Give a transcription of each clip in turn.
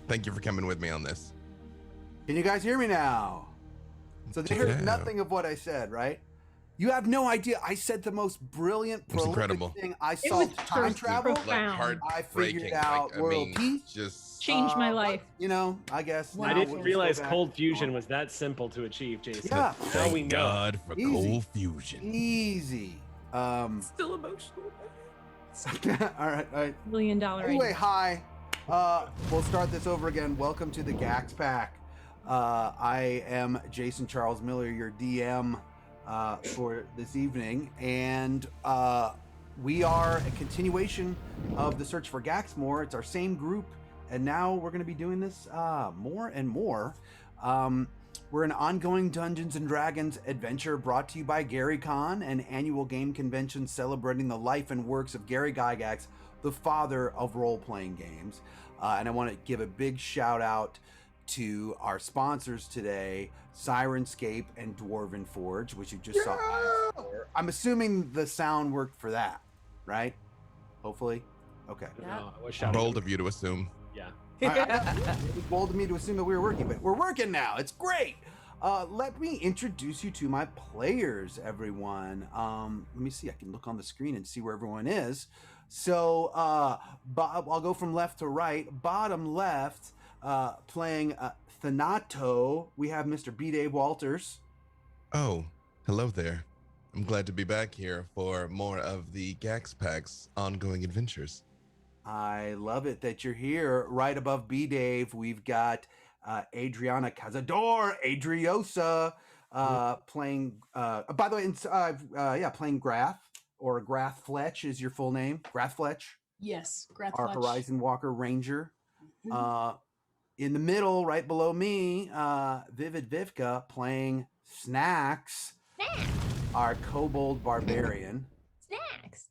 Thank you for coming with me on this. Can you guys hear me now? So they heard nothing of what I said, right? You have no idea. I said the most brilliant, prolific thing. I saw time travel. Profound. I figured out world peace. Just changed my life. You know, I guess. I didn't realize cold fusion was that simple to achieve, Jason. Yeah. Now we know. God for cold fusion. Easy. Still emotional. All right. $1 million. Anyway, hi. We'll start this over again. Welcome to the Gaxx Pack. I am Jason Charles Miller, your DM for this evening, and we are a continuation of the search for Gaxx more. It's our same group, and now we're going to be doing this more and more. We're an ongoing Dungeons & Dragons adventure brought to you by Gary Con, an annual game convention celebrating the life and works of Gary Gygax, the father of role-playing games. And I want to give a big shout out to our sponsors today, Sirenscape and Dwarven Forge, which you just saw. I'm assuming the sound worked for that, right? Hopefully. Okay. Yeah. Bold of you to assume. Yeah. It was bold of me to assume that we were working, but we're working now. It's great. Let me introduce you to my players, everyone. Let me see. I can look on the screen and see where everyone is. So I'll go from left to right. Bottom left, playing Thanato, we have Mr. B. Dave Walters. Oh, hello there. I'm glad to be back here for more of the Gaxx Pack's ongoing adventures. I love it that you're here. Right above B. Dave, we've got Adriana Cazador, Adriosa, playing. By the way, playing Grath, or Grath Fletch is your full name. Grath Fletch. Yes, Grath Our Fletch. Horizon Walker Ranger. In the middle, right below me, Vivid Vivka playing Snacks, our Kobold Barbarian. Snacks.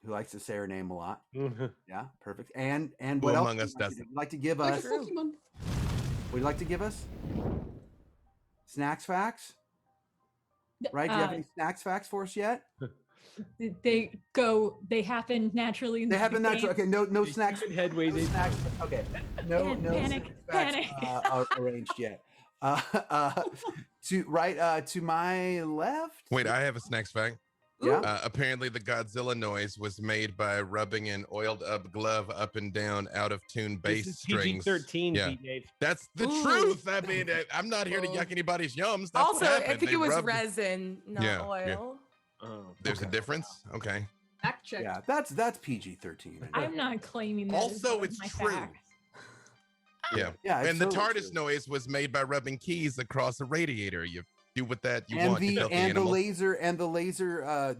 Who likes to say her name a lot. Mhm. Yeah, perfect. And Who what else among us would doesn't? you like to give Like a us? Pokemon. Would you like to give us? Snacks facts? Right? Do you have any snacks facts for us yet? They happen naturally. In They the happen naturally. game. Okay, no snacks. Headway. No snacks. Okay, no Panic, snacks facts, arranged yet. To my left. Wait, I have a snacks fact. Yeah. Apparently the Godzilla noise was made by rubbing an oiled up glove up and down out of tune bass This is strings. PG-13, Yeah. Dave. That's the truth. I mean, I'm not here to yuck anybody's yums. That's Also, what happened. I think They it was rubbed- resin, not Yeah, oil. Oh. There's a difference? Okay. Fact check. Yeah, that's PG-13. I'm not claiming that. Also, as it's my true. fact. Yeah. Yeah, it's And the totally TARDIS true. noise was made by rubbing keys across a radiator. You do with that you And want. you the filthy and animal. the laser,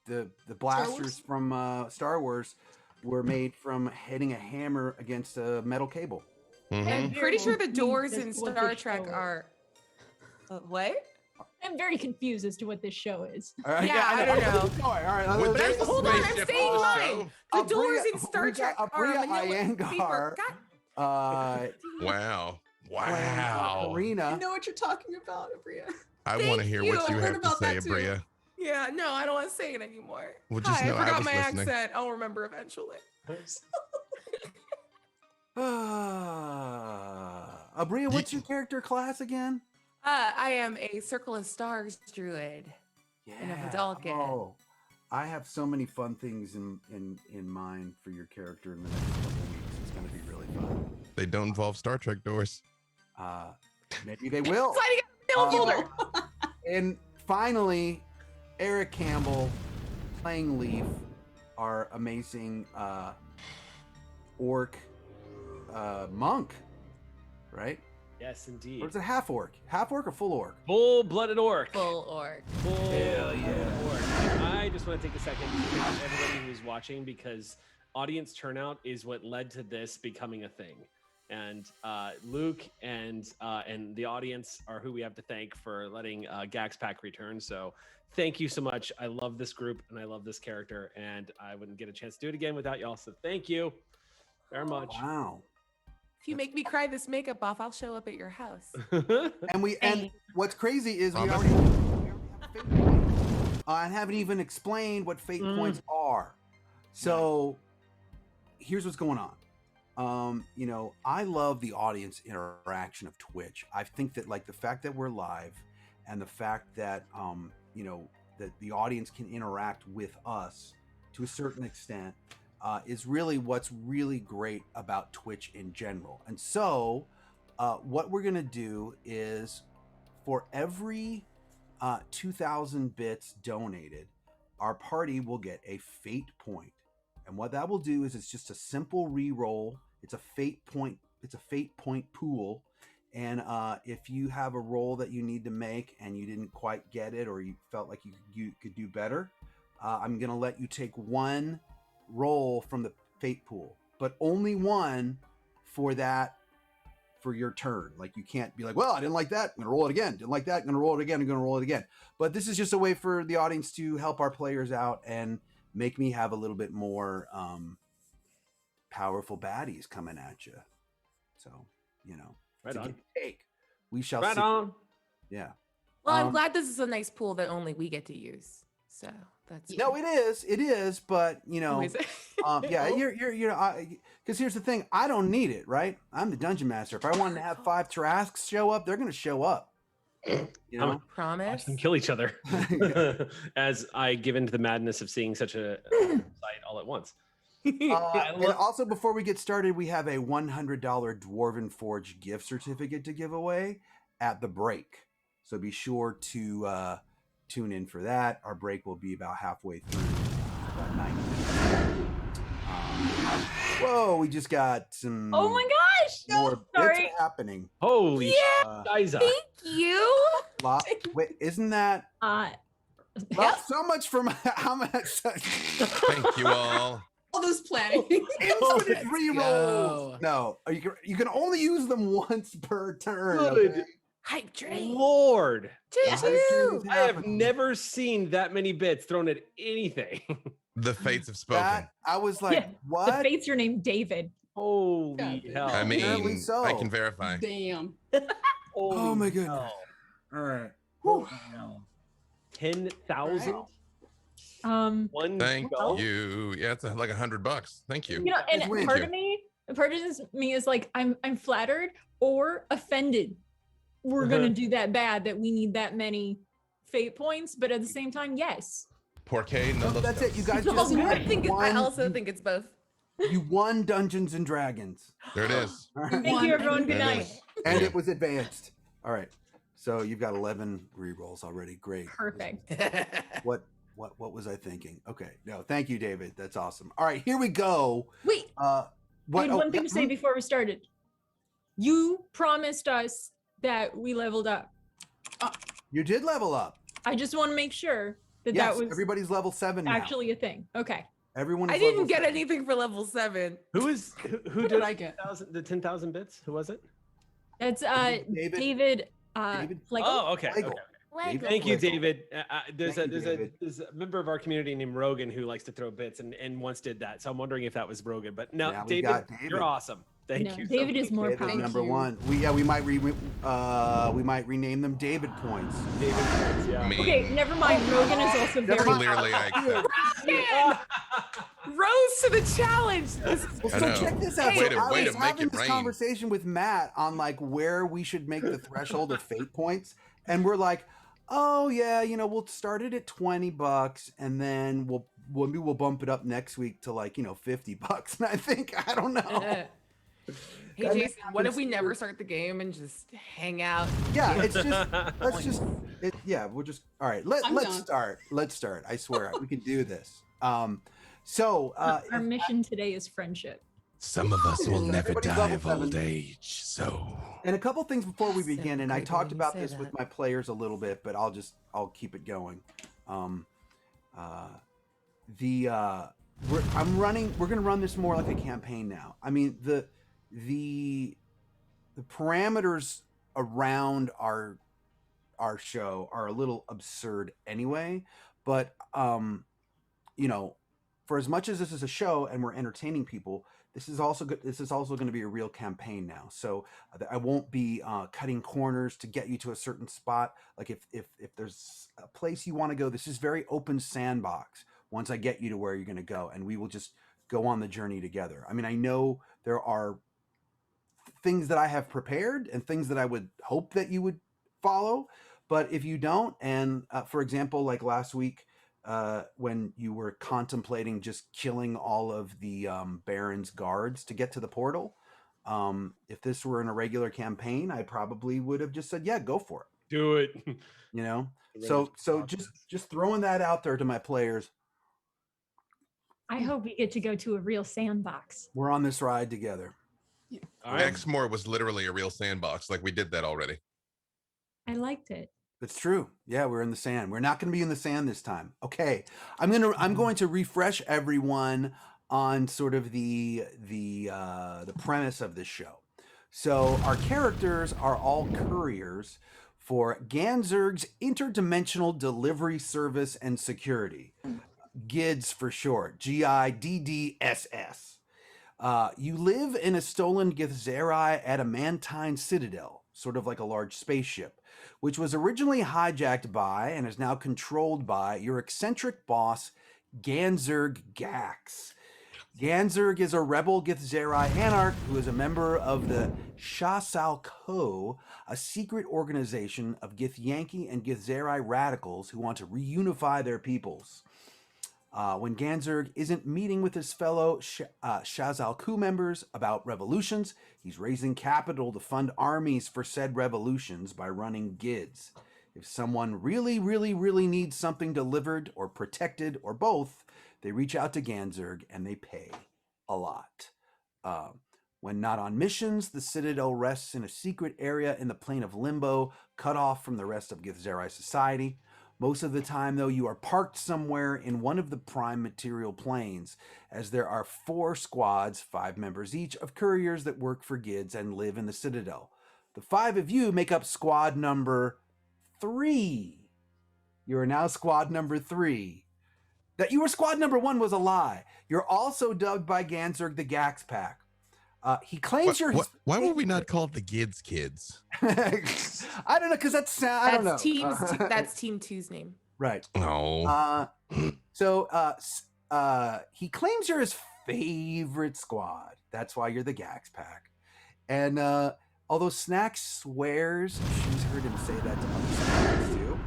the blasters from Star Wars were made from hitting a hammer against a metal cable. Mhm. I'm pretty sure the confused doors as in to what Star this Trek show is. are. What? I'm very confused as to what this show is. All right, Yeah, I don't know. All right, Well, there's a Hold on, I'm spaceship saying on the mine. The show. doors Aabria- in Star we got Trek are Aabria manila. Iyengar. God, Wow. playing, Wow. I Karina. know what you're talking about, Abria. I Thank want to hear you. what you I heard have to about say, that too. Abria. Yeah, no, I don't want to say it anymore. Well, just Hi, know I I forgot was my listening. accent. I'll remember eventually. Aabria, what's your character class again? I am a Circle of Stars druid. And a Vidalkin. Oh, I have so many fun things in mind for your character in the next couple weeks. It's going to be really fun. They don't involve Star Trek doors. Maybe they will. Sliding out the folder. And finally, Eric Campbell playing Leaf, our amazing orc monk, right? Yes, indeed. Or is it half orc? Half orc or full orc? Full-blooded orc. Full orc. Hell yeah. Orc. I just want to take a second to thank everybody who's watching, because audience turnout is what led to this becoming a thing. And Luke and the audience are who we have to thank for letting Gaxx Pack return. So thank you so much. I love this group and I love this character, and I wouldn't get a chance to do it again without y'all. So thank you very much. Wow. If you make me cry this makeup off, I'll show up at your house. And what's crazy is we Promise? already have fate points. I haven't even explained what fate points are. So here's what's going on. you know, I love the audience interaction of Twitch. I think that like the fact that we're live and the fact that you know, that the audience can interact with us to a certain extent is really what's really great about Twitch in general. And so, what we're gonna do is for every 2,000 bits donated, our party will get a fate point. And what that will do is it's just a simple re-roll. It's a fate point. It's a fate point pool. And if you have a roll that you need to make and you didn't quite get it, or you felt like you could do better, I'm gonna let you take one roll from the fate pool, but only one for that for your turn. Like you can't be like, well, I didn't like that, I'm gonna roll it again. Didn't like that, I'm gonna roll it again. I'm gonna roll it again. But this is just a way for the audience to help our players out and make me have a little bit more powerful baddies coming at you. So, you know, Right to on. give and take. We shall Right see. on. Yeah. Well, I'm Um, glad this is a nice pool that only we get to use. So that's No, it is, but you Oh, know, is it? yeah, Oh. you know, because here's the thing, I don't need it, right? I'm the dungeon master. If I wanted to have 5 Tarasques show up, they're gonna show up. You know, Watch Promise. them kill each other as I give into the madness of seeing such a sight all at once. and also before we get started, we have a $100 Dwarven Forge gift certificate to give away at the break. So be sure to tune in for that. Our break will be about halfway through, about 90 minutes. Whoa, we just got some Oh my gosh! more Sorry. bits happening. Holy Yeah. shiza. Thank you. Wait, isn't that well, so much from how much Thank you all. All this planning. infinite rerolls? go. No, you can only use them once per turn. Good. Okay? Hype train. Lord. Choo choo. I have never seen that many bits thrown at anything. The fates have spoken. That I was like, Yeah, what? The fates are named David. Holy God. hell. I Apparently mean, so. I can verify. Damn. Oh my goodness. hell. All right. Holy hell. 10,000? One Thank go? you. Yeah, it's like $100. Thank you. You know, and It's weird. part of me is like, I'm flattered or offended. We're gonna do that bad that we need that many fate points, but at the same time, yes. Porque no No, los that's it. You dos. guys No, just man. I also think it's both. you won Dungeons and Dragons. There it is. All right. Thank you, everyone. Good There it night. is. And Yeah. it was advanced. All right. So you've got 11 rerolls already. Great. Perfect. What was I thinking? Okay. No, thank you, David. That's awesome. All right, here we go. Wait, What? I had one thing yeah, to say before we started. You promised us that we leveled up. You did level up. I just want to make sure that Yes, that was everybody's level 7 now. actually a thing. Okay. Everyone is I didn't level get 7. anything for level 7. Who What did did I get? the 10,000 bits? Who was it? Is That's it David. David? Like Oh, okay. Flagel. Okay. David Thank you, Flagel. David. There's Thank you, a David. member of our community named Rogan who likes to throw bits and once did that. So I'm wondering if that was Rogan. But no, Now we David, got David. you're awesome. Thank no, you. David is more David's powerful. number you. 1. We might rename them David points. David, yeah. I mean, Okay, never mind. Rogan is also very clearly I accept. Rose to the challenge. This is Well, I so know. check this out. Way So to- I way was to make having it this rain. conversation with Matt on like where we should make the threshold of fate points, and we're like, oh yeah, you know, we'll start it at $20, and then maybe we'll bump it up next week to like, you know, $50. And I think I don't know. Hey That Jason, what if happens we to- never start the game and just hang out? Yeah, it's just we'll just all right. Let's I'm down. start. Let's start. I swear we can do this. So Our mission today is friendship. Some of us will never Everybody's die level of 7. old age, so and a couple things before we So begin, and I creepy talked when you about say this with that. my players a little bit, but I'll keep it going. I'm gonna run this more like a campaign now. I mean the parameters around our show are a little absurd anyway, but you know, for as much as this is a show and we're entertaining people, this is also good. This is also going to be a real campaign now. So I won't be cutting corners to get you to a certain spot. Like if there's a place you want to go, this is very open sandbox. Once I get you to where you're going to go, and we will just go on the journey together. I mean, I know there are things that I have prepared and things that I would hope that you would follow, but if you don't, and for example, like last week, when you were contemplating just killing all of the Baron's guards to get to the portal, if this were in a regular campaign, I probably would have just said, "Yeah, go for it." Do it. You know. Get rid So of so toxins. just throwing that out there to my players. I hope we get to go to a real sandbox. We're on this ride together. All right. Exmoor was literally a real sandbox. Like we did that already. I liked it. It's true. Yeah, we're in the sand. We're not going to be in the sand this time. Okay, I'm going to refresh everyone on sort of the premise of this show. So our characters are all couriers for Ganzerg's interdimensional delivery service and security, GIDS for short, GIDDSS. You live in a stolen Githzerai adamantine citadel, sort of like a large spaceship, which was originally hijacked by and is now controlled by your eccentric boss, Ganzerg Gaxx. Ganzerg is a rebel Githzerai anarch who is a member of the Shasalko, a secret organization of Githyanki and Githzerai radicals who want to reunify their peoples. When Ganzerg isn't meeting with his fellow Shazalku members about revolutions, he's raising capital to fund armies for said revolutions by running GIDS. If someone really, really, really needs something delivered or protected or both, they reach out to Ganzerg and they pay a lot. When not on missions, the Citadel rests in a secret area in the plane of Limbo, cut off from the rest of Githzerai society. Most of the time, though, you are parked somewhere in one of the prime material planes, as there are 4 squads, 5 members each, of couriers that work for GIDS and live in the Citadel. The 5 of you make up squad number 3. You are now squad number 3. That you were squad number 1 was a lie. You're also dubbed by Ganzerg the Gaxx Pack. He claims you're his Why were we not called the GIDS kids? I don't know, because I don't know. That's Team 2's name. Right. No. He claims you're his favorite squad. That's why you're the Gaxx Pack. And although Snack swears she's heard him say that to other squads too.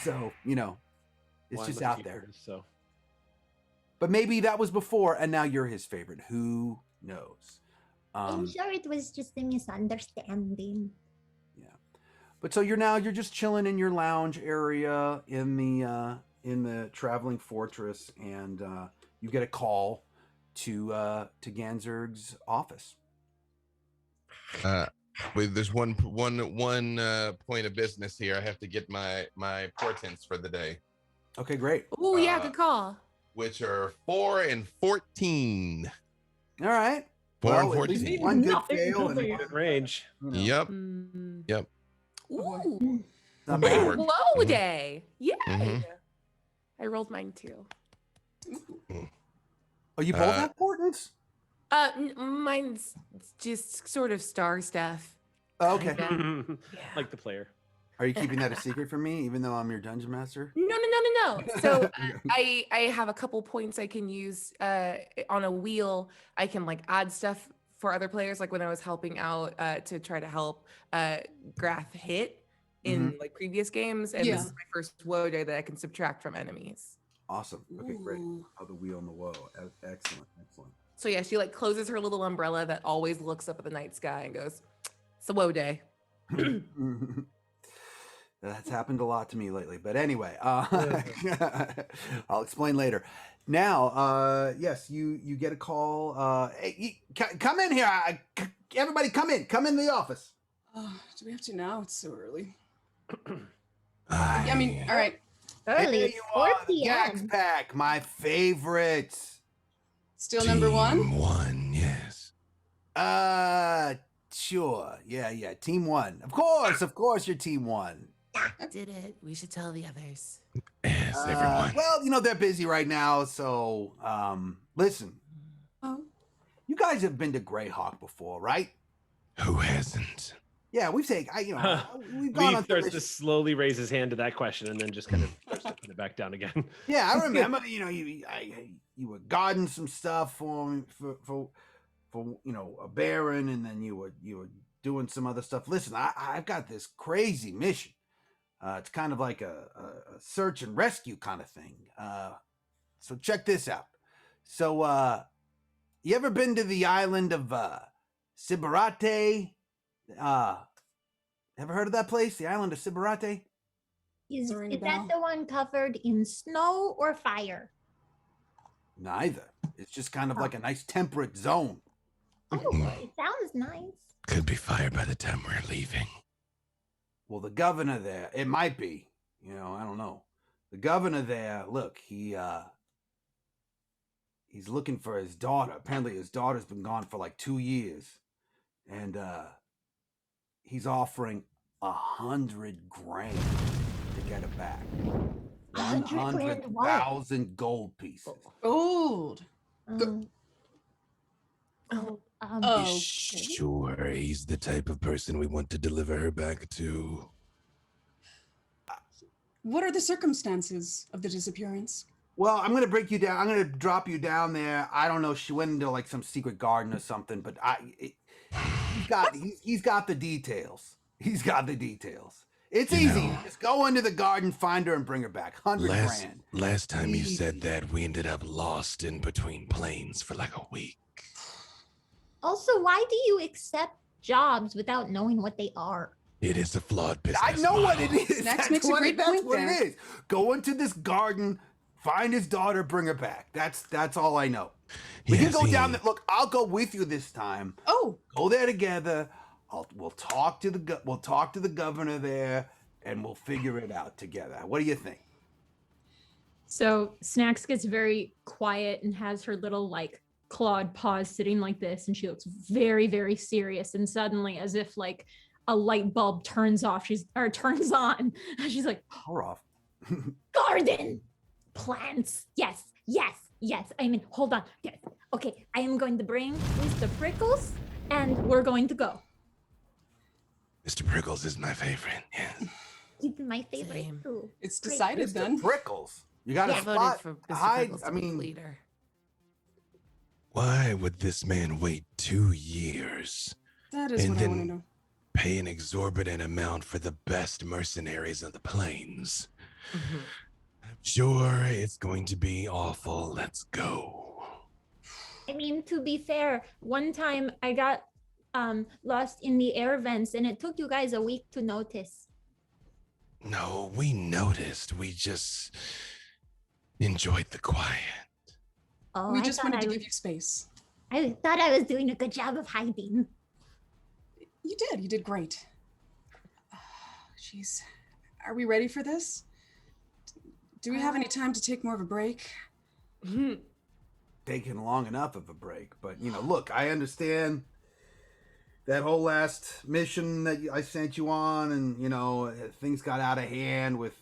So, you know, it's Why just must out you there. hurt us so? But maybe that was before, and now you're his favorite. Who knows? I'm sure it was just a misunderstanding. Yeah. But so you're just chilling in your lounge area in the traveling fortress, and you get a call to Ganzerg's office. There's one point of business here. I have to get my portents for the day, Okay, great. Oh yeah, good call. which are 4 and 14. All right. 4 and Well, at least 14. one good Nothing fail and good. one, Good range. you know, Yep. Mm. Yep. Ooh. not Make it bad. work. Whoa Mhm. day. Yay. Mhm. I rolled mine too. Oh, you both have portents? Mine's just sort of star stuff. Oh, okay. Kinda. Yeah. Like the player. Are you keeping that a secret from me, even though I'm your dungeon master? No. So I have a couple points I can use on a wheel. I can like add stuff for other players. Like when I was helping out to try to help Grath hit in like previous games, and this is my first woe day that I can subtract from enemies. Awesome. Okay, great. Ooh. Oh, the wheel and the woe. Excellent. So yeah, she like closes her little umbrella that always looks up at the night sky and goes, "It's a woe day." That's happened a lot to me lately. But anyway, I'll explain later. Now, yes, you get a call. Hey, come in here. Everybody come in the office. Do we have to now? It's so early. I mean, all right. Early, Here it's you 4 are, the p.m. Gaxx Pack, my favorite. Still number 1? Team 1, yes. Sure. Yeah. Team 1. Of course, you're Team 1. Did it? We should tell the others. Yes, everyone. Well, they're busy right now, so listen. Oh, You guys have been to Greyhawk before, right? Who hasn't? Yeah, we've gone Lee on starts some to slowly raise his hand to that question and then just kind of Put it back down again. Yeah, I remember. You were guarding some stuff for a baron, and then you were doing some other stuff. Listen, I've got this crazy mission. It's kind of like a search and rescue kind of thing. So check this out. So you ever been to the island of Sibarate? Ever heard of that place? The island of Sibarate? Is Ring a that bell. the one covered in snow or fire? Neither. It's just kind of like a nice temperate zone. Oh, it sounds nice. Could be fire by the time we're leaving. Well, the governor there, it might be. I don't know. The governor there, look, he's looking for his daughter. Apparently his daughter's been gone for like 2 years. And he's offering 100 grand to get it back. 100 grand what? 100,000 gold pieces. Gold. Oh, Sure, he's the type of person we want to deliver her back to. What are the circumstances of the disappearance? Well, I'm gonna break you down. I'm gonna drop you down there. I don't know. She went into like some secret garden or something, but he's got the details. He's got the details. It's easy. Just go into the garden, find her, and bring her back. 100 grand. Last time you Easy. said that, we ended up lost in between planes for like a week. Also, why do you accept jobs without knowing what they are? It is a flawed business I know what it model. is. Snacks makes a great that's point what there. it is. Go into this garden, find his daughter, bring her back. That's all I know. We can go down there. Look, I'll go with you this time. Oh, Go there together. We'll talk to the governor there, and we'll figure it out together. What do you think? So Snacks gets very quiet and has her little like clawed paws sitting like this, and she looks very, very serious. And suddenly, as if like a light bulb turns on, she's like, We're off. Garden plants. Yes. I mean, hold on. Yes. Okay, I am going to bring Mr. Prickles, and we're going to go. Mr. Prickles is my favorite. Yeah. He's my favorite Same. too. it's Great. decided Mr. then. Prickles. You got a I voted spot. for Mr. Hide. Pickles I to be mean, leader. Why would this man wait 2 years, That is And what I want then- to know. pay an exorbitant amount for the best mercenaries on the plains? Mhm. I'm sure it's going to be awful. Let's go. I mean, to be fair, one time I got lost in the air vents, and it took you guys a week to notice. No, we noticed. We just enjoyed the quiet. Oh, We I just thought wanted to I give was- you space. I thought I was doing a good job of hiding. You did. You did great. Jeez. Are we ready for this? Do we have any time to take more of a break? taken long enough of a break. But look, I understand that whole last mission that I sent you on, and things got out of hand with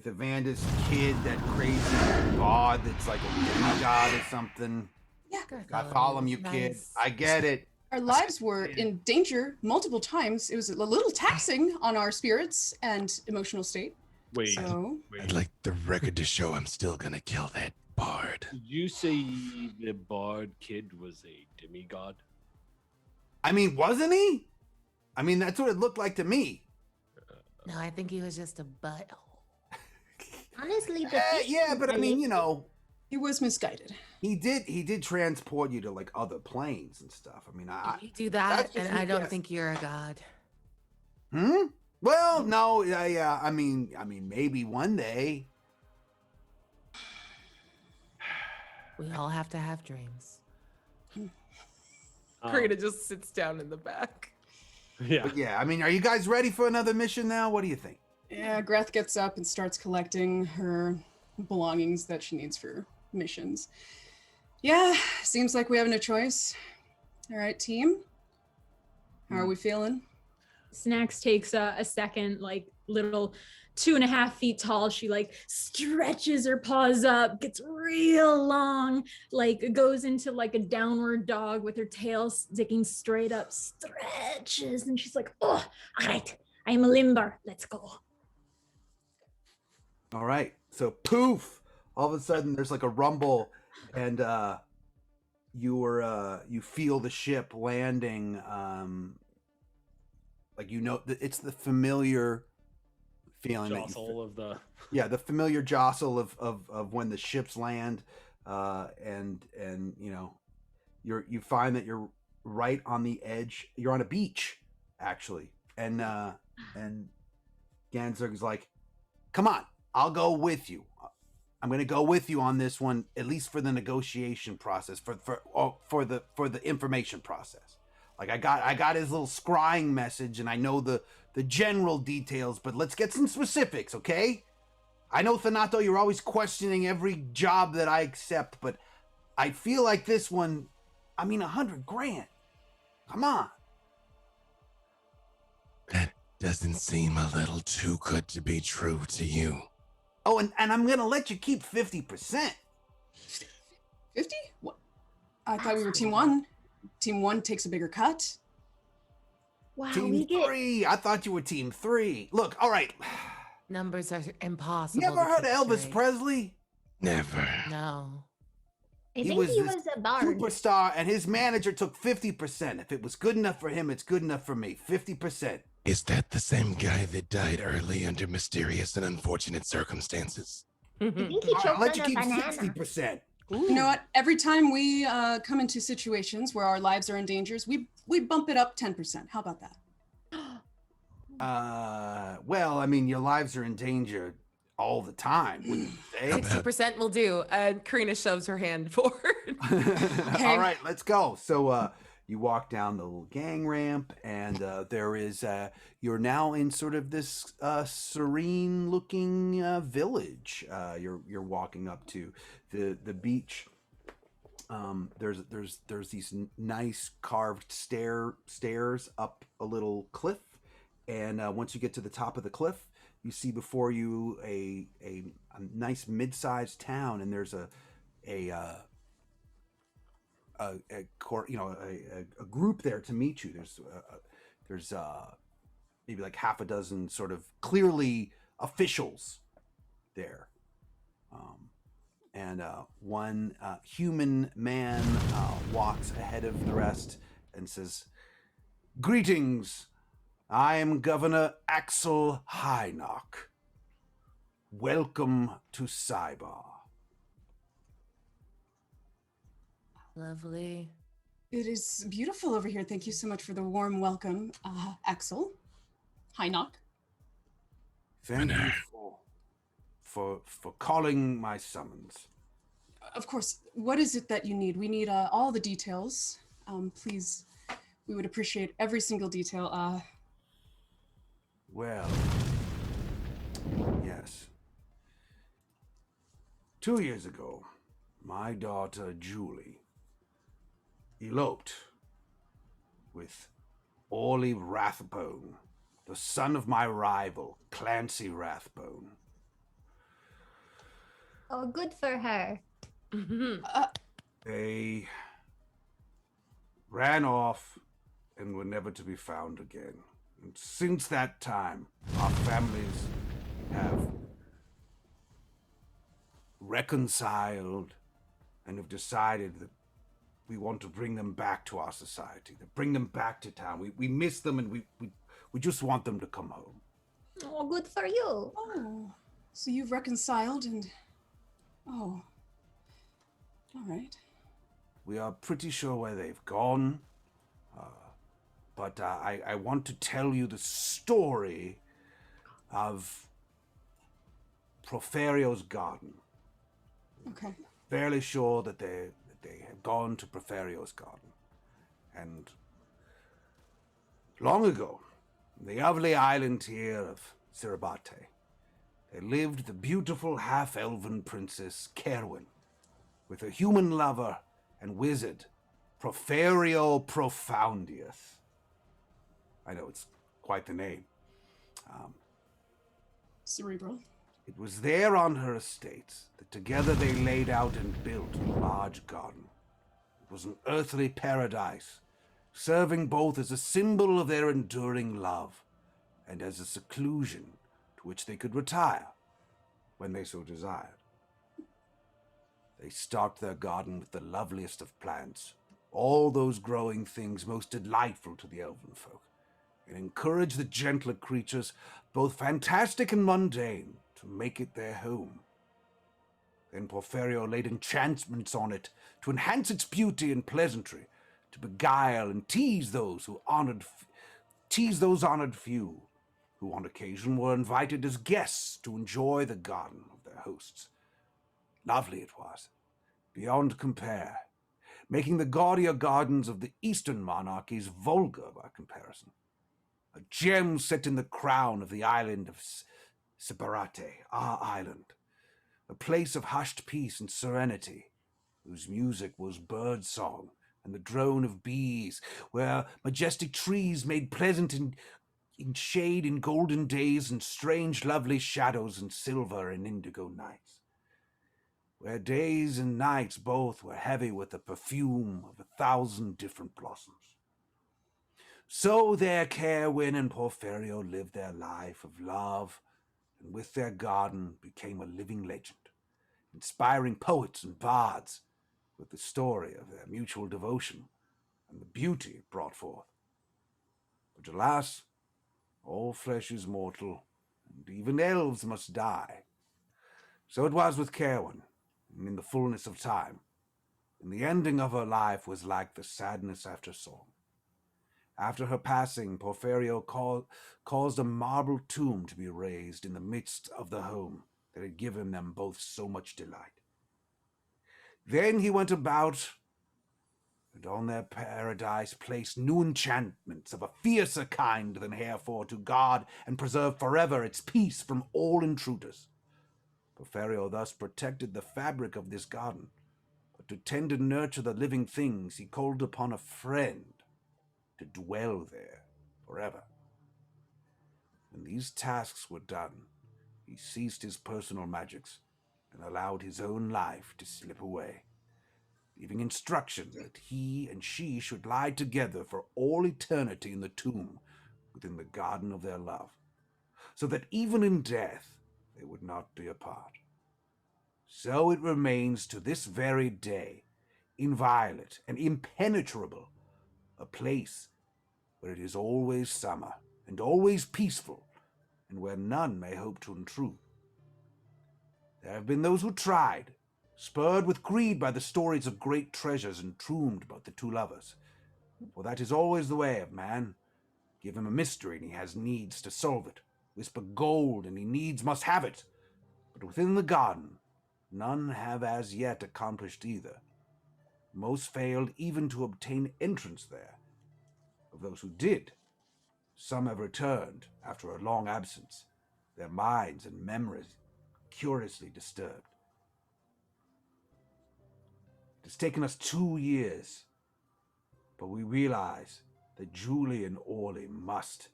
Evander's kid, that crazy god that's like a demigod or something. Yeah. Bartholomew kid. Nice. I get it. Our lives were in danger multiple times. It was a little taxing on our spirits and emotional state. Wait, So, I'd like the record to show I'm still gonna kill that bard. did you say the bard kid was a demigod? I mean, wasn't he? I mean, that's what it looked like to me. No, I think he was just a butthole. Honestly, the Yeah, but I mean, he was misguided. he did transport you to like other planes and stuff. I mean, You do that, that's just and I me don't guessing. think you're a god. Well, no, yeah. I mean, maybe one day. We all have to have dreams. Um, just sits down in the back. Yeah. But yeah, I mean, are you guys ready for another mission now? What do you think? Yeah, Greth gets up and starts collecting her belongings that she needs for missions. Yeah, seems like we have no choice. All right, team. How are we feeling? Snacks takes a second, like little 2.5 feet tall. She like stretches her paws up, gets real long, like goes into like a downward dog with her tail sticking straight up, stretches, and she's like, "Oh, all right, I am limber. Let's go." All right. So poof! All of a sudden, there's like a rumble, and you feel the ship landing. Like it's the familiar feeling that Jostle of the. yeah, the familiar jostle of when the ships land, and you find that you're right on the edge. You're on a beach, actually, and Ganzerg's like, "Come on, I'll go with you. I'm going to go with you on this one, at least for the negotiation process, for the information process. Like I got his little scrying message, and I know the general details, but let's get some specifics, okay? I know, Thanato, you're always questioning every job that I accept, but I feel like this one, I mean, $100,000. Come on." That doesn't seem a little too good to be true to you. Oh, and I'm gonna let you keep 50%. 50? What? I thought we were team one. Team one takes a bigger cut. Wow, Team we get 3. I thought you were team 3. Look, all right. Numbers are impossible. You ever to heard keep of Elvis straight. Presley? Never. No. I He think was he this was a bard. superstar, and his manager took 50%. If it was good enough for him, it's good enough for me. 50%. Is that the same guy that died early under mysterious and unfortunate circumstances? I think he I'll choked let you on a keep banana. 60%. You know what? Every time we come into situations where our lives are in danger, we bump it up 10%. How about that? Well, I mean, your lives are in danger all the time, wouldn't you say? 60% will do. And Karina shoves her hand forward. All right, let's go. So you walk down the little gang ramp, and there is you're now in sort of this serene looking village. You're walking up to the beach. There's these nice carved stairs up a little cliff, and once you get to the top of the cliff, you see before you a nice mid-sized town, and there's a group there to meet you. There's maybe like half a dozen sort of clearly officials there, and one human man walks ahead of the rest and says, "Greetings. I am Governor Axel Hynock. Welcome to Cybar." Lovely. It is beautiful over here. Thank you so much for the warm welcome, Axel. Hi, Knock. Thank you for calling my summons. Of course. What is it that you need? We need all the details. Please, we would appreciate every single detail. Well, yes. 2 years ago, my daughter Julie eloped with Orly Rathbone, the son of my rival, Clancy Rathbone. Oh, good for her. They ran off and were never to be found again. And since that time, our families have reconciled and have decided that we want to bring them back to our society, to bring them back to town. We miss them, and we just want them to come home. Oh, good for you. Oh, so you've reconciled and... Oh. All right. We are pretty sure where they've gone, but I want to tell you the story of Proferio's garden. Okay. Fairly sure that they have gone to Proferio's garden. And long ago, in the lovely island here of Ciribate, there lived the beautiful half-elven princess Kerwin, with a human lover and wizard, Proferio Profoundius. I know, it's quite the name. Cerebral. It was there on her estate that together they laid out and built a large garden. It was an earthly paradise, serving both as a symbol of their enduring love and as a seclusion to which they could retire when they so desired. They stocked their garden with the loveliest of plants, all those growing things most delightful to the elven folk, and encouraged the gentler creatures, both fantastic and mundane, to make it their home. Then Porphyrio laid enchantments on it to enhance its beauty and pleasantry, to beguile and tease those honored few, who on occasion were invited as guests to enjoy the garden of their hosts. Lovely it was, beyond compare, making the gaudier gardens of the eastern monarchies vulgar by comparison. A gem set in the crown of the island of Separate, our island, a place of hushed peace and serenity, whose music was bird song and the drone of bees, where majestic trees made pleasant in shade in golden days and strange lovely shadows in silver and indigo nights, where days and nights both were heavy with the perfume of 1,000 different blossoms. So there Caerwyn and Porphyrio lived their life of love, and with their garden became a living legend, inspiring poets and bards with the story of their mutual devotion and the beauty it brought forth. But alas, all flesh is mortal, and even elves must die. So it was with Caerwyn, and in the fullness of time, and the ending of her life was like the sadness after song. After her passing, Porphyrio caused a marble tomb to be raised in the midst of the home that had given them both so much delight. Then he went about, and on their paradise placed new enchantments of a fiercer kind than herefore, to guard and preserve forever its peace from all intruders. Porphyrio thus protected the fabric of this garden, but to tend and nurture the living things he called upon a friend to dwell there forever. When these tasks were done, he ceased his personal magics and allowed his own life to slip away, leaving instruction that he and she should lie together for all eternity in the tomb within the garden of their love, so that even in death they would not be apart. So it remains to this very day, inviolate and impenetrable, a place where it is always summer and always peaceful, and where none may hope to intrude. There have been those who tried, spurred with greed by the stories of great treasures entombed about the two lovers, for that is always the way of man. Give him a mystery and he has needs to solve it. Whisper gold and he needs must have it. But within the garden, none have as yet accomplished either. Most failed even to obtain entrance there. Of those who did, some have returned after a long absence, their minds and memories curiously disturbed. It has taken us 2 years, but we realize that Julie and Orly must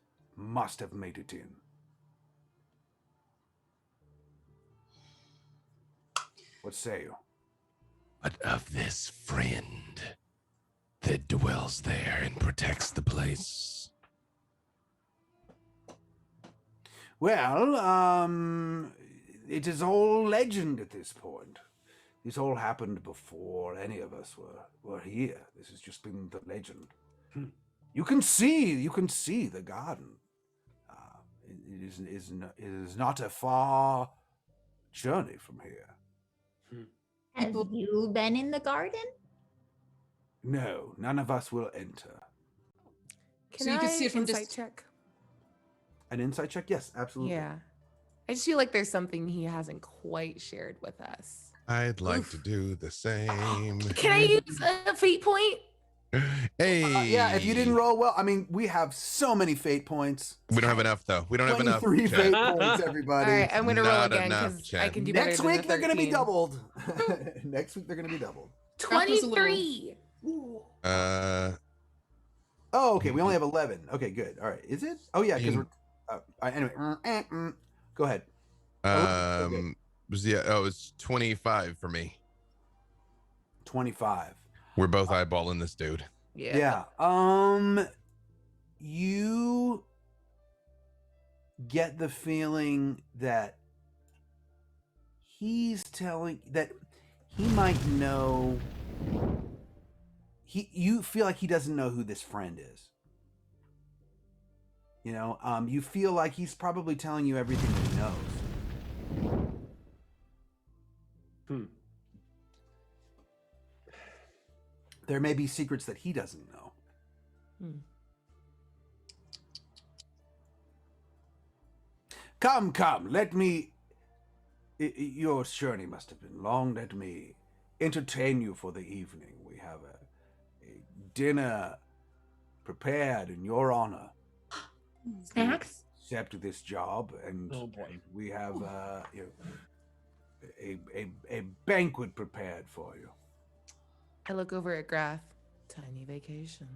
have made it in. What say you? But of this friend that dwells there and protects the place. Well, it is all legend at this point. This all happened before any of us were here. This has just been the legend. You can see the garden. It is not a far journey from here. Have you been in the garden? No, none of us will enter. Can So you can I see it from insight dist- check? An insight check? Yes, absolutely. Yeah. I just feel like there's something he hasn't quite shared with us. I'd like to do the same. Can I use a fate point? Hey. Yeah, if you didn't roll well, I mean, we have so many fate points. We don't have enough, though. We don't have enough. 23 Chat. fate points, everybody. All right, I'm going to roll Not again enough, because Chad. I can do Next better than week, they're going to be 13. doubled. Next week, they're going to be doubled. That was a little- 23. Oh, okay. We only have 11. Okay, good. All right. Is it? Oh, yeah, because You- we're... anyway, go ahead. It's 25 for me. 25. We're both eyeballing this dude. Yeah. You get the feeling that he's telling that he might know. You feel like he doesn't know who this friend is. You know, you feel like he's probably telling you everything that he knows. There may be secrets that he doesn't know. Come, let me. Your journey must have been long. Let me entertain you for the evening. We have a dinner prepared in your honor. Snacks? Accept this job, and Oh, boy. we have a banquet prepared for you. I look over at Grath. Tiny vacation.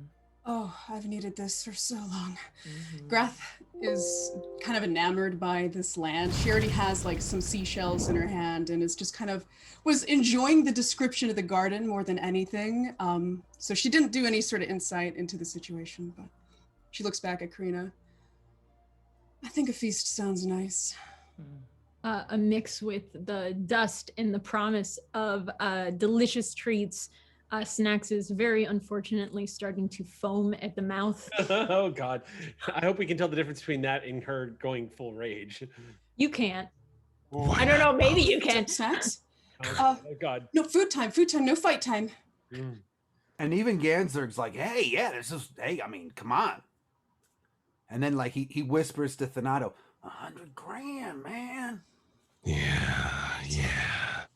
Oh, I've needed this for so long. Mhm. Grath is kind of enamored by this land. She already has like some seashells in her hand and is just kind of was enjoying the description of the garden more than anything. So she didn't do any sort of insight into the situation, but she looks back at Karina. I think a feast sounds nice. A mix with the dust and the promise of delicious treats. Snacks is very unfortunately starting to foam at the mouth. Oh God! I hope we can tell the difference between that and her going full rage. You can't. I don't know. Maybe you can. Snacks? Oh God! No, food time, no fight time. And even Ganzerg's like, hey, I mean, come on. And then like he whispers to Thanato, 100 grand, man. Yeah.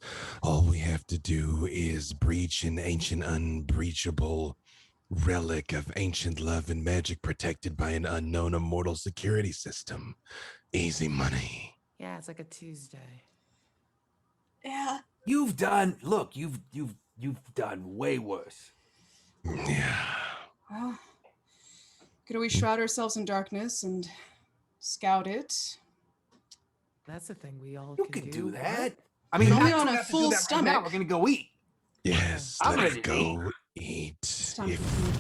All we have to do is breach an ancient, unbreachable relic of ancient love and magic protected by an unknown immortal security system. Easy money. Yeah, it's like a Tuesday. Yeah. You've done way worse. Yeah. Well, could always shroud ourselves in darkness and scout it. That's the thing we all You can can do right? that. I mean, Only not on to a have to do full that right stomach. now. We're gonna go eat. Yes, I'm let's ready to go eat. Time If for food.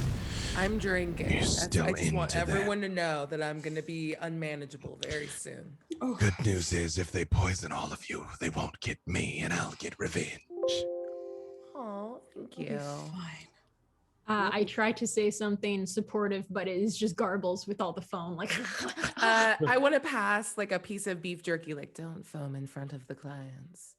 I'm drinking. You're still I just want into that. everyone to know that I'm going to be unmanageable very soon. Oh, good news is if they poison all of you, they won't get me and I'll get revenge. Oh, thank it'll you. be fine. I try to say something supportive, but it is just garbles with all the foam. Like, I want to pass like a piece of beef jerky, like don't foam in front of the clients.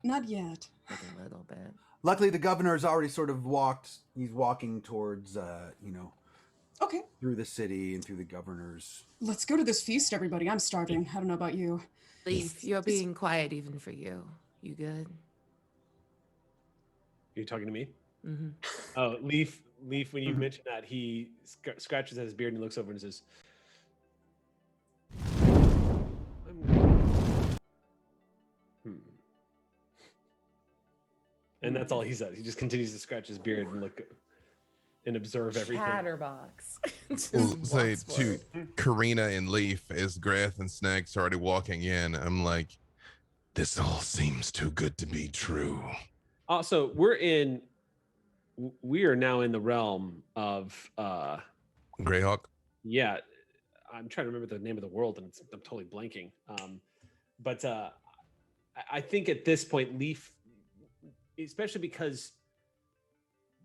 Not yet. Like a little bit. Luckily, the governor has already sort of walked. He's walking towards, Okay, through the city and through the governor's. let's go to this feast, everybody. I'm starving. I don't know about you. Leaf, you're being quiet even for you. You good? You talking to me? Mm-hmm. Oh, Leaf. When you mention that, he scratches at his beard and looks over and says, And that's all he says. He just continues to scratch his beard and look and observe everything. Chatterbox. Just We'll say walks to forward. Karina and Leaf as Grath and Snacks are already walking in, I'm like, this all seems too good to be true. Also, we are now in the realm of Greyhawk? yeah, I'm trying to remember the name of the world and I'm totally blanking. But I think at this point, Leaf, especially because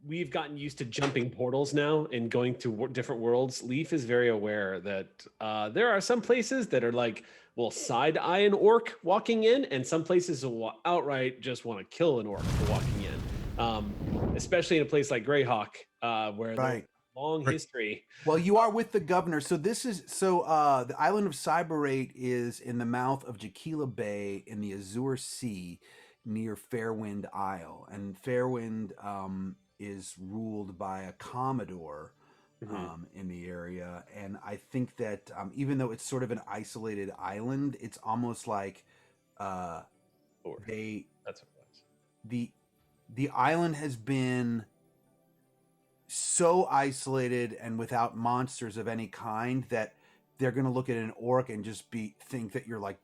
we've gotten used to jumping portals now and going to different worlds, Leaf is very aware that there are some places that are like, will side eye an orc walking in, and some places will outright just want to kill an orc for walking in. Especially in a place like Greyhawk, where there's a long history. Well, you are with the governor. So the island of Cyberate is in the mouth of Jaquila Bay in the Azure Sea near Fairwind Isle. And Fairwind is ruled by a commodore in the area. And I think that even though it's sort of an isolated island, it's almost like That's what it was. The island has been so isolated and without monsters of any kind that they're going to look at an orc and just think that you're like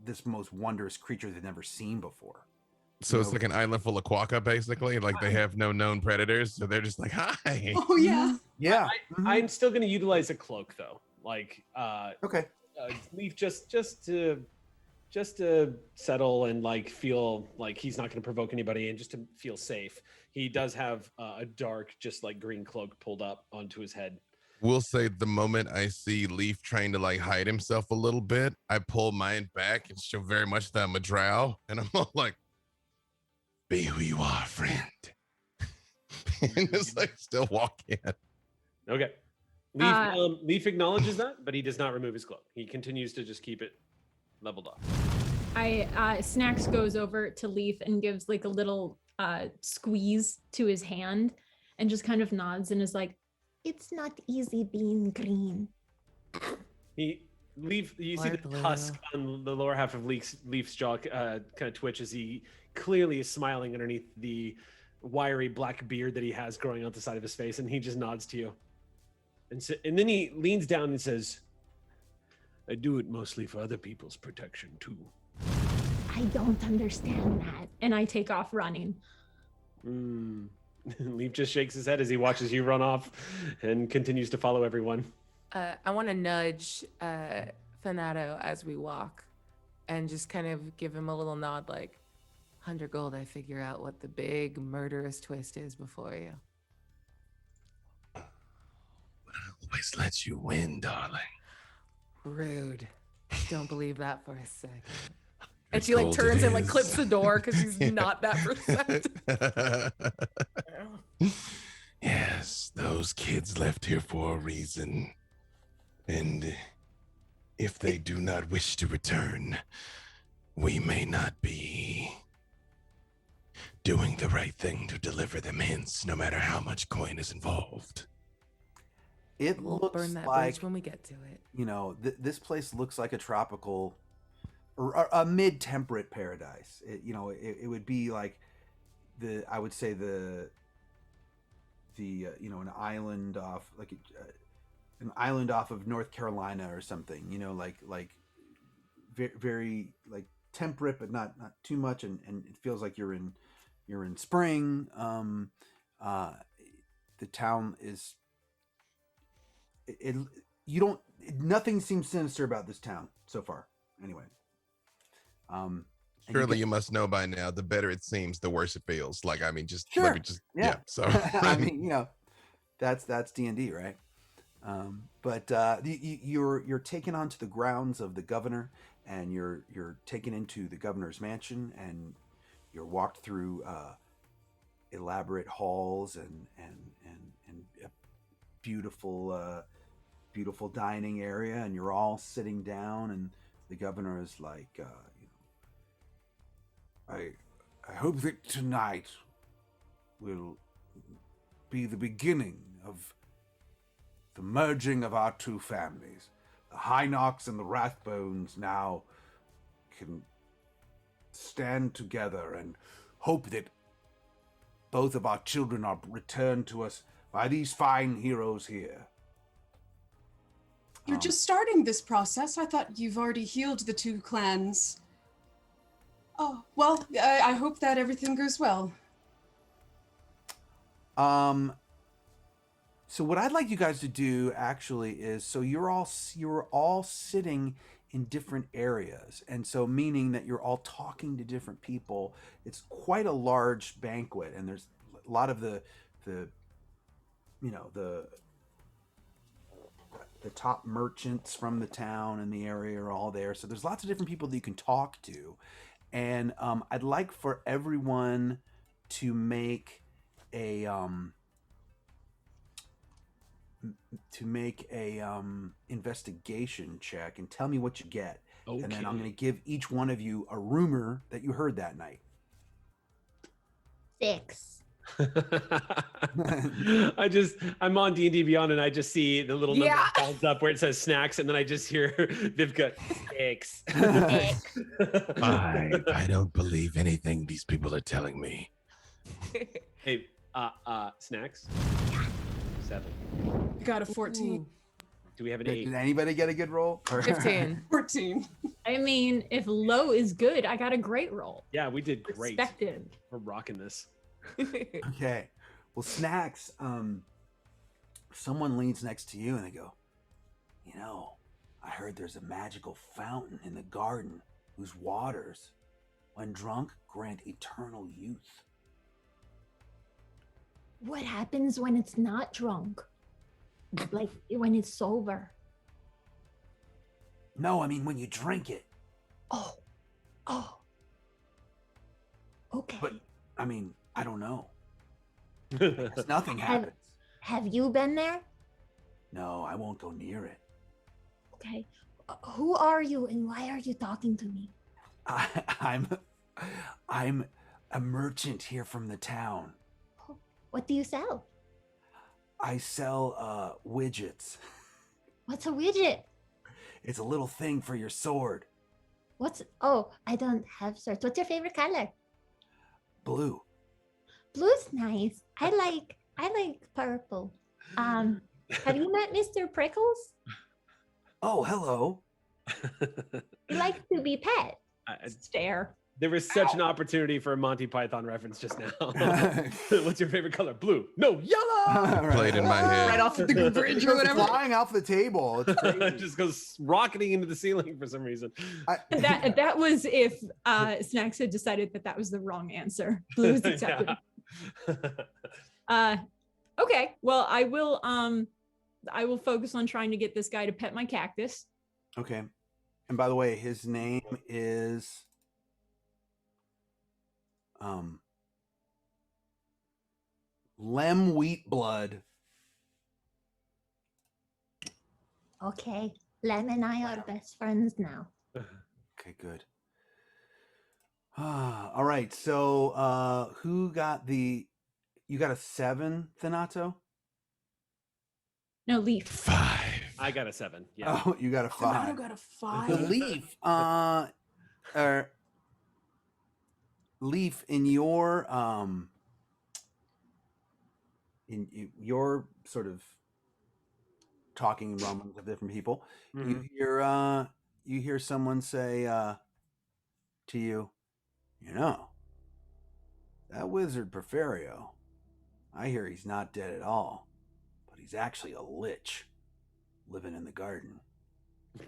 this most wondrous creature they've never seen before. So it's like an island full of quokka, basically. Like they have no known predators, so they're just like, hi. Oh yeah. Yeah. I'm still going to utilize a cloak though. Like, Okay. Leaf just to just to settle and like feel like he's not going to provoke anybody and just to feel safe, he does have a dark, just like green cloak pulled up onto his head. We'll say the moment I see Leaf trying to like hide himself a little bit, I pull mine back and show very much that I'm a drow, and I'm all like, "Be who you are, friend." And it's like still walking. Okay. Leaf acknowledges that, but he does not remove his cloak. He continues to just keep it leveled off. Snacks goes over to Leaf and gives like a little squeeze to his hand and just kind of nods and is like, It's not easy being green. You see Or the blue. tusk on the lower half of Leaf's jaw kind of twitch as he clearly is smiling underneath the wiry black beard that he has growing out the side of his face, and he just nods to you. And then he leans down and says, I do it mostly for other people's protection too. I don't understand that. and I take off running. Leaf just shakes his head as he watches you run off and continues to follow everyone. I want to nudge Thanato as we walk and just kind of give him a little nod like, 100 gold, I figure out what the big murderous twist is before you. Always lets you win, darling. Rude. Don't believe that for a second. And she like turns and like clips the door because she's not that perceptive. Yes, those kids left here for a reason. And if they do not wish to return, we may not be doing the right thing to deliver them hints, no matter how much coin is involved. It We'll looks burn that like, bridge when we get to it. you know, this place looks like a tropical or a mid-temperate paradise. It would be like I would say the an island off an island off of North Carolina or something. Like very like temperate, but not too much, and it feels like you're in spring. The town is nothing seems sinister about this town so far. Anyway. Surely you must know by now, the better it seems, the worse it feels. Like, I mean, just Sure. let me just Yeah. So I mean, that's D&D, right? But you're taken onto the grounds of the governor, and you're taken into the governor's mansion, and you're walked through elaborate halls and a beautiful dining area, and you're all sitting down, and the governor is like, I hope that tonight will be the beginning of the merging of our two families. The Hynocks and the Rathbones now can stand together and hope that both of our children are returned to us by these fine heroes here. You're just starting this process. I thought you've already healed the two clans. Oh, well, I hope that everything goes well. So what I'd like you guys to do actually is, so you're all sitting in different areas, and so meaning that you're all talking to different people. It's quite a large banquet, and there's a lot of the top merchants from the town and the area are all there. So there's lots of different people that you can talk to, and I'd like for everyone to make a investigation check and tell me what you get. Okay. And then I'm going to give each one of you a rumor that you heard that night. 6. I'm on D&D Beyond, and I just see the little number Yeah. falls up where it says snacks, and then I just hear Vivka 6. I don't believe anything these people are telling me. Hey, snacks. 7. I got a 14. Ooh. Do we have an Did 8? anybody get a good roll? 15. 14. I mean, if low is good, I got a great roll. Yeah, we did great. Expected. We're rocking this. Okay. Well, Snacks, someone leans next to you and they go, I heard there's a magical fountain in the garden. whose waters, when drunk, grant eternal youth. What happens when it's not drunk? Like when it's sober? No, I mean when you drink it. Oh. Okay. But, I mean, I don't know. Because nothing happens. Have you been there? No, I won't go near it. Okay. Who are you and why are you talking to me? I'm a merchant here from the town. What do you sell? I sell widgets. What's a widget? It's a little thing for your sword. I don't have swords. What's your favorite color? Blue. Blue's nice. I like purple. Have you met Mr. Prickles? Oh, hello. He likes to be pet. Stare. There was such an opportunity for a Monty Python reference just now. What's your favorite color? Blue. No, yellow. Played in my head. Right off the bridge It or goes whatever. flying off the table. It's It crazy. just goes rocketing into the ceiling for some reason. That was if Snacks had decided that was the wrong answer. Blue is accepted. Okay. Well, I will focus on trying to get this guy to pet my cactus. Okay. And by the way, his name is Lem Wheatblood. Okay. Lem and I are best friends now. Okay, good. All right. So who got you got a 7, Thanato? No, Leaf. 5. I got a 7. Yeah. Oh, you got a 5. Donato got a The 5. Leaf, Leaf, in your sort of talking rumblings of different people, Mhm. you hear someone say to you, that wizard Porphyrio, I hear he's not dead at all, but he's actually a lich living in the garden. I'm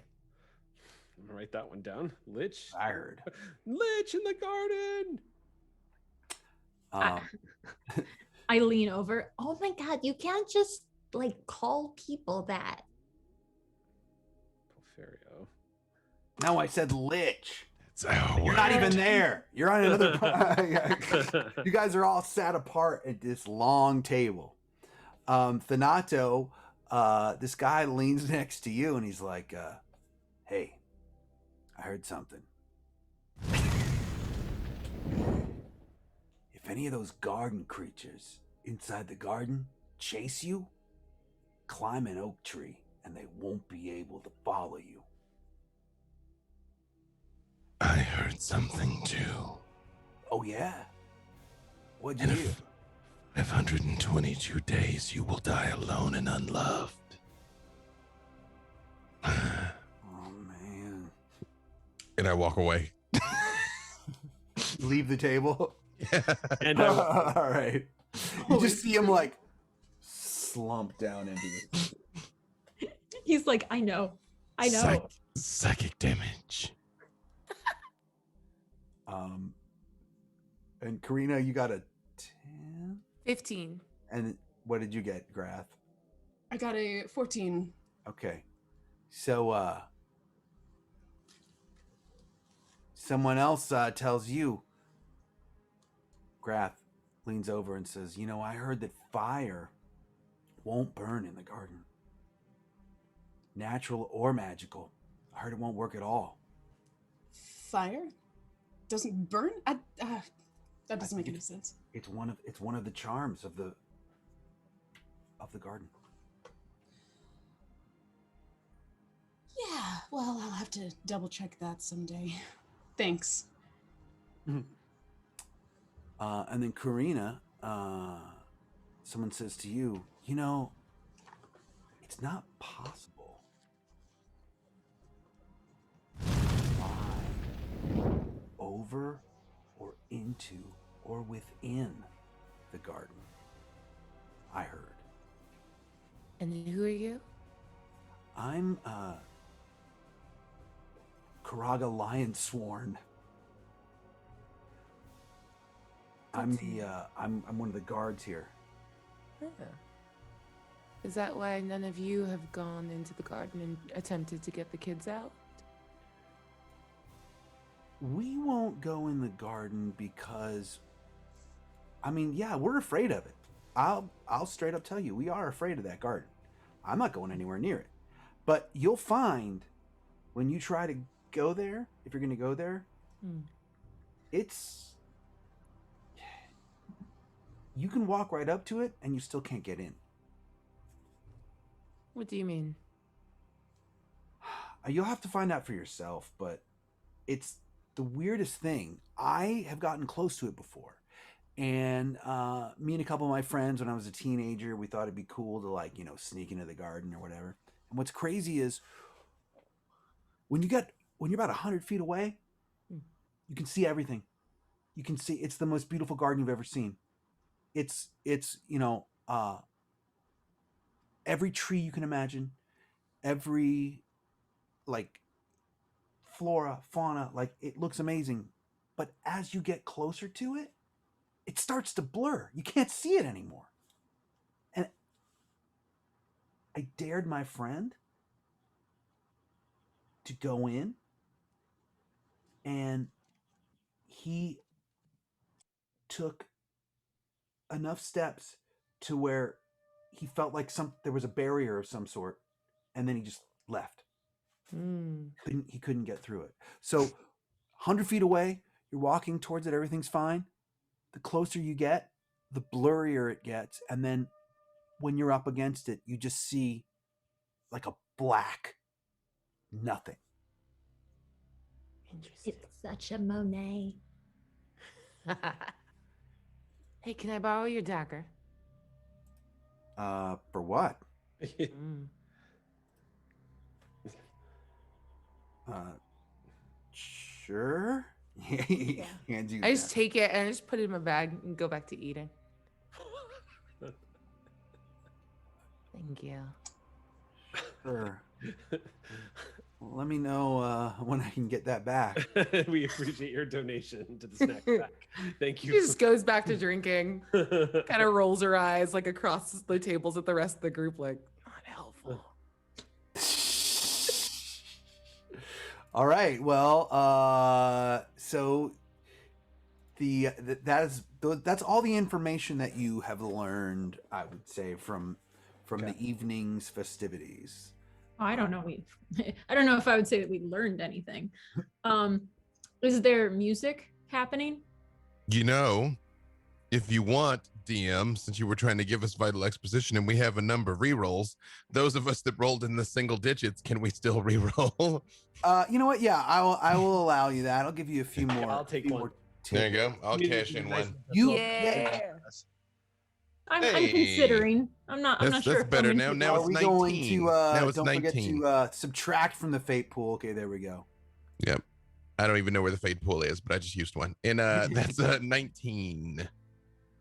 gonna write that one down. Lich. I heard. Lich in the garden. I lean over. Oh my god, you can't just like call people that. Porphyrio. No, I said lich. It's our You're not word. even there. You're on another. You guys are all sat apart at this long table. Thanato, this guy leans next to you and he's like, hey, I heard something. If any of those garden creatures inside the garden chase you, climb an oak tree and they won't be able to follow you. I heard something too. Oh, yeah? What'd you In hear? 522 days, you will die alone and unloved. Oh, man. And I walk away. Leave the table? And All right. You just see him like slump down into it. He's like, I know. Psychic damage. And Karina, you got a 10? 15. And what did you get, Grath? I got a 14. Okay. So, someone else tells you, Grath leans over and says, I heard that fire won't burn in the garden. Natural or magical. I heard it won't work at all. Fire? Doesn't burn? That doesn't make any sense. It's one of the charms of the garden. Yeah, well, I'll have to double check that someday. Thanks. And then Karina, someone says to you, it's not possible to fly over or into or within the garden. I heard. And who are you? I'm Karaga Lion Sworn. I'm one of the guards here. Oh. Is that why none of you have gone into the garden and attempted to get the kids out? We won't go in the garden because, I mean, yeah, we're afraid of it. I'll straight up tell you, we are afraid of that garden. I'm not going anywhere near it. But you'll find when you try to go there, if you're going to go there, it's, you can walk right up to it and you still can't get in. What do you mean? You'll have to find out for yourself, but it's the weirdest thing. I have gotten close to it before. And me and a couple of my friends, when I was a teenager, we thought it'd be cool to, like, you know, sneak into the garden or whatever. And what's crazy is when you're about 100 feet away, you can see everything. You can see, it's the most beautiful garden you've ever seen. It's you know, every tree you can imagine, every, like, flora, fauna, like, it looks amazing. But as you get closer to it, it starts to blur. You can't see it anymore. And I dared my friend to go in, and he took enough steps to where he felt like there was a barrier of some sort, and then he just left. He couldn't get through it. So 100 feet away, you're walking towards it, everything's fine. The closer you get, the blurrier it gets. And then when you're up against it, you just see like a black nothing. Interesting. It's such a Monet. Hey, can I borrow your dagger? For what? Sure. He hands you I just that. take it and I just put it in my bag and go back to eating. Thank you. Sure. Well, let me know when I can get that back. We appreciate your donation to the snack pack. Thank you. She just goes back to drinking, kind of rolls her eyes like across the tables at the rest of the group, like, not helpful. All right. Well, so that's all the information that you have learned, I would say, from the evening's festivities. I don't know. I don't know if I would say that we learned anything. Is there music happening? You know, if you want, DM, since you were trying to give us vital exposition and we have a number of rerolls, those of us that rolled in the single digits, can we still reroll? You know what? Yeah, I will allow you that. I'll give you a few more. I'll take one. There you go. I'll cash in one. I'm Hey. considering. I'm not That's sure. that's if better I'm now. into- Now Are it's we 19. going to Now it's don't 19. forget to subtract from the fate pool? Okay, there we go. Yep. I don't even know where the fate pool is, but I just used one. And that's 19.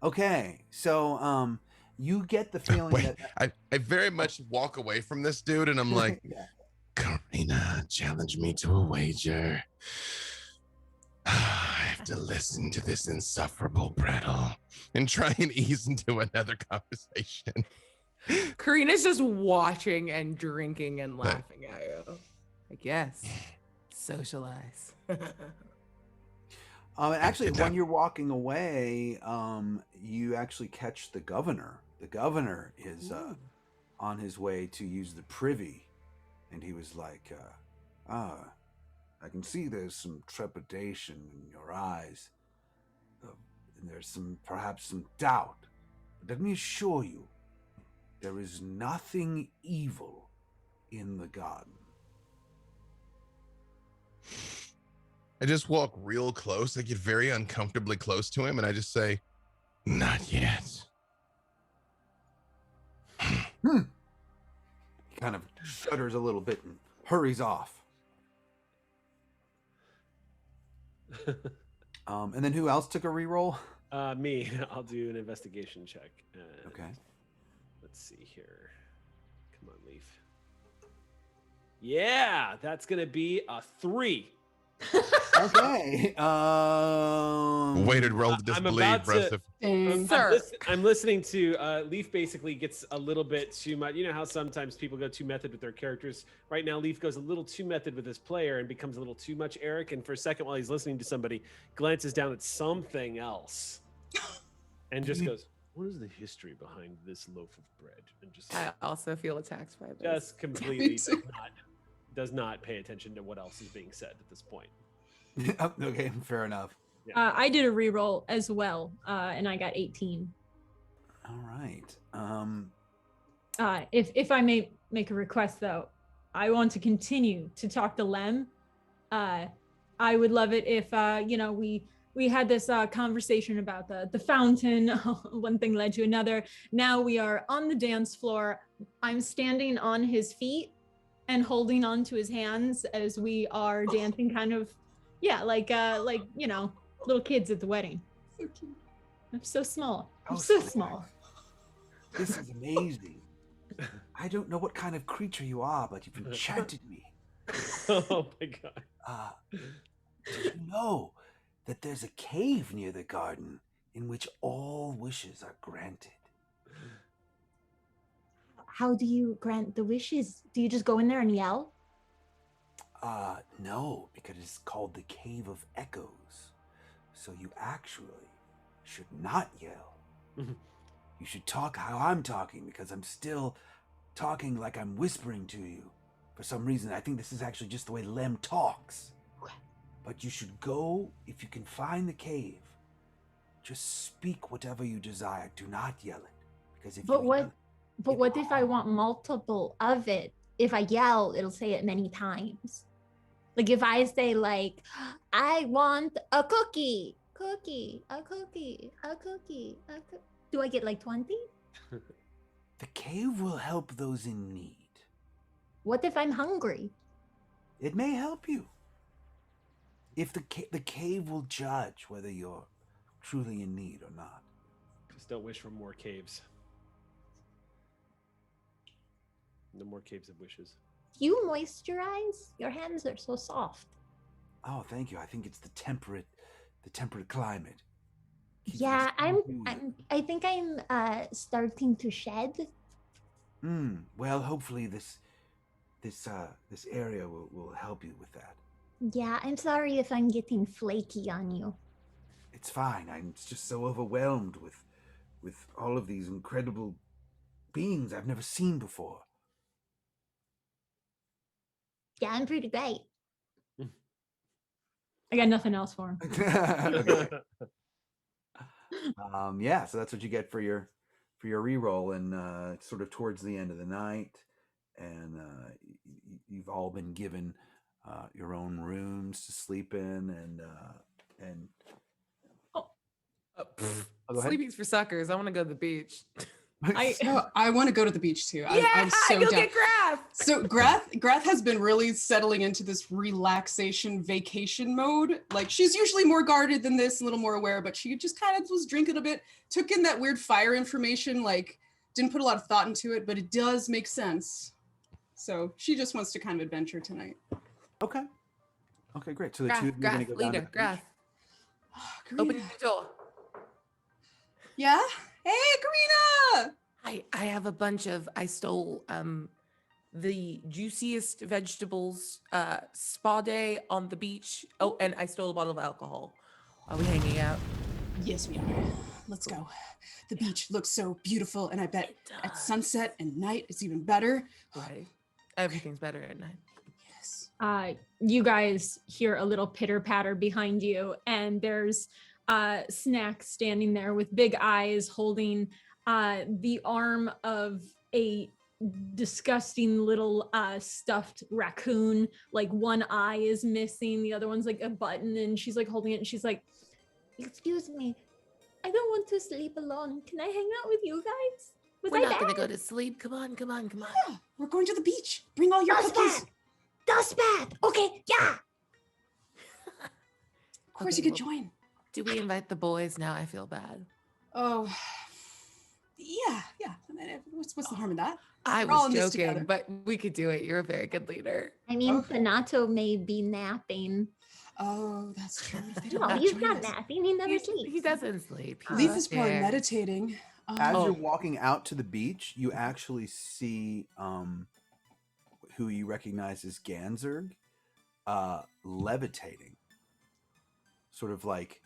Okay, so you get the feeling Wait, that I very much walk away from this dude and I'm like, yeah. Karina, challenge me to a wager. I have to listen to this insufferable prattle and try and ease into another conversation. Karina's just watching and drinking and laughing at you. Like, yes, socialize. And actually, when you're walking away, you actually catch the governor. The governor is on his way to use the privy, and he was like, I can see there's some trepidation in your eyes, and there's perhaps some doubt. But let me assure you, there is nothing evil in the garden. I just walk real close. I get very uncomfortably close to him and I just say, not yet. He kind of shudders a little bit and hurries off. And then who else took a reroll? Me. I'll do an investigation check. Okay. Let's see here. Come on, Leaf. Yeah, that's gonna be a 3. Okay. Way to roll to I'm disbelieve, about to- Broseph. Dang. Sir. I'm listening to Leaf basically gets a little bit too much. You know how sometimes people go too method with their characters? Right now, Leaf goes a little too method with his player and becomes a little too much Eric. And for a second, while he's listening to somebody, glances down at something else and just goes, "What is the history behind this loaf of bread?" And just I also feel attacked by this. just completely too. does not pay attention to what else is being said at this point. Okay, fair enough. I did a reroll as well, and I got 18. All right. If I may make a request though, I want to continue to talk to Lem. I would love it if we had this conversation about the fountain. One thing led to another. Now we are on the dance floor. I'm standing on his feet and holding on to his hands as we are dancing, kind of, like little kids at the wedding. So cute. I'm so small. I'm Oh, so sweet. small. This is amazing. I don't know what kind of creature you are, but you've enchanted me. Oh my god. Did you know that there's a cave near the garden in which all wishes are granted? How do you grant the wishes? Do you just go in there and yell? No, because it's called the Cave of Echoes. So you actually should not yell. You should talk how I'm talking, because I'm still talking like I'm whispering to you. For some reason, I think this is actually just the way Lem talks. But you should go, if you can find the cave, just speak whatever you desire. Do not yell it. Because if But you what? yell, But what if I want multiple of it? If I yell, it'll say it many times. Like if I say like, I want a cookie, a cookie, a cookie. Do I get like 20? the cave will help those in need. What if I'm hungry? It may help you. If the cave will judge whether you're truly in need or not. Just don't wish for more caves. No more caves of wishes. Do you moisturize? Your hands are so soft. Oh, thank you. I think it's the temperate climate. Keeps Yeah, my skin cool. I think I'm starting to shed. Well, hopefully this area will help you with that. Yeah, I'm sorry if I'm getting flaky on you. It's fine. I'm just so overwhelmed with all of these incredible beings I've never seen before. Yeah, I'm pretty great. I got nothing else for him. Okay. Yeah, so that's what you get for your reroll, and sort of towards the end of the night, and you've all been given your own rooms to sleep in, and go ahead. Sleeping's for suckers. I want to go to the beach. No, I want to go to the beach too. Yeah, I'm so go down. get Graf. So Grath has been really settling into this relaxation vacation mode. Like she's usually more guarded than this, a little more aware, but she just kind of was drinking a bit, took in that weird fire information, like didn't put a lot of thought into it, but it does make sense. So she just wants to kind of adventure tonight. Okay, great. So the two of you are Graf, gonna go down to leader, the beach? Graf. Oh, Open Karina. the door. Yeah? Hey, Karina! I have a bunch of, I stole the juiciest vegetables spa day on the beach. Oh, and I stole a bottle of alcohol. Are we hanging out? Yes, we are. Let's go. The beach looks so beautiful, and I bet It at does. sunset and night it's even better. Right. Everything's better at night. Yes. You guys hear a little pitter patter behind you, and there's Snack standing there with big eyes holding the arm of a disgusting little stuffed raccoon. Like one eye is missing, the other one's like a button, and she's like holding it, and she's like, Excuse me. I don't want to sleep alone. Can I hang out with you guys? With We're my not going to bag? go to sleep. Come on. Yeah, we're going to the beach. Bring all your Dust cookies. bath. Dust bath. Okay, yeah. Of course, Okay, you could well, join. Do we invite the boys now? I feel bad. Oh, yeah. I mean, what's the harm in that? I We're all was in this joking, together. but we could do it. You're a very good leader. I mean, Okay. Panato may be napping. Oh, that's true. If they don't No, wanna he's join not us. napping. He never He sleeps. doesn't sleep. He's Leaf up is probably there. meditating. As Oh. you're walking out to the beach, you actually see who you recognize as Ganzerg levitating. Sort of like,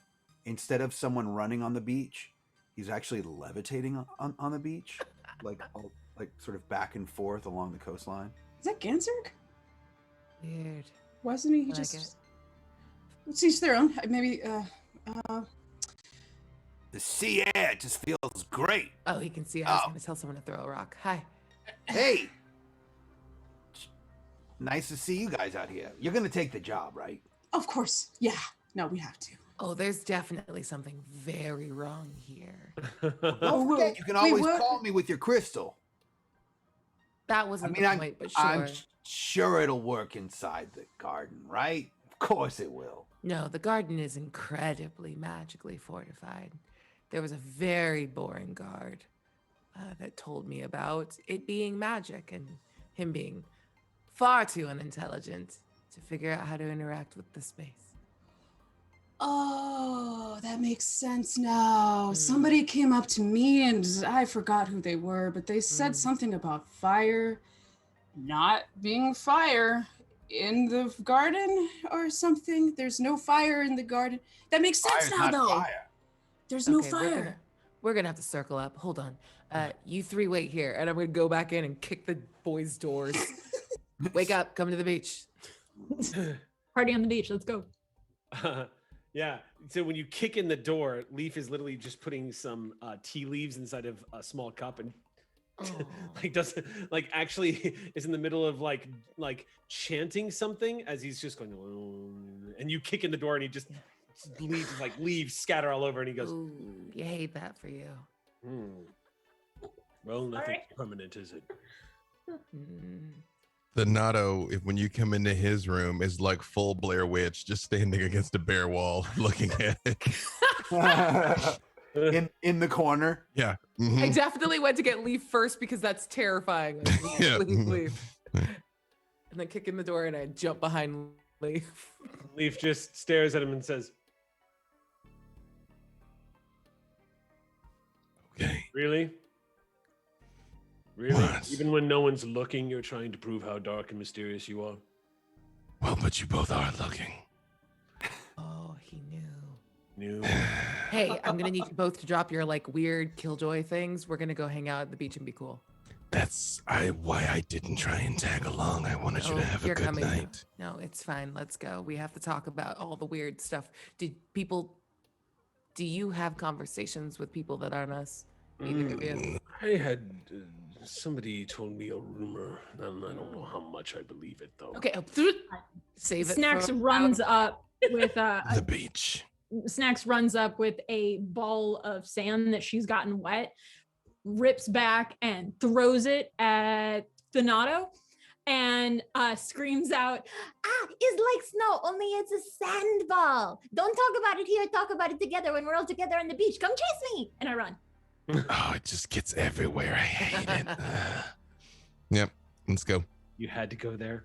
instead of someone running on the beach, he's actually levitating on the beach, like sort of back and forth along the coastline. Is that Ganzerg? Weird. Wasn't he I like just? it. Let's each their own. Maybe. The sea air just feels great. Oh, he can see. I was Oh. going to tell someone to throw a rock. Hi. Hey, nice to see you guys out here. You're gonna take the job, right? Of course. Yeah. No, we have to. Oh, there's definitely something very wrong here. Don't forget, you can always call me with your crystal. That wasn't the point, but sure. I'm sure it'll work inside the garden, right? Of course it will. No, the garden is incredibly magically fortified. There was a very boring guard that told me about it being magic and him being far too unintelligent to figure out how to interact with the space. Oh, that makes sense now. Somebody came up to me and I forgot who they were, but they said something about fire not being fire in the garden or something. There's no fire in the garden. That makes sense Fire's now, not though. fire. There's no Okay, fire. We're gonna have to circle up. Hold on. You three wait here, and I'm gonna go back in and kick the boys' doors. Wake up, come to the beach. Party on the beach. Let's go. Yeah. So when you kick in the door, Leaf is literally just putting some tea leaves inside of a small cup and actually is in the middle of like chanting something as he's just going, and you kick in the door and he just leaves scatter all over and he goes, Ooh, you hate that for you. Well, nothing right. permanent, is it? The Nato, when you come into his room, is like full Blair Witch, just standing against a bare wall, looking at it. in the corner. Yeah. I Mhm. definitely went to get Leaf first because that's terrifying. Like, leave, Yeah. leave. And then kick in the door and I jump behind Leaf. Leaf just stares at him and says, Okay. Really? Really? What? Even when no one's looking, you're trying to prove how dark and mysterious you are? Well, but you both are looking. Oh, he knew. New. Hey, I'm gonna need you both to drop your like weird killjoy things. We're gonna go hang out at the beach and be cool. That's why I didn't try and tag along. I wanted you Oh, to have a you're good coming. night. No, it's fine. Let's go. We have to talk about all the weird stuff. Do you have conversations with people that aren't us? Either of you? I had somebody told me a rumor, and I don't know how much I believe it though. Okay, save it. Snacks for- runs up with The beach. Snacks runs up with a ball of sand that she's gotten wet, rips back and throws it at Thanato, and screams out, It's like snow, only it's a sand ball. Don't talk about it here. Talk about it together when we're all together on the beach. Come chase me. And I run. Oh, it just gets everywhere. I hate it. Yep. Let's go. You had to go there.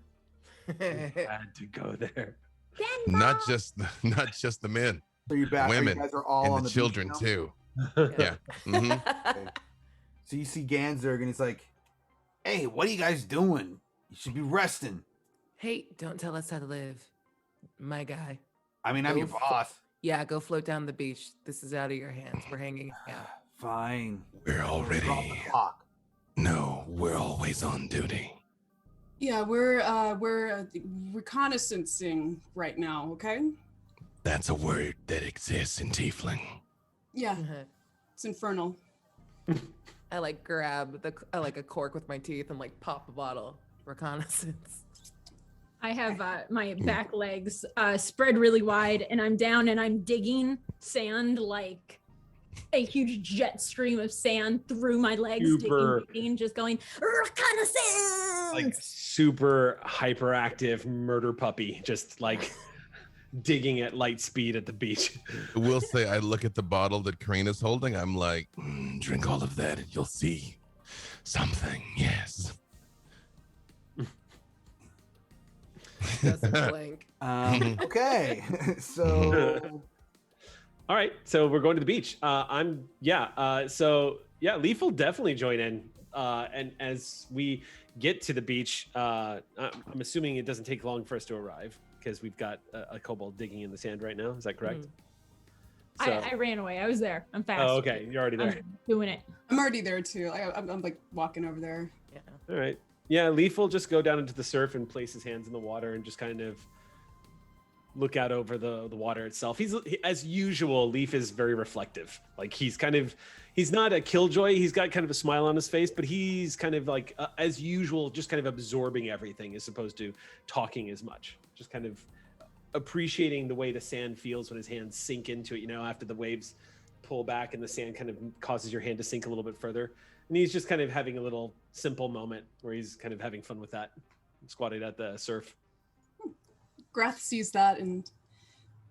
You had to go there. Sand Not ball. just the men, So you're back. women, You guys are all on and the beach children now? too. Yeah. hmm So you see Ganzerg and he's like, "Hey, what are you guys doing? You should be resting." Hey, don't tell us how to live, my guy. I mean, I'm your Go boss. Yeah, go float down the beach. This is out of your hands. We're hanging out. Fine. We're Drop already. the clock. No, we're always on duty. Yeah, we're reconnaissancing right now. Okay. That's a word that exists in Tiefling. Yeah, it's infernal. I like grab a cork with my teeth and like pop a bottle. Reconnaissance. I have my back legs spread really wide, and I'm down and I'm digging sand like a huge jet stream of sand through my legs, Super. digging, just going, reconnaissance! Like super hyperactive murder puppy, just like digging at light speed at the beach. I will say, I look at the bottle that Karina's holding. I'm like, drink all of that, and you'll see something. Yes. Doesn't blink. Okay, so All right, so we're going to the beach. Leaf will definitely join in. And as we get to the beach, I'm assuming it doesn't take long for us to arrive because we've got a kobold digging in the sand right now. Is that correct? I ran away. I was there. I'm fast. Oh, okay. You're already there. I'm doing it. I'm already there too. I'm like walking over there. Yeah. All right. Yeah, Leaf will just go down into the surf and place his hands in the water and just kind of look out over the water itself. As usual, Leaf is very reflective. Like he's not a killjoy. He's got kind of a smile on his face, but he's kind of like, as usual, just kind of absorbing everything as opposed to talking as much. Just kind of appreciating the way the sand feels when his hands sink into it, after the waves pull back and the sand kind of causes your hand to sink a little bit further. And he's just kind of having a little simple moment where he's kind of having fun with that, squatting at the surf. Grath sees that and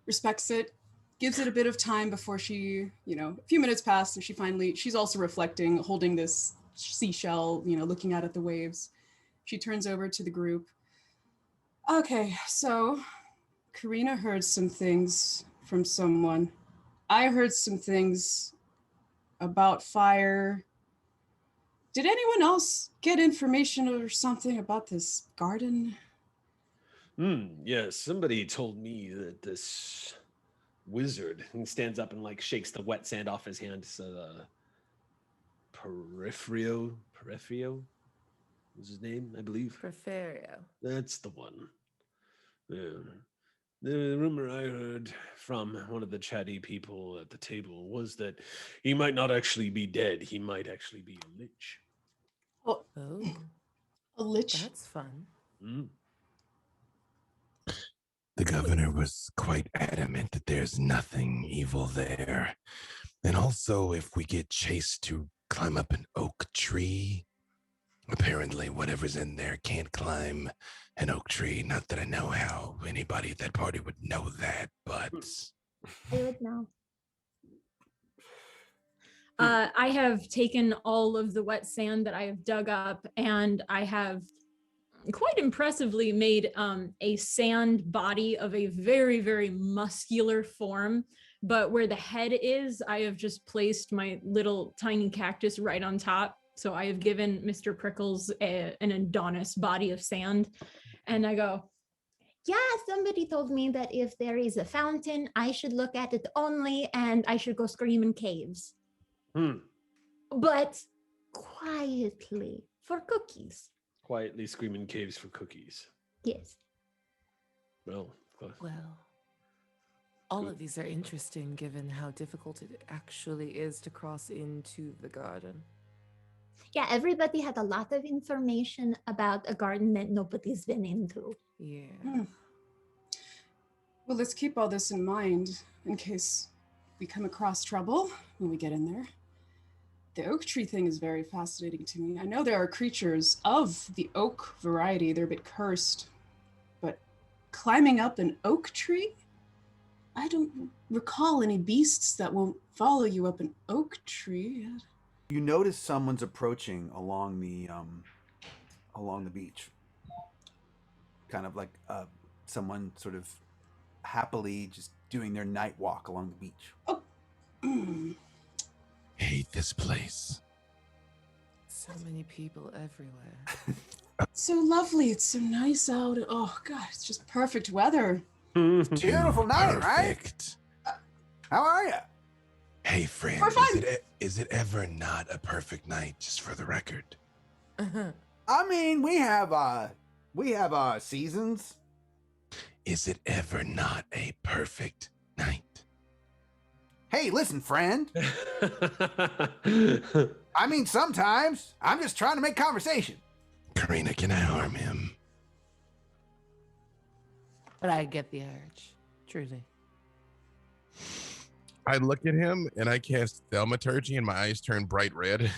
respects it, gives it a bit of time before she, a few minutes pass and she's also reflecting, holding this seashell, looking out at the waves. She turns over to the group. Okay, so Karina heard some things from someone. I heard some things about fire. Did anyone else get information or something about this garden? Yes, somebody told me that this wizard, he stands up and like shakes the wet sand off his hand. So Peripherio was his name, I believe. Peripherio. That's the one. Yeah. The rumor I heard from one of the chatty people at the table was that he might not actually be dead. He might actually be a lich. Oh, a lich? That's fun. The governor was quite adamant that there's nothing evil there. And also, if we get chased to climb up an oak tree, apparently whatever's in there can't climb an oak tree. Not that I know how anybody at that party would know that, but... I would know. I have taken all of the wet sand that I have dug up, and I have quite impressively made a sand body of a very, very muscular form. But where the head is, I have just placed my little tiny cactus right on top. So I have given Mr. Prickles an Adonis body of sand. And I go, Yeah, somebody told me that if there is a fountain, I should look at it only and I should go scream in caves. But quietly for cookies. Quietly screaming caves for cookies. Yes. Well, all of these are interesting given how difficult it actually is to cross into the garden. Yeah, everybody had a lot of information about a garden that nobody's been into. Yeah. Well, let's keep all this in mind in case we come across trouble when we get in there. The oak tree thing is very fascinating to me. I know there are creatures of the oak variety. They're a bit cursed. But climbing up an oak tree? I don't recall any beasts that won't follow you up an oak tree. You notice someone's approaching along the beach. Kind of like someone sort of happily just doing their night walk along the beach. Oh. Hate this place. So many people everywhere. So lovely. It's so nice out. Oh, God, it's just perfect weather. Beautiful night, right? Perfect. How are you? Hey, friend, We're fine. is it ever not a perfect night, just for the record? I mean, we have seasons. Is it ever not a perfect night? Hey, listen, friend. I mean, sometimes. I'm just trying to make conversation. Karina, can I harm him? But I get the urge, truly. I look at him and I cast thaumaturgy and my eyes turn bright red.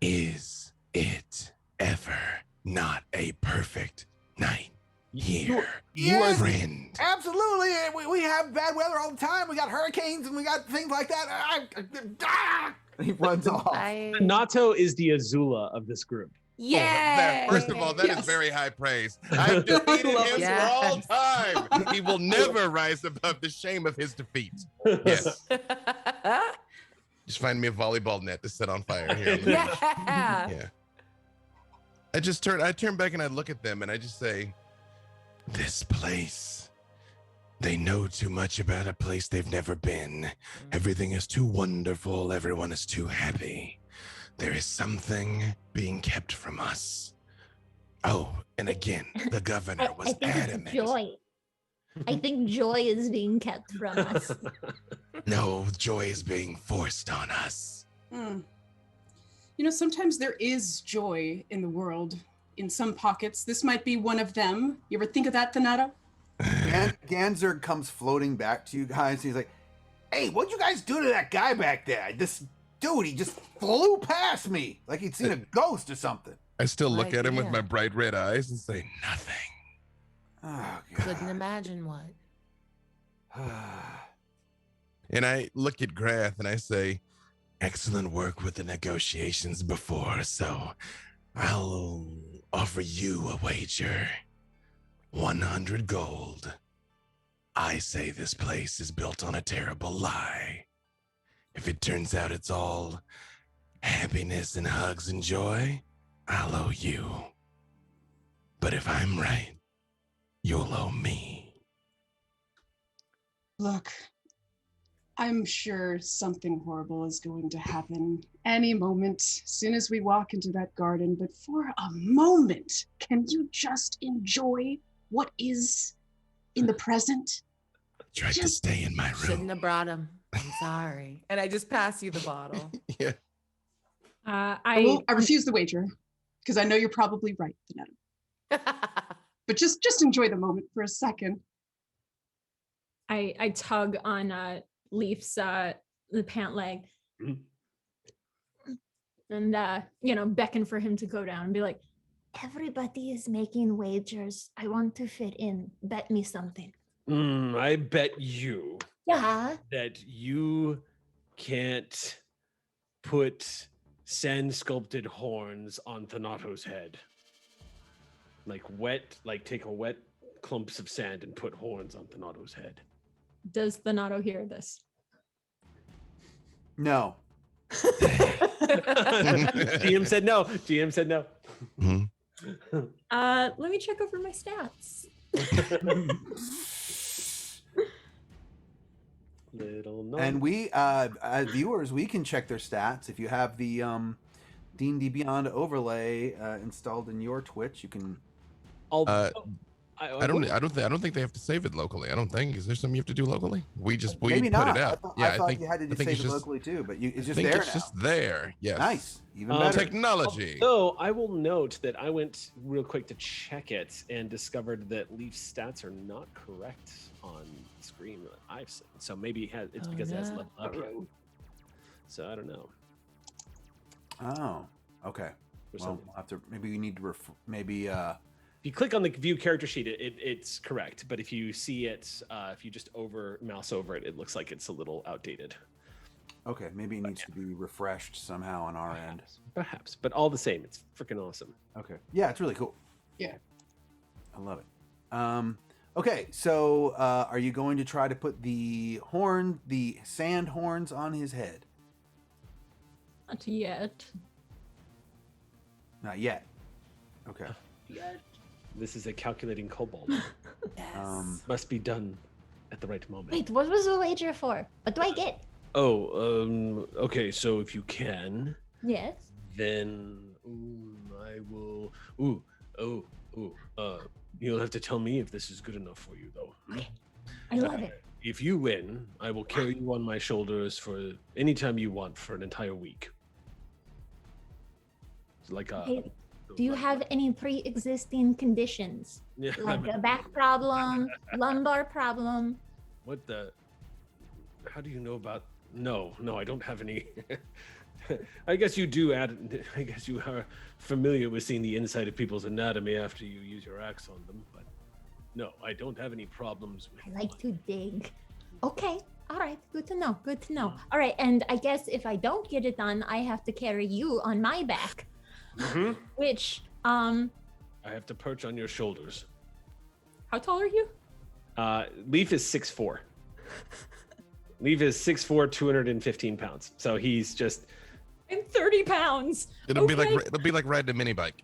Is it ever not a perfect night here, Yes, friend? absolutely. We have bad weather all the time. We got hurricanes and we got things like that. He runs off. Nato is the Azula of this group. Yeah. First of all, that is Yes. very high praise. I've defeated Love him it. for all Yes. time. He will never rise above the shame of his defeat. Yes. Just find me a volleyball net to set on fire here on the beach. Yeah. Yeah. I turn back and I look at them and I just say, This place. They know too much about a place they've never been. Everything is too wonderful. Everyone is too happy. There is something being kept from us. Oh, and again, the governor I was think it's adamant. joy. I think joy is being kept from us. No, joy is being forced on us. Hmm. You know, sometimes there is joy in the world. In some pockets, this might be one of them. You ever think of that, Thanato? Ganzerg comes floating back to you guys. He's like, "Hey, what'd you guys do to that guy back there? This dude, he just flew past me like he'd seen a ghost or something." I still look at him with Yeah. my bright red eyes and say, Nothing. Oh, Couldn't imagine what. God. and I look at Grath and I say, Excellent work with the negotiations before, so I'll offer you a wager. 100 gold. I say this place is built on a terrible lie. If it turns out it's all happiness and hugs and joy, I'll owe you. But if I'm right, you'll owe me. Look, I'm sure something horrible is going to happen any moment, as soon as we walk into that garden. But for a moment, can you just enjoy what is in the present? Tried to Just- stay in my Shouldn't room. have brought him. I'm sorry. And I just pass you the bottle. yeah. I refuse the wager, because I know you're probably right, Thanato. But just enjoy the moment for a second. I tug on Leaf's the pant leg, Mhm. and beckon for him to go down and be like, Everybody is making wagers. I want to fit in. Bet me something. I bet you Yeah. that you can't put sand sculpted horns on Thanato's head. Like take a wet clumps of sand and put horns on Thanato's head. does Thanato hear this? No. GM said no. GM said no. Mhm. Let me check over my stats. Little no. And we, as viewers, we can check their stats. If you have the D&D Beyond overlay installed in your Twitch, you can. I don't think they have to save it locally. I don't think. Is there something you have to do locally? We Maybe put not. it out. I thought you had to I think save it's it just- locally too, but it's I just think there it's now. just there. Yes. Nice, even Um, better. Technology. So I will note that I went real quick to check it and discovered that Leaf's stats are not correct on the screen that I've seen. So maybe it's Oh, because it has no. leveled up yet. So I don't know. Oh, okay. For Well, some we'll have to. Maybe we need to maybe. If you click on the view character sheet, it's correct. But if you see it, if you just mouse over it, it looks like it's a little outdated. Okay, maybe it needs to be refreshed somehow on our end. Perhaps. But all the same, it's freaking awesome. Okay. Yeah, it's really cool. Yeah. I love it. Okay, so are you going to try to put the sand horns on his head? Not yet. Not yet. Okay. This is a calculating kobold. Um, Must be done at the right moment. Wait, what was the wager for? What do I get? Okay, so if you can, Yes. then I will. You'll have to tell me if this is good enough for you, though. I love it. If you win, I will carry you on my shoulders for any time you want for an entire week. It's like a. Okay, do you have any pre-existing conditions? Yeah, Like a back problem, lumbar problem? what the? How do you know about? No, I don't have any. I guess you do I guess you are familiar with seeing the inside of people's anatomy after you use your axe on them, but no, I don't have any problems with. I like to dig. Okay. All right. Good to know. Good to know. All right. And I guess if I don't get it done, I have to carry you on my back. Mhm. Which I have to perch on your shoulders. how tall are you? Leaf is 6'4". Leaf is 6'4", 215 pounds. So he's just I'm 30 pounds. It'll be Okay. like riding a mini bike.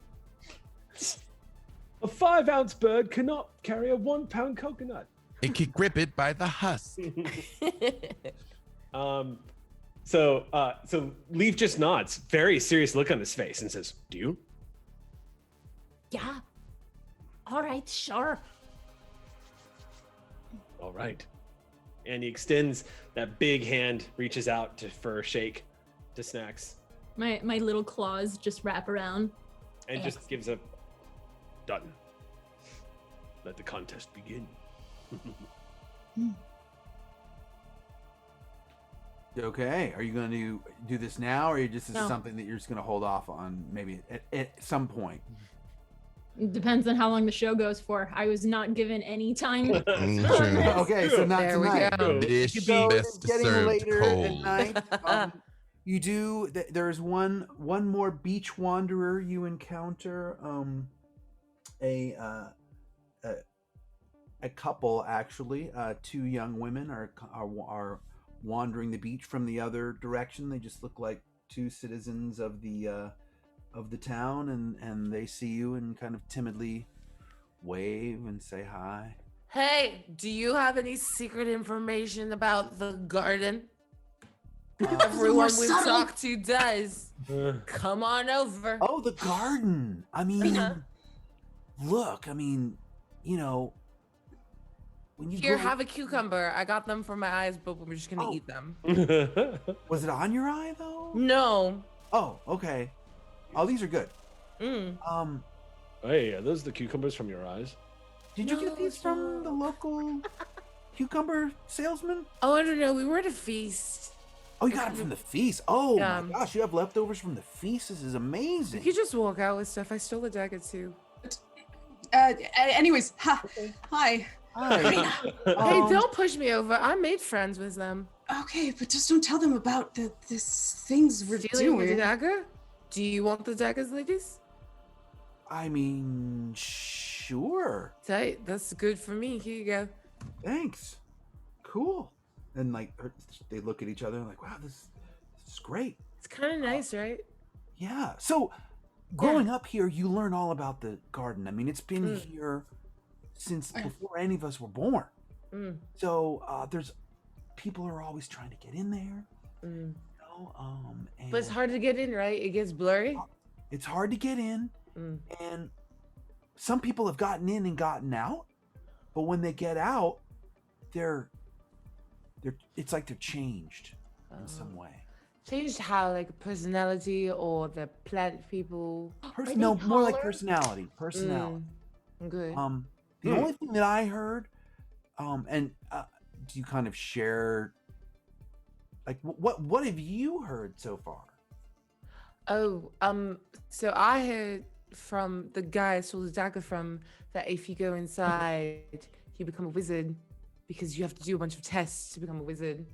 a 5-ounce bird cannot carry a 1-pound coconut. It can grip it by the husk. So Leaf just nods, very serious look on his face, and says, "Do you?" Yeah. All right, sure. All right. And he extends that big hand, reaches out for a shake to Snacks, My little claws just wrap around. and just gives a done. Let the contest begin. Okay, are you going to do this now, or is this No. something that you're just going to hold off on maybe at some point? It depends on how long the show goes for. I was not given any time. Mm, Okay, so not There we tonight. go. Dish So best it's getting served later at cold. night. You do. There's one more beach wanderer you encounter. A couple actually. Two young women are wandering the beach from the other direction. They just look like two citizens of the town, and they see you and kind of timidly wave and say hi. Hey, do you have any secret information about the garden? Everyone we've talked to does. Come on over. Oh, the garden. I mean, look. I mean, you know, when you Here, go, have a cucumber. I got them for my eyes, but we're just gonna Oh. eat them. was it on your eye though? No. Oh, okay. Oh, these are good. Mm. Hey, are those the cucumbers from your eyes? Did you No, get these it's from not. the local cucumber salesman? Oh, I don't know. We were at a feast. Oh, you got them from the feast. Oh Yeah. my gosh, you have leftovers from the feast. This is You amazing. could just walk out with stuff. I stole a dagger too. Anyways, hi. Hi. Hey, Um, don't push me over. I made friends with them. Okay, but just don't tell them about this things we're Stealing the doing. dagger? Do you want the daggers, ladies? I mean, sure. Tight. That's good for me. Here you go. Thanks. Cool. And like they look at each other and like, wow, this is great. It's kind of nice, right? Yeah. So growing up here, you learn all about the garden. I mean, it's been here since before any of us were born. Mm. So there's people are always trying to get in there. Mm. You know, and But it's hard to get in, right? It gets blurry. It's hard to get in, Mm. and some people have gotten in and gotten out. But when they get out, they're it's like they're changed in some way. Changed how, like personality or the plant people. No, more like taller? personality. Personality. Good. The only thing that I heard, and do you kind of share, like, what have you heard so far? Oh, so I heard from the guy I stole the dagger from that if you go inside, you become a wizard because you have to do a bunch of tests to become a wizard.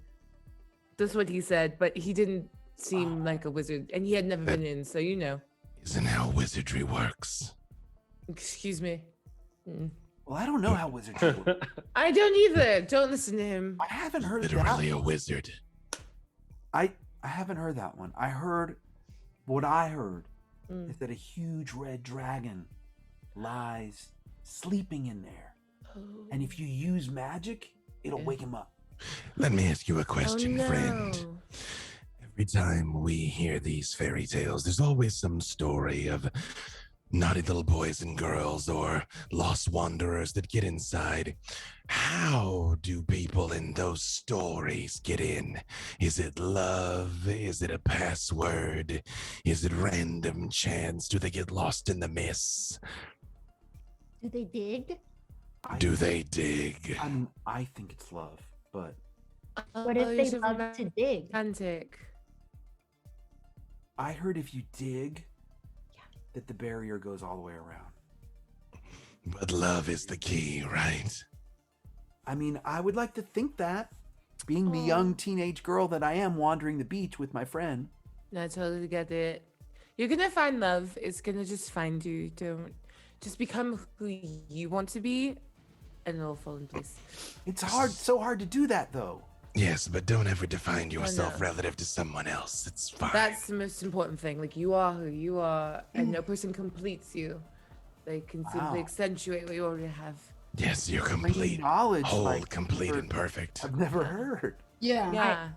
That's what he said, but he didn't seem like a wizard, and he had never been in, so you know. Isn't how wizardry works. Excuse me. Mm. Well, I don't know how wizardry works. I don't either. Don't listen to him. I haven't heard Literally that. a wizard. I haven't heard that one. What I heard Mm. is that a huge red dragon lies sleeping in there, and if you use magic, it'll wake him up. Let me ask you a question, Oh, friend. no. Every time we hear these fairy tales, there's always some story of naughty little boys and girls or lost wanderers that get inside. How do people in those stories get in? Is it love? Is it a password? Is it random chance? Do they get lost in the mist? Do they dig? Do they dig? I think it's love, but What Oh, if you're they so love to dig? romantic. I heard if you dig, that the barrier goes all the way around. But love is the key, right? I mean, I would like to think that, being the young teenage girl that I am wandering the beach with my friend. No, I totally get it. You're gonna find love. It's gonna just find you. Don't just become who you want to be, and it'll fall in place. It's so hard to do that though. Yes, but don't ever define yourself know. relative to someone else. It's fine. That's the most important thing. Like you are who you are, and no person completes you. They can simply Wow. accentuate what you already have. Yes, you're Bringing complete. knowledge, Whole, like, complete, never- and perfect. I've never heard. Yeah. Yeah.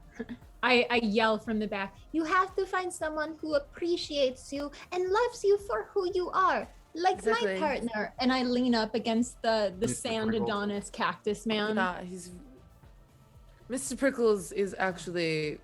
I yell from the back. You have to find someone who appreciates you and loves you for who you are, like Exactly. my partner. And I lean up against the Mr. sand Prickles. Adonis cactus man. Yeah, he's Mr. Prickles is actually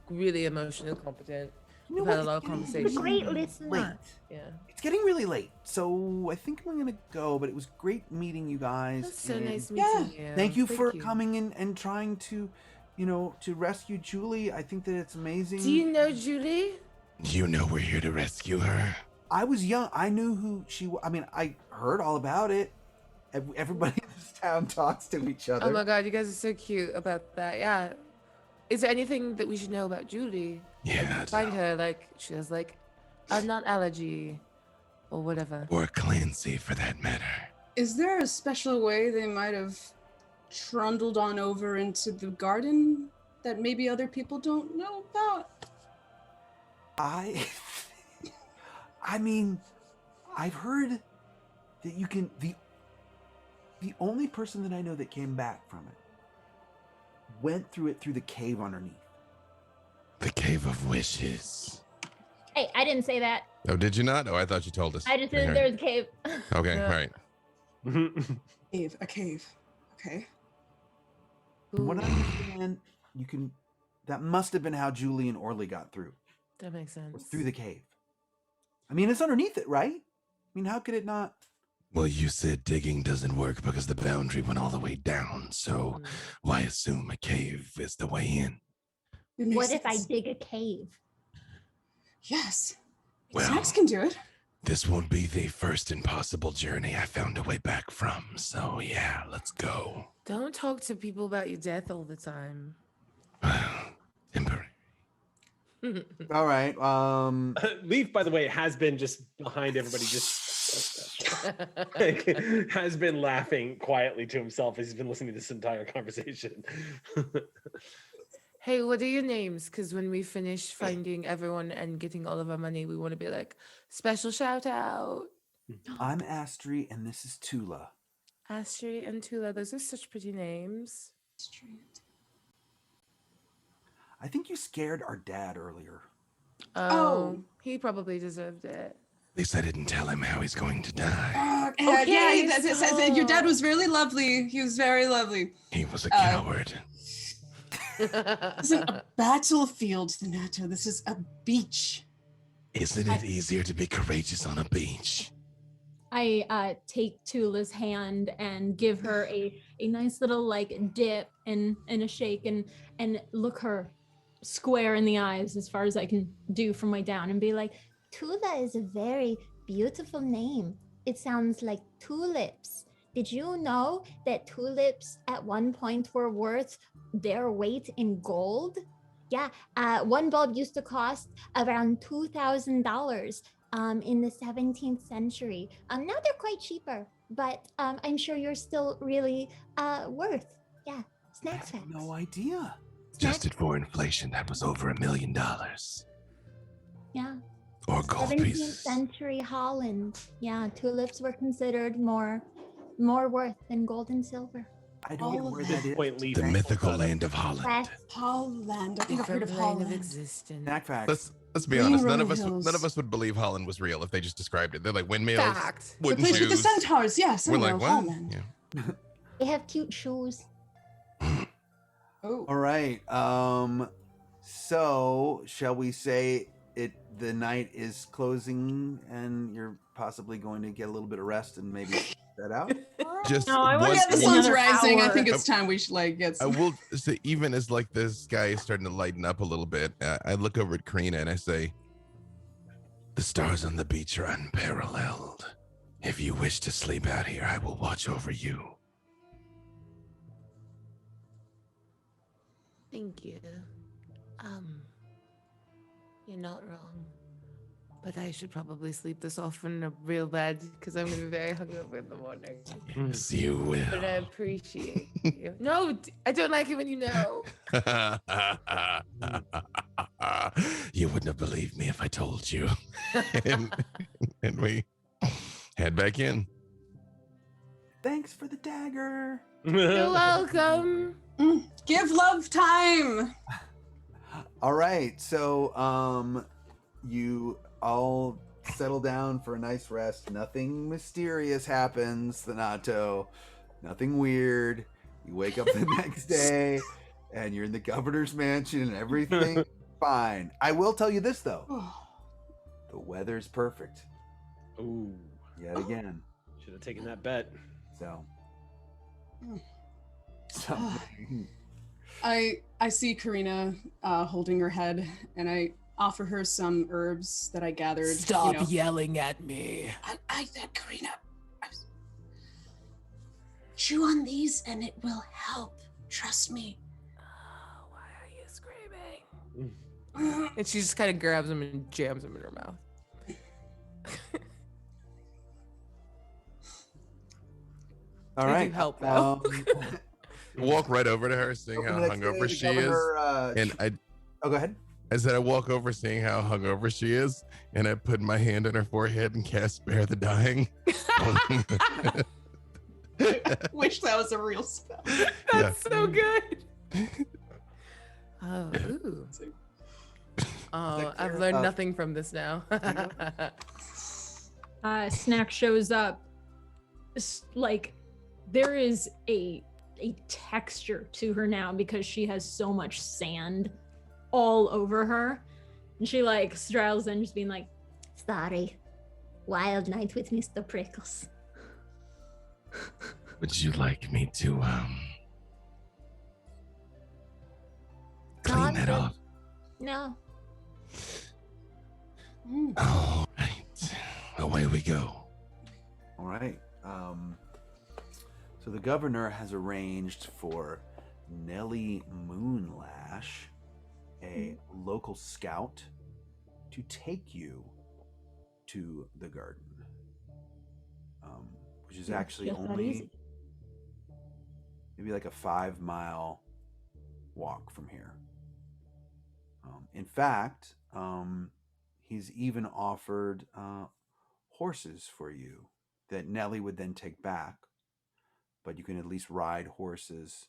really emotionally competent. You know We've had a what? lot of It's getting conversations. Great really listener. late. Yeah. It's getting really late, so I think I'm gonna go. But it was great meeting you guys. That's so and nice meeting you. Thank you for coming in and trying to, to rescue Julie. I think that it's amazing. Do you know Julie? You know we're here to rescue her. I was young. I knew who she was. I mean, I heard all about it. Everybody in this town talks to each other. Oh my god, you guys are so cute about that. Yeah. Is there anything that we should know about Julie? Yeah. Find her, like, she has, like, a nut allergy or whatever. Or Clancy, for that matter. Is there a special way they might have trundled on over into the garden that maybe other people don't know about? I mean, I've heard that you can the only person that I know that came back from it went through it through the cave underneath. The Cave of Wishes. Hey, I didn't say that. Oh, did you not? Oh, I thought you told us. I just Okay. said there's a cave. Okay, Yeah. all right. A cave. Okay. From what I Ooh, understand, that must have been how Julie and Orly got through. that makes sense. Was through the cave. I mean, it's underneath it, right? I mean, how could it not? Well, you said digging doesn't work because the boundary went all the way down, so Mm. why assume a cave is the way in? It makes What if I sense. dig a cave? Yes. Well, Snacks can do it. this won't be the first impossible journey I found a way back from, so yeah, let's go. Don't talk to people about your death all the time. Temporary. All right. Leaf, by the way, has been just behind everybody, like, has been laughing quietly to himself as he's been listening to this entire conversation. Hey, what are your names? Because when we finish finding everyone and getting all of our money, we want to be like, special shout out. I'm Astri, and this is Tula. Astri and Tula, those are such pretty names. I think you scared our dad earlier. Oh, he probably deserved it. At least I didn't tell him how he's going to die. Okay, Your dad was really lovely. He was very lovely. He was a coward. This isn't a battlefield, Thanato. This is a beach. Isn't it easier to be courageous on a beach? I take Tula's hand and give her a nice little like dip and a shake and look her square in the eyes as far as I can do from way down and be like, Tula is a very beautiful name. It sounds like tulips. Did you know that tulips at one point were worth their weight in gold? Yeah, one bulb used to cost around $2,000 in the 17th century. Now they're quite cheaper, but I'm sure you're still really worth. Yeah, I snacks had facts. no idea. Adjusted for inflation, that was over $1 million. Yeah. Or gold 17th pieces. century Holland. Yeah, tulips were considered more worth than gold and silver. I don't know All where of that This is. point, Leaf. The mythical land of Holland. West. Holland. I think I've heard of Different plane Holland. existence. Snack facts. Let's be Green honest. None Rolling of us would believe Holland was real if they just described it. They're like windmills, Fact. The wooden place with the shoes. centaurs. Yes, We're I know, like, what? Holland. Yeah. They have cute shoes. Oh. All right. So shall we say the night is closing and you're possibly going to get a little bit of rest and maybe set out? Just No, I wanna Yeah, the One- sun's another rising. I hour. think it's time we should like get I some. will say, even as like the sky is starting to lighten up a little bit, I look over at Karina and I say, The stars on the beach are unparalleled. If you wish to sleep out here, I will watch over you. Thank you. You're not wrong. But I should probably sleep this off in a real bed because I'm gonna be very hungover in the morning. Yes, you will. But I appreciate you. No, I don't like it when you know. You wouldn't have believed me if I told you. and, and we head back in. Thanks for the dagger. You're welcome. Give love time. All right, so you all settle down for a nice rest. Nothing mysterious happens, Thanato. Nothing weird. You wake up the next day, and you're in the governor's mansion, and everything fine. I will tell you this though: the weather's perfect. Ooh, Yet again. should have taken that bet. So. Something. I see Karina holding her head, and I offer her some herbs that I gathered. Stop yelling at me. I said, Karina, chew on these and it will help. Trust me. Oh, why are you screaming? And she just kind of grabs him and jams him in her mouth. All They do right. help though. Walk right over to her, seeing how hungover she is. And Oh, go ahead. I said I walk over, seeing how hungover she is, and I put my hand on her forehead and cast "Spare the Dying." Wish that was a real spell. That's so good. Oh, ooh. Oh, I've learned nothing from this now. Snack shows up. Like there is a texture to her now because she has so much sand all over her, and she like straddles in, just being like, Sorry. Wild night with Mr. Prickles. Would you like me to clean I'm that good. off? No. All right. Away we go. All right. So the governor has arranged for Nellie Moonlash, a local scout, to take you to the garden, which is actually just that only easy. maybe like a 5-mile walk from here. In fact, he's even offered horses for you that Nellie would then take back, but you can at least ride horses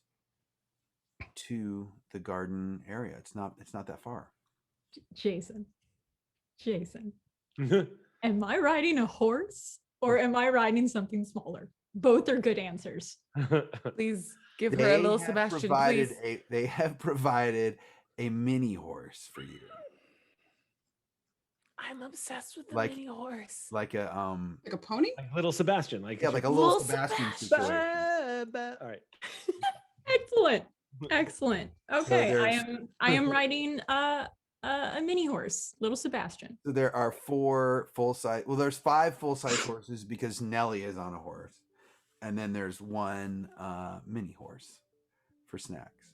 to the garden area. It's not that far. Jason, am I riding a horse or am I riding something smaller? Both are good answers. Please give her a little Sebastian, please. They have provided a mini horse for you. I'm obsessed with the Like- mini horse. Like a Like a pony? Like little Sebastian, like yeah, like a little Little Sebastian Sebastian. situation. All right. Excellent. Okay, there's- I am riding a mini horse, little Sebastian. So there are 4 full-size. Well, there's 5 full-size horses because Nellie is on a horse, and then there's 1 mini horse for snacks.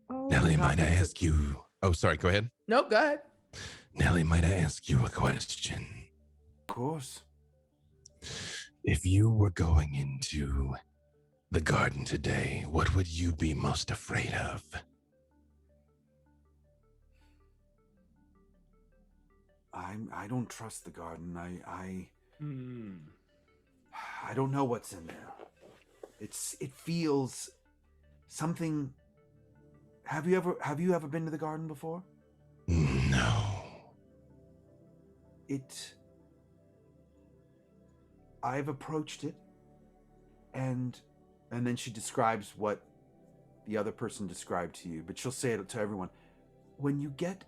Oh, Nellie, might I ask you? Oh, sorry. Go ahead. Nope, go ahead. Nellie, might I ask you a question? Of course. If you were going into the garden today, what would you be most afraid of? I don't trust the garden. I Hmm. I don't know what's in there. It feels something. Have you ever been to the garden before? No. I've approached it, and then she describes what the other person described to you, but she'll say it to everyone. When you get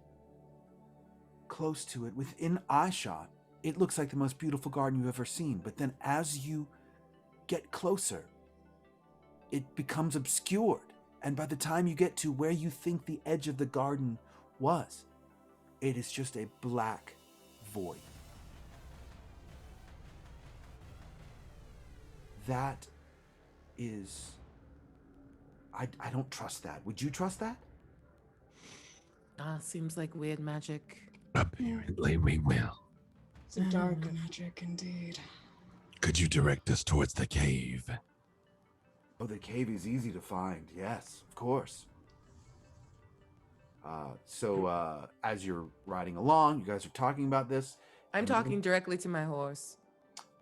close to it, within eyeshot, it looks like the most beautiful garden you've ever seen. But then as you get closer, it becomes obscured. And by the time you get to where you think the edge of the garden was, it is just a black void. That is... I don't trust that. Would you trust that? Seems like weird magic. Apparently, we will. It's a dark magic indeed. Could you direct us towards the cave? Oh, the cave is easy to find. Yes, of course. So as you're riding along, you guys are talking about this. I'm talking directly to my horse.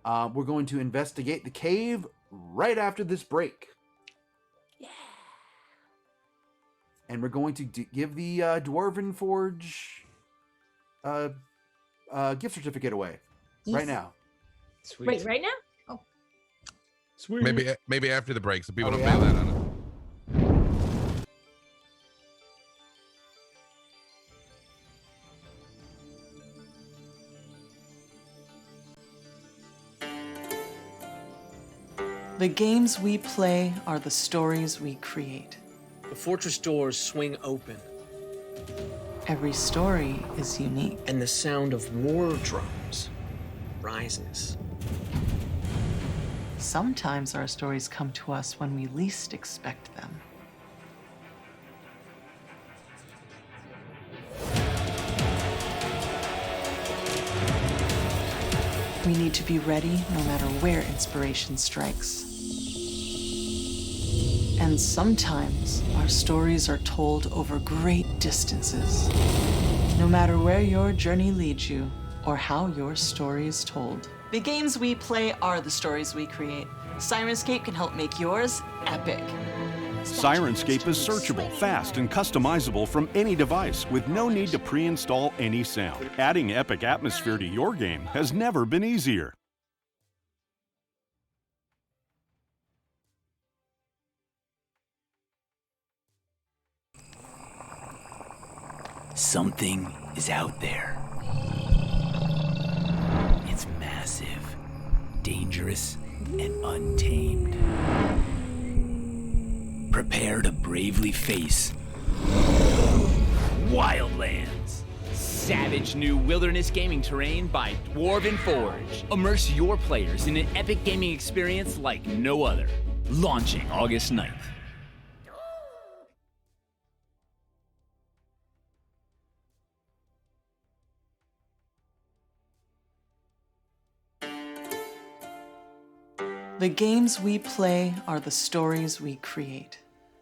We're going to investigate the cave right after this break. Yeah. And we're going to give the Dwarven Forge gift certificate away right now. Sweet. Wait, right now? Oh, Sweet. Maybe after the break, so people Oh, don't yeah? bail out on it. The games we play are the stories we create. The fortress doors swing open, Every story is unique. and the sound of war drums rises. Sometimes our stories come to us when we least expect them. We need to be ready no matter where inspiration strikes. And sometimes our stories are told over great distances. No matter where your journey leads you or how your story is told. The games we play are the stories we create. Sirenscape can help make yours epic. Sirenscape is searchable, fast, and customizable from any device with no need to pre-install any sound. Adding epic atmosphere to your game has never been easier. Something is out there. It's massive, dangerous, and untamed. Prepare to bravely face Wildlands. Savage new wilderness gaming terrain by Dwarven Forge. Immerse your players in an epic gaming experience like no other. Launching August 9th. The games we play are the stories we create.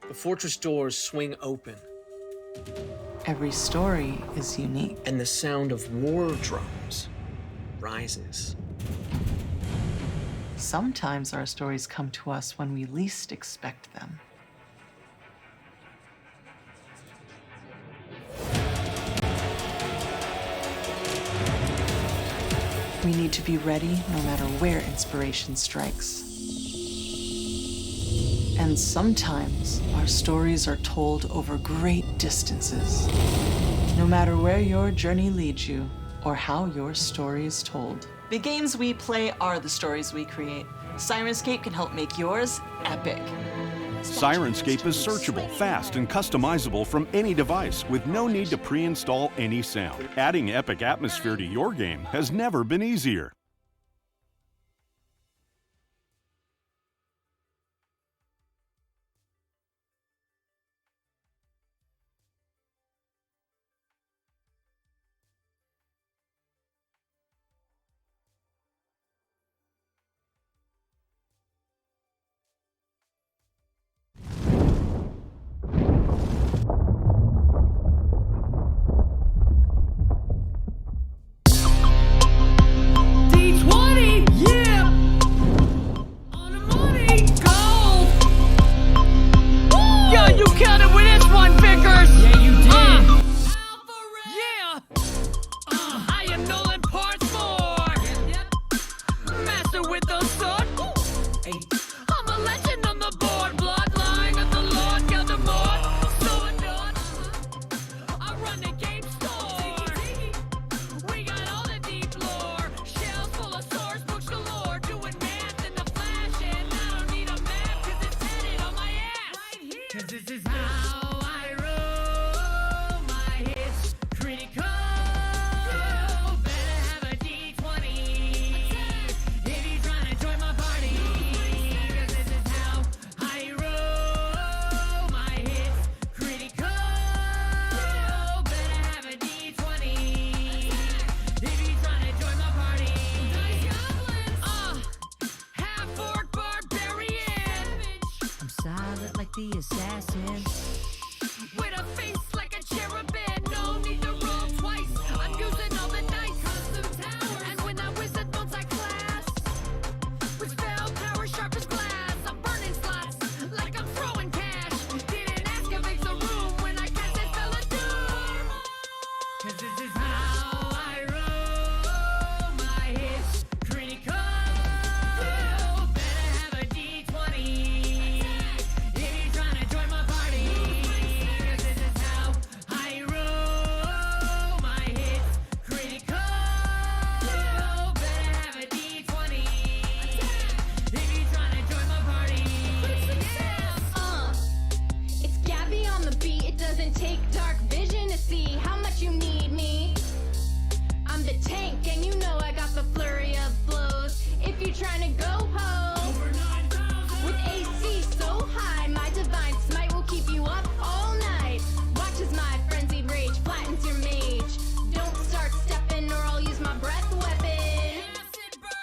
The fortress doors swing open, Every story is unique. and the sound of war drums rises. Sometimes our stories come to us when we least expect them. We need to be ready no matter where inspiration strikes. And sometimes our stories are told over great distances. No matter where your journey leads you or how your story is told. The games we play are the stories we create. Sirenscape can help make yours epic. Sirenscape is searchable, fast, and customizable from any device with no need to pre-install any sound. Adding epic atmosphere to your game has never been easier.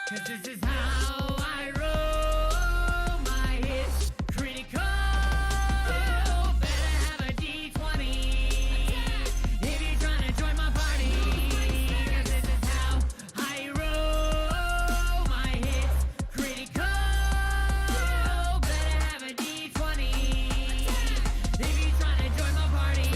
'Cause this is how I roll. My hits critical. Better have a D20 if you're trying to join my party. 'Cause this is how I roll. My hits critical. Better have a D20 if you're trying to join my party.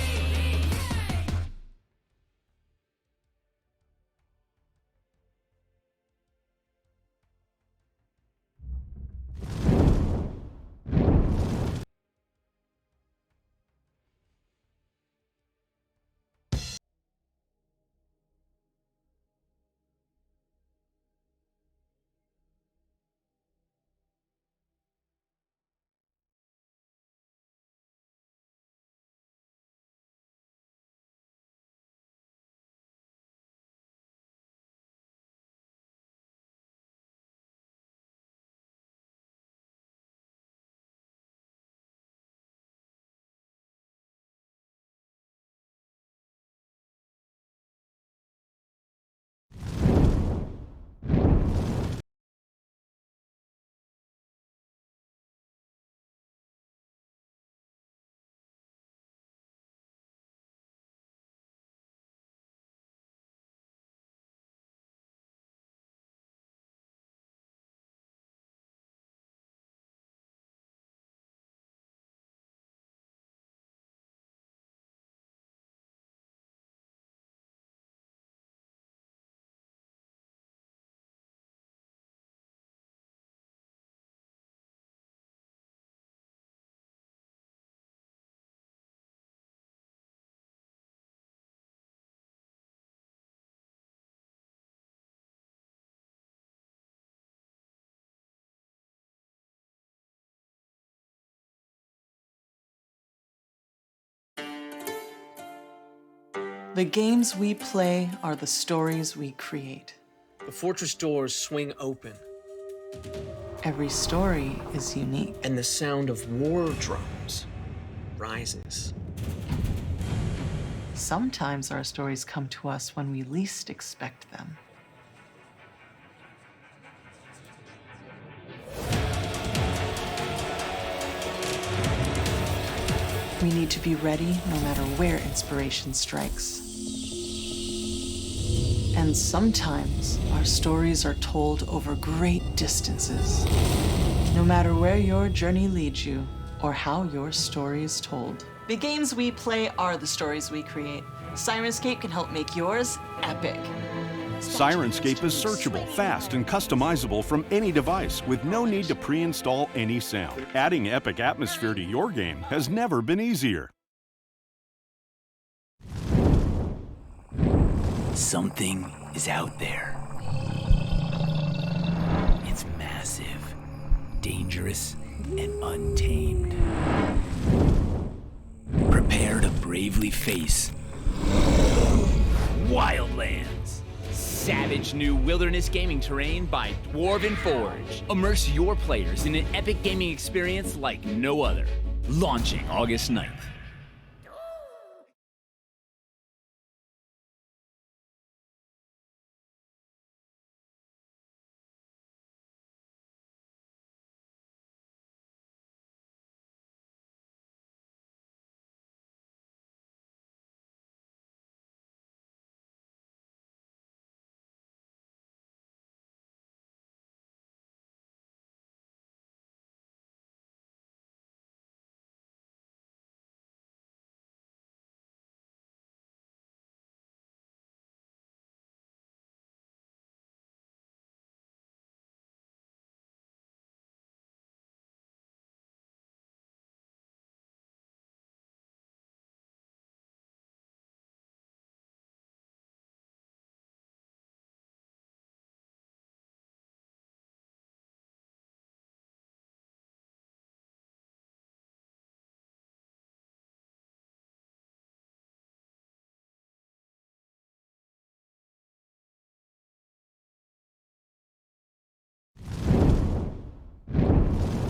The games we play are the stories we create. The fortress doors swing open, Every story is unique. and the sound of war drums rises. Sometimes our stories come to us when we least expect them. We need to be ready no matter where inspiration strikes. And sometimes our stories are told over great distances. No matter where your journey leads you or how your story is told. The games we play are the stories we create. Sirenscape can help make yours epic. Sirenscape is searchable, fast, and customizable from any device with no need to pre-install any sound. Adding epic atmosphere to your game has never been easier. Something is out there. It's massive, dangerous, and untamed. Prepare to bravely face Wildlands. Savage new wilderness gaming terrain by Dwarven Forge. Immerse your players in an epic gaming experience like no other. Launching August 9th.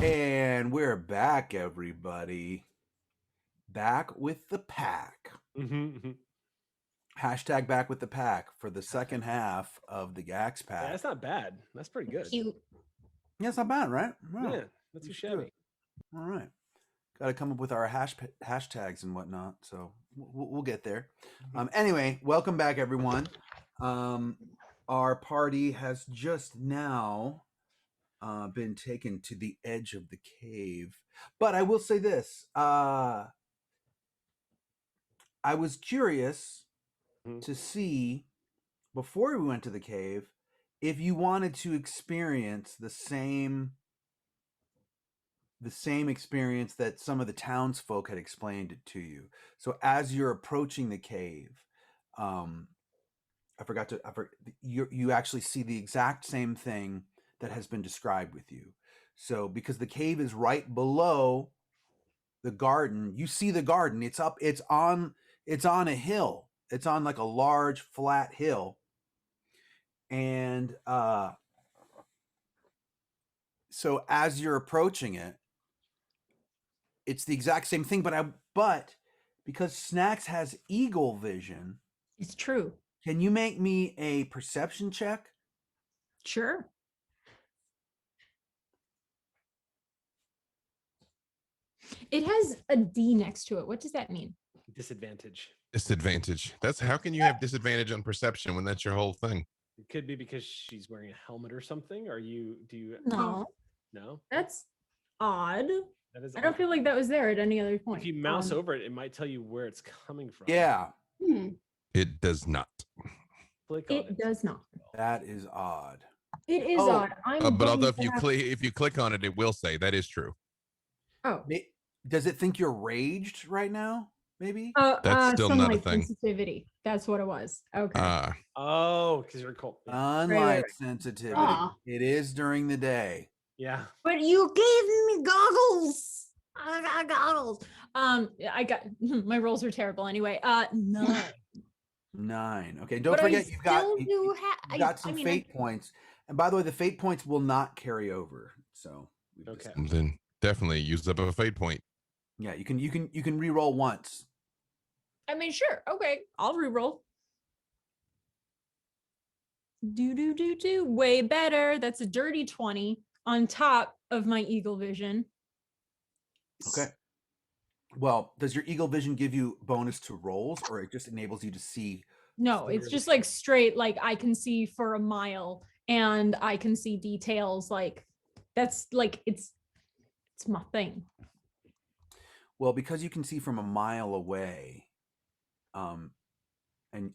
And we're back, everybody. Back with the pack. Hashtag back with the pack for the second half of the Gaxx Yeah, pack. that's not bad. That's pretty good. Cute. Yeah, it's not bad, right? Wow. Yeah, not too shabby. All right. Got to come up with our hashtags and whatnot. So we'll get there. Anyway, welcome back, everyone. Our party has just now been taken to the edge of the cave. But I will say this. I was curious to see, before we went to the cave, if you wanted to experience the same experience that some of the townsfolk had explained it to you. So as you're approaching the cave, you actually see the exact same thing that has been described with you. So because the cave is right below the garden, you see the garden. It's on a hill. It's on like a large flat hill. And so as you're approaching it, it's the exact same thing, but because Snacks has eagle vision, It's true. can you make me a perception check? Sure. It has a D next to it. What does that mean? Disadvantage. Disadvantage. That's how can you have disadvantage on perception when that's your whole thing? It could be because she's wearing a helmet or something. Do you? No. No. That's odd. That is. I don't odd. feel like that was there at any other point. If you mouse over it, it might tell you where it's coming from. Yeah. It does not. Click on It does not. That is odd. It is odd. But although if you click on it, it will say that is true. Oh. Does it think you're raged right now? Maybe? That's still not a sunlight thing. sensitivity. That's what it was. Okay. Oh, because you're cold. Sunlight sensitivity. Aw. It is during the day. Yeah. But you gave me goggles. I got goggles. I got my rolls are terrible anyway. 9. 9. Okay, don't But I forget you've got still you, do you've got some fate points. And by the way, the fate points will not carry over. So okay. Then definitely use up a fate point. Yeah, you can re-roll once. I mean, sure. Okay, I'll re-roll. Do. Way better. That's a dirty 20 on top of my eagle vision. Okay. Well, does your eagle vision give you bonus to rolls, or it just enables you to see? No, it's just like straight, like I can see for a mile and I can see details. Like that's like it's my thing. Well, because you can see from a mile away, and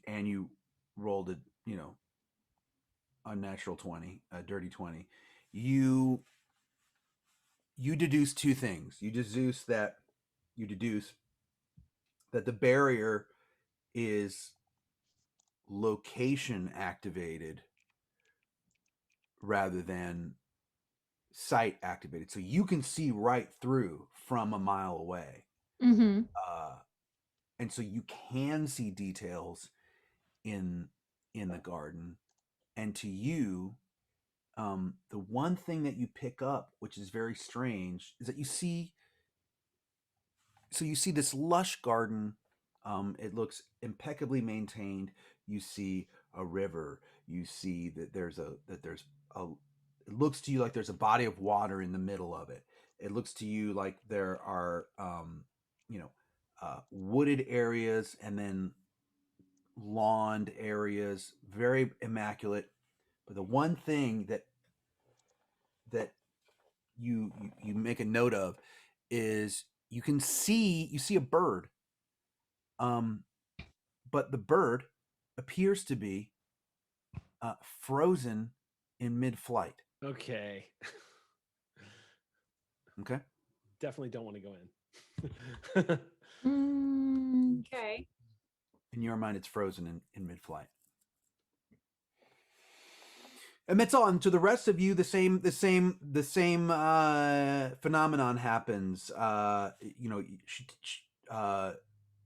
you rolled a unnatural 20, a dirty 20, you deduce two things. You deduce that the barrier is location activated rather than sight activated. So you can see right through from a mile away. Mm-hmm. And so you can see details in the garden. And to you, the one thing that you pick up, which is very strange, is that you see this lush garden. It looks impeccably maintained. You see a river. You see that it looks to you like there's a body of water in the middle of it. It looks to you like there are wooded areas and then lawned areas, very immaculate. But the one thing that you make a note of is you see a bird, but the bird appears to be frozen in mid-flight. Okay. Okay. Definitely don't want to go in. Okay. In your mind, it's frozen in mid-flight. And that's all. And to the rest of you, the same phenomenon happens.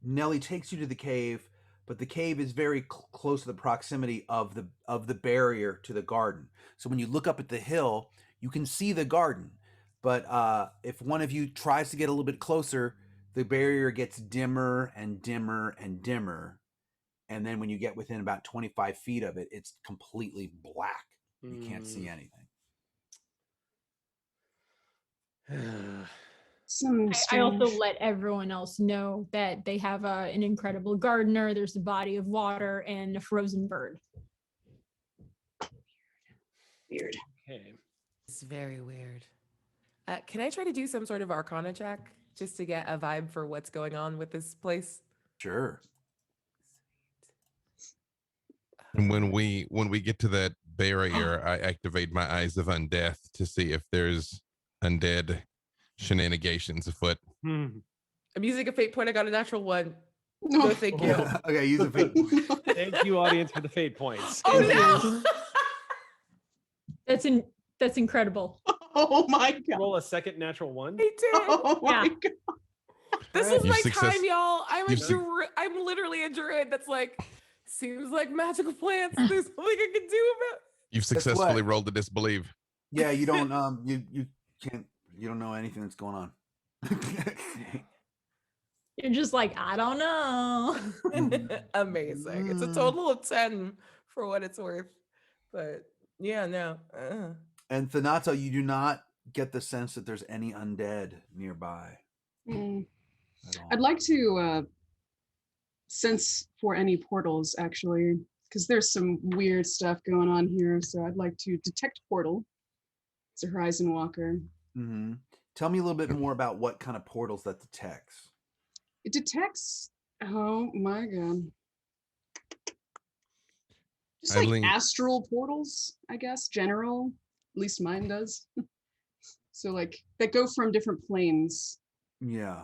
Nellie takes you to the cave, but the cave is very close to the proximity of the barrier to the garden. So when you look up at the hill, you can see the garden. But if one of you tries to get a little bit closer, the barrier gets dimmer and dimmer and dimmer, and then when you get within about 25 feet of it, it's completely black. You can't see anything. Some I also strange. let everyone else know that they have an incredible gardener. There's a body of water and a frozen bird. Weird. Okay. It's very weird. Can I try to do some sort of Arcana check just to get a vibe for what's going on with this place? Sure. And when we get to that barrier, I activate my Eyes of Undeath to see if there's undead shenanigans afoot. I'm using a fate point. I got a natural 1. No, thank you. Okay, use a fate point. Thank you, audience, for the fate points. Oh no! That's incredible. Oh my god! Roll a second natural 1. I did. Oh my Yeah. god! This is You my success- time, y'all. I'm a you suc- druid. I'm literally a druid. That's like seems like magical plants. There's nothing I can do about. You've successfully rolled to disbelieve. Yeah, you don't you can't you don't know anything that's going on. You're just like, I don't know. Amazing. It's a total of 10 for what it's worth. But yeah, no. And Thanato, you do not get the sense that there's any undead nearby. Mm. At all. I'd like to sense for any portals, actually, because there's some weird stuff going on here. So I'd like to detect portal. It's a Horizon Walker. Mm-hmm. Tell me a little bit more about what kind of portals that detects. It detects. Oh my god. Just like Eileen- astral portals, I guess. General. At least mine does. So like that go from different planes. Yeah.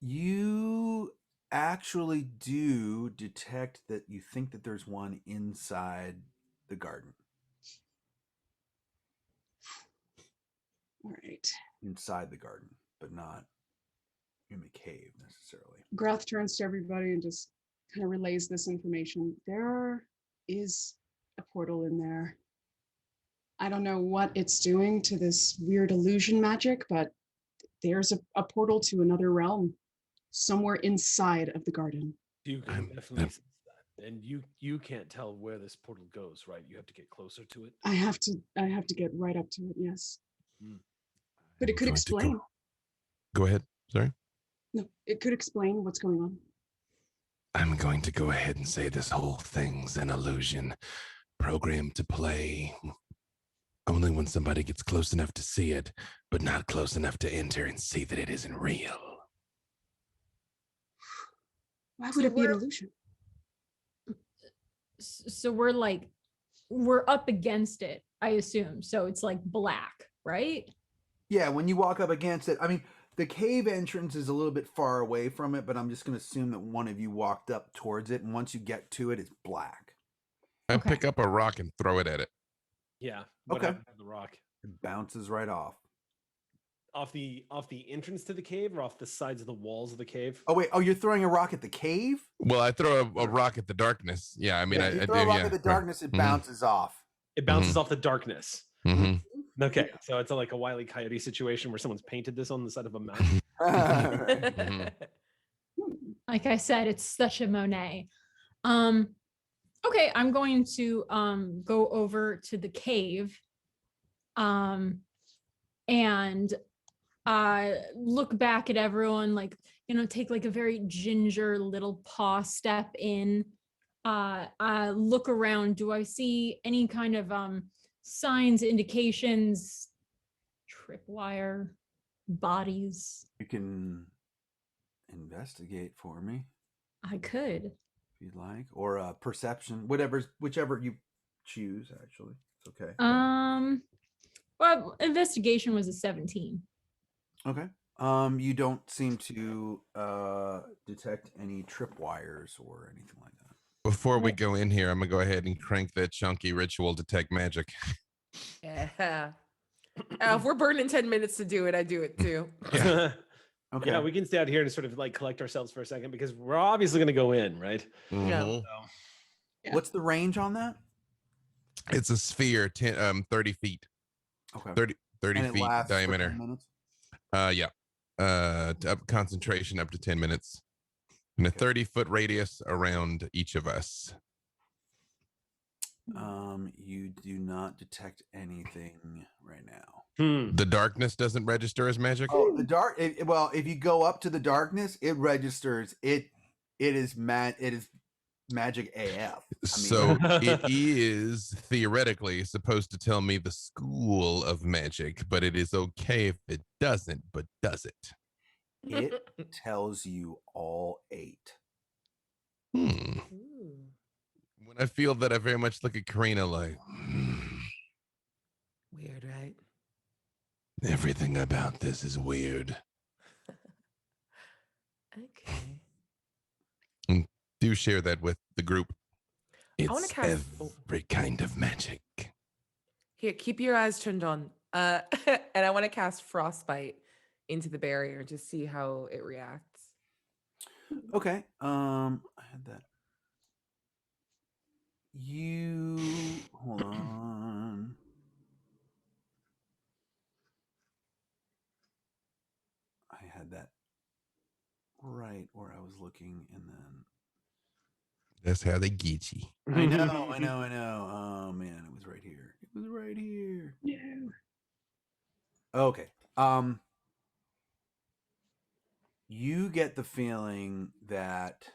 You actually do detect that you think that there's one inside the garden. All right. Inside the garden, but not in the cave necessarily. Grath turns to everybody and just kind of relays this information. There is a portal in there. I don't know what it's doing to this weird illusion magic, but there's a portal to another realm somewhere inside of the garden. You can definitely sense that. And you can't tell where this portal goes, right? You have to get closer to it. I have to get right up to it, yes. Mm. But it could Going to explain. Go ahead. Sorry. No, it could explain what's going on. I'm going to go ahead and say this whole thing's an illusion, programmed to play only when somebody gets close enough to see it, but not close enough to enter and see that it isn't real. Why would it be an illusion? So we're up against it, I assume. So it's like black, right? Yeah, when you walk up against it, I mean, the cave entrance is a little bit far away from it, but I'm just going to assume that one of you walked up towards it, and once you get to it, it's black. I pick up a rock and throw it at it. Yeah. What Okay. happened to the rock? It bounces right off. Off the entrance to the cave or off the sides of the walls of the cave? Oh wait, you're throwing a rock at the cave? Well, I throw a rock at the darkness. Yeah, I mean, Yeah, you I throw do. a rock Yeah. at the darkness, it bounces off. It bounces off the darkness. Mm-hmm. Okay, so it's like a Wile E. Coyote situation where someone's painted this on the side of a mountain. Like I said, it's such a Monet. Okay, I'm going to go over to the cave and look back at everyone, like, take like a very ginger little paw step in. Look around. Do I see any kind of signs, indications, tripwire, bodies? You can investigate for me I could. if you'd like, or perception, whichever you choose. Actually, it's okay. Well, investigation was a 17. Okay. You don't seem to detect any tripwires or anything like that. Before we go in here, I'm gonna go ahead and crank that chunky ritual detect magic. Yeah. If we're burning 10 minutes to do it, I do it too. Yeah. Okay. Yeah, we can stay out here and sort of like collect ourselves for a second because we're obviously going to go in, right? Mhm. What's the range on that? It's a sphere, 30 feet. Okay. 30 And it feet lasts for 10 diameter. minutes? Yeah. Concentration up to 10 minutes. in a 30-foot radius around each of us. You do not detect anything right now. The darkness doesn't register as magic. Oh, the dark. Well, if you go up to the darkness, it registers. It is magic AF. So it is theoretically supposed to tell me the school of magic, but it is okay if it doesn't. But does it? It tells you all 8. When I feel that, I very much look at Karina like, Weird, right? Everything about this is weird. Okay. And do share that with the group. I wanna It's cast- every kind of magic. Here, keep your eyes turned on. And I want to cast Frostbite into the barrier, just see how it reacts. Okay. I had that. You hold on. I had that right where I was looking, and then That's how they get you. I know. Oh man, it was right here. It was right here. No. Okay. You get the feeling that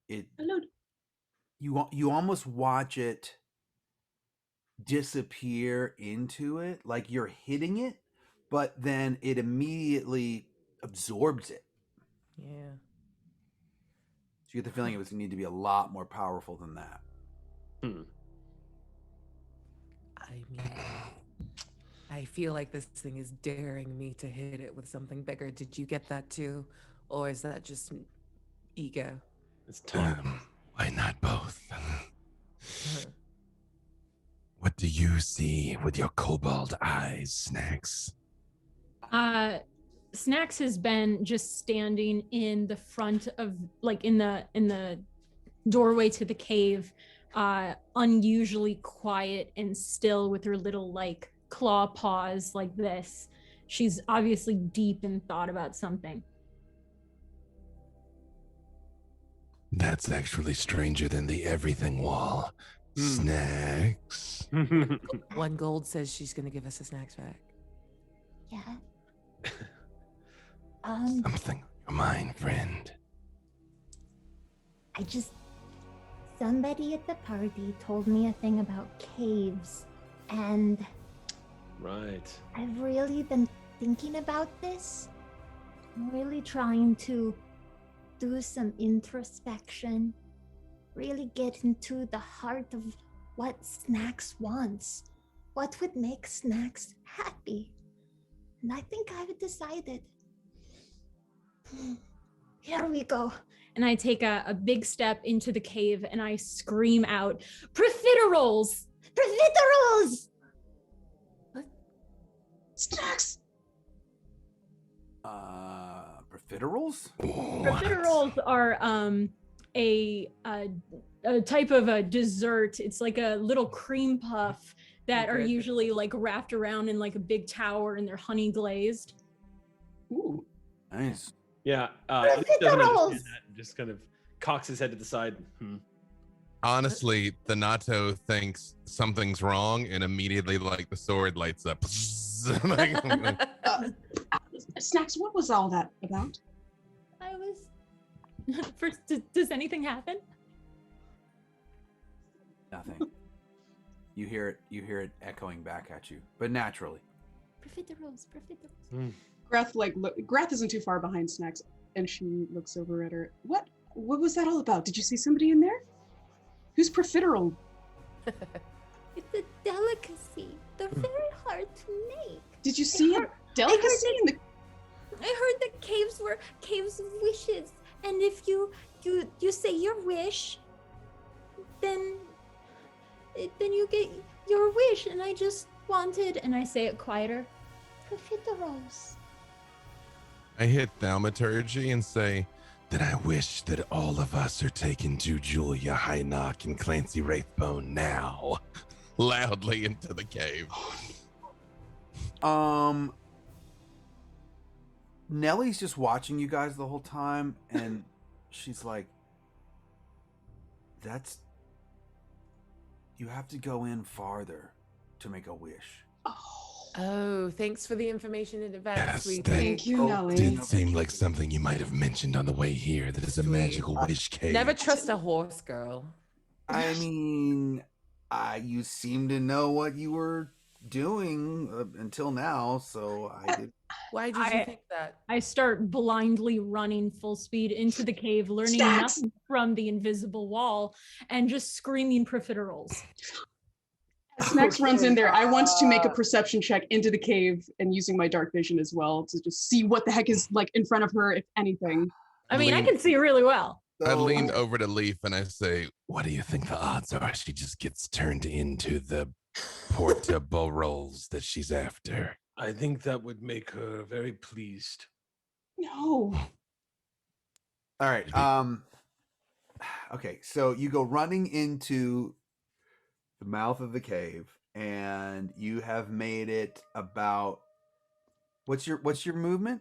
it. Hello. You almost watch it disappear into it, like you're hitting it, but then it immediately absorbs it. Yeah. So you get the feeling it was need to be a lot more powerful than that. I mean, I feel like this thing is daring me to hit it with something bigger. Did you get that too? Or is that just ego? It's tough. Why not both? What do you see with your cobalt eyes, Snacks? Snacks has been just standing in the front of, like, in the doorway to the cave, unusually quiet and still with her little like claw paws like this. She's obviously deep in thought about something. That's actually stranger than the everything wall. Snacks. 1 gold says she's gonna give us a snacks back. Yeah. Something on your mind, friend. Somebody at the party told me a thing about caves, and Right. I've really been thinking about this. I'm really trying to do some introspection, really get into the heart of what Snacks wants, what would make Snacks happy. And I think I've decided. Here we go. And I take a big step into the cave and I scream out, "Profiteroles! Profiteroles!" Snacks! Profiteroles? Profiteroles are a type of a dessert. It's like a little cream puff that are usually like wrapped around in like a big tower, and they're honey glazed. Ooh. Nice. Yeah. Luke doesn't understand that and just kind of cocks his head to the side. Honestly, the Nato thinks something's wrong, and immediately, like, the sword lights up. Snacks, what was all that about? I was. First, does anything happen? Nothing. You hear it echoing back at you, but naturally. Profiteroles, profiteroles. Grath isn't too far behind Snacks, and she looks over at her. What was that all about? Did you see somebody in there? Who's profiterole? It's a delicacy. They're very hard to make. Did you see a delicacy in the? I heard that caves were caves of wishes, and if you say your wish, then you get your wish. And I just wanted, and I say it quieter, profiteroles. I hit thaumaturgy and say, Then I wish that all of us are taken to Julia Hynock and Clancy Wraithbone now. loudly into the cave. Nellie's just watching you guys the whole time, and she's like, you have to go in farther to make a wish. Oh, thanks for the information in advance, Yes, sweetie. Thank you, Nellie. did seem like something you might have mentioned on the way here. That is a magical wish cave. Never trust a horse, girl. I mean, you seem to know what you were doing until now, so I did. Why did you think that? I start blindly running full speed into the cave, learning Stacks. nothing from the invisible wall, and just screaming profiteroles. Snacks runs in there. I want to make a perception check into the cave and using my dark vision as well to just see what the heck is like in front of her, if anything. I mean, I can see really well. I leaned over to Leaf and I say, What do you think the odds are she just gets turned into the portable rolls that she's after? I think that would make her very pleased. No. All right. Okay, so you go running into the mouth of the cave, and you have made it about. What's your movement?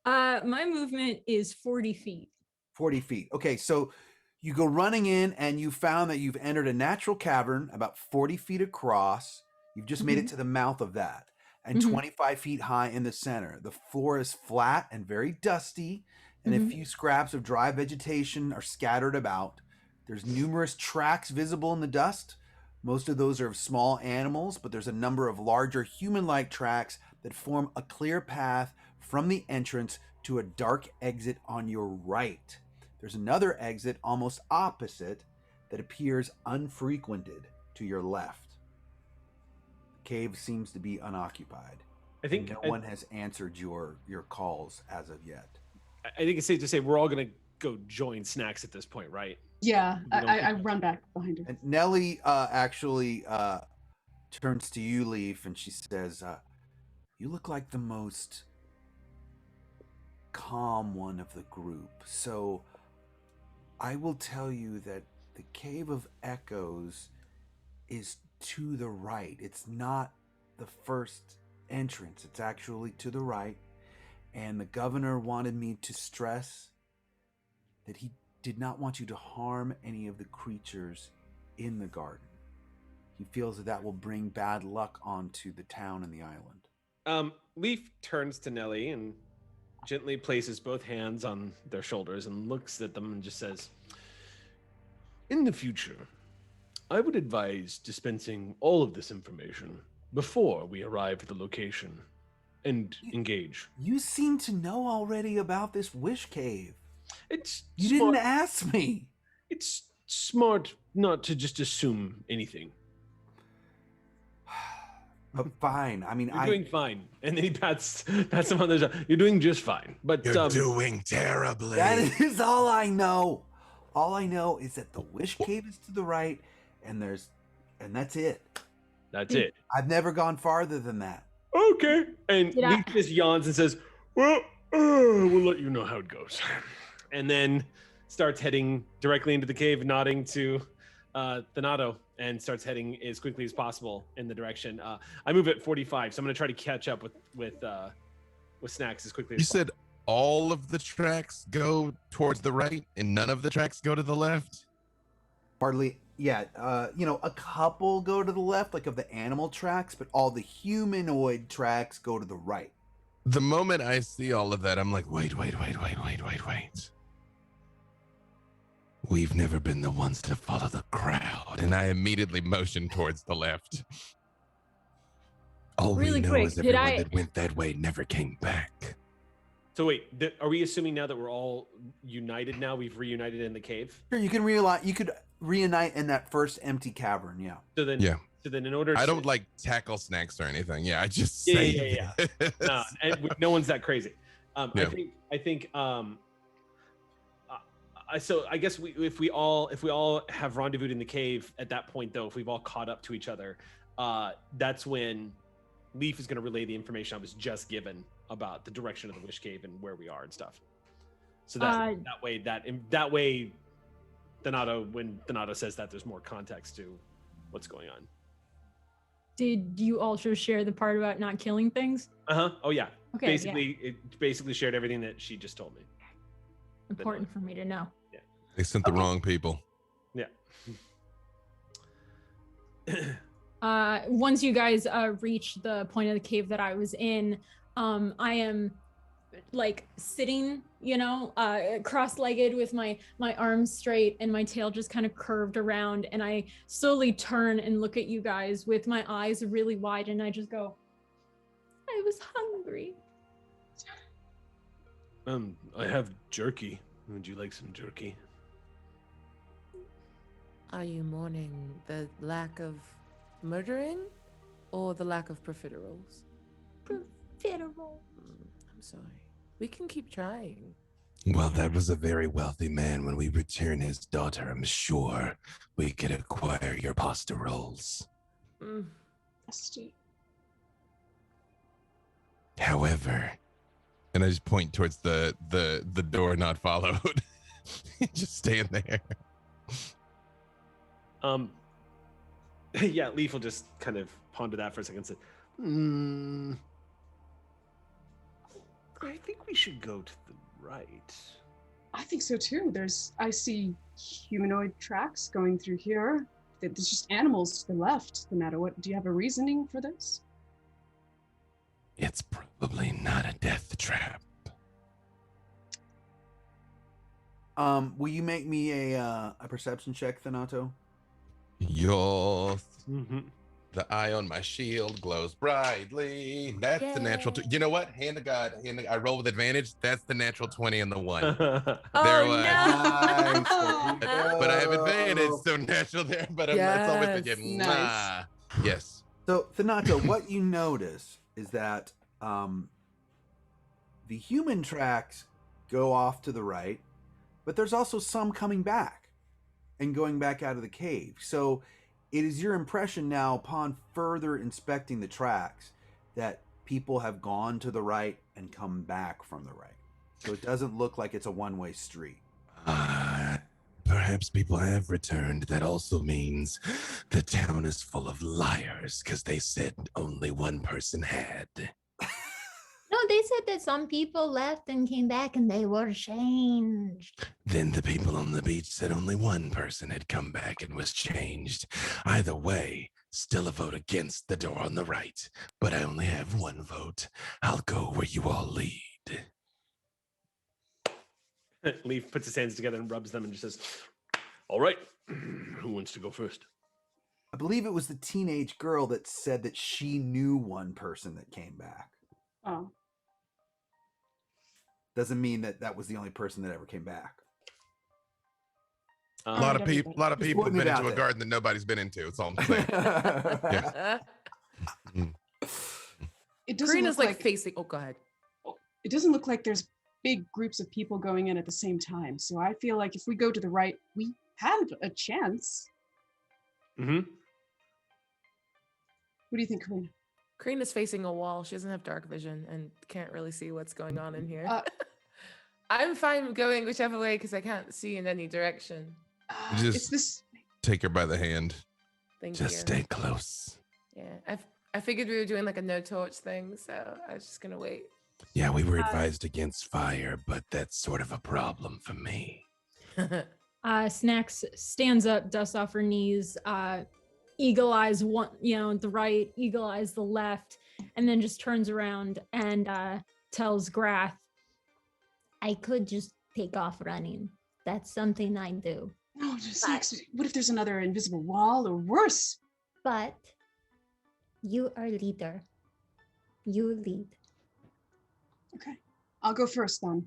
My movement is 40 feet. 40 feet. Okay, so you go running in, and you found that you've entered a natural cavern about 40 feet across. You've just made it to the mouth of that, and 25 feet high in the center. The floor is flat and very dusty, and a few scraps of dry vegetation are scattered about. There's numerous tracks visible in the dust. Most of those are of small animals, but there's a number of larger human-like tracks that form a clear path from the entrance to a dark exit on your right. There's another exit almost opposite that appears unfrequented to your left. The cave seems to be unoccupied. I think no one has answered your calls as of yet. I think it's safe to say we're all gonna go join Snacks at this point, right? Yeah, I run back behind her. And Nellie actually turns to you, Leaf, and she says, you look like the most calm one of the group. So I will tell you that the Cave of Echoes is to the right. It's not the first entrance. It's actually to the right. And the governor wanted me to stress that he did not want you to harm any of the creatures in the garden. He feels that will bring bad luck onto the town and the island. Leaf turns to Nellie and gently places both hands on their shoulders and looks at them and just says, In the future, I would advise dispensing all of this information before we arrive at the location and engage. You seem to know already about this wish cave. You smart. didn't ask me. It's smart not to just assume anything. But fine. I mean, You're doing fine. And then he pats him on the shoulder. You're doing just fine. But You're doing terribly. That is all I know. All I know is that the wish cave is to the right, and that's it. That's it. I've never gone farther than that. Okay. And Leaf just yawns and says, well, we'll let you know how it goes. And then starts heading directly into the cave, nodding to Thanato, and starts heading as quickly as possible in the direction. I move at 45, so I'm going to try to catch up with Snacks as quickly as you possible. said all of the tracks go towards the right and none of the tracks go to the left? Hardly, yeah. A couple go to the left, like of the animal tracks, but all the humanoid tracks go to the right. The moment I see all of that, I'm like, wait. We've never been the ones to follow the crowd. And I immediately motion towards the left. All Really we know quick, is did everyone I- that went that way never came back. So wait, are we assuming now that we're all united now? We've reunited in the cave? Sure, you can realize you could reunite in that first empty cavern. Yeah. So then, Yeah. So then, in order, I don't like tackle Snacks or anything. Yeah, I just Yeah, say yeah. No, and no one's that crazy. Yeah. I think. So I guess if we all have rendezvoused in the cave at that point, though, if we've all caught up to each other, that's when Leaf is going to relay the information I was just given about the direction of the Wish Cave and where we are and stuff. So that way, when Thanato says that, there's more context to what's going on. Did you also share the part about not killing things? Oh yeah. Okay. Basically, it basically shared everything that she just told me. Important for me to know. They sent the wrong people. Yeah. Once you guys reach the point of the cave that I was in, I am like sitting, cross-legged with my arms straight and my tail just kind of curved around, and I slowly turn and look at you guys with my eyes really wide, and I just go, I was hungry. I have jerky. Would you like some jerky? Are you mourning the lack of murdering or the lack of profiteroles? Profiterole. I'm sorry. We can keep trying. Well, that was a very wealthy man. When we return his daughter, I'm sure we could acquire your pasta rolls. However, and I just point towards the door not followed. Just stand there. Yeah, Leaf will just kind of ponder that for a second and say, I think we should go to the right. I think so too. I see humanoid tracks going through here. There's just animals to the left. No matter what, do you have a reasoning for this? It's probably not a death trap. Will you make me a perception check, Thanato? Yoth. The eye on my shield glows brightly. That's the natural. You know what? Hand to God. I roll with advantage. That's the natural 20 and the 1. There was. Nice. But I have advantage, so natural there. But it's always been getting. Nice. Yes. So, Thanato, what you notice is that the human tracks go off to the right, but there's also some coming back and going back out of the cave. So it is your impression now, upon further inspecting the tracks, that people have gone to the right and come back from the right. So it doesn't look like it's a one-way street. Perhaps people have returned. That also means the town is full of liars because they said only one person had. No, they said that some people left and came back and they were changed. Then the people on the beach said only one person had come back and was changed. Either way, still a vote against the door on the right. But I only have one vote. I'll go where you all lead. Leaf puts his hands together and rubs them and just says, all right, who wants to go first? I believe it was the teenage girl that said that she knew one person that came back. Oh. Doesn't mean that that was the only person that ever came back. A lot of people have been into a garden that nobody's been into. It's all I'm saying. Yeah. It doesn't Green is look like facing. Oh, go ahead. It doesn't look like there's big groups of people going in at the same time. So I feel like if we go to the right, we have a chance. Mm-hmm. What do you think, Karina? Karina is facing a wall. She doesn't have dark vision and can't really see what's going on in here. I'm fine going whichever way because I can't see in any direction. Just take her by the hand. Thank Just you. stay close. Yeah, I figured we were doing like a no torch thing, so I was just gonna wait. Yeah, we were advised against fire, but that's sort of a problem for me. Snacks stands up, dusts off her knees, eagle eyes one, the right, eagle eyes the left, and then just turns around and tells Grath, I could just take off running. That's something I do. No, just what if there's another invisible wall or worse? But you are leader. You lead. Okay, I'll go first then.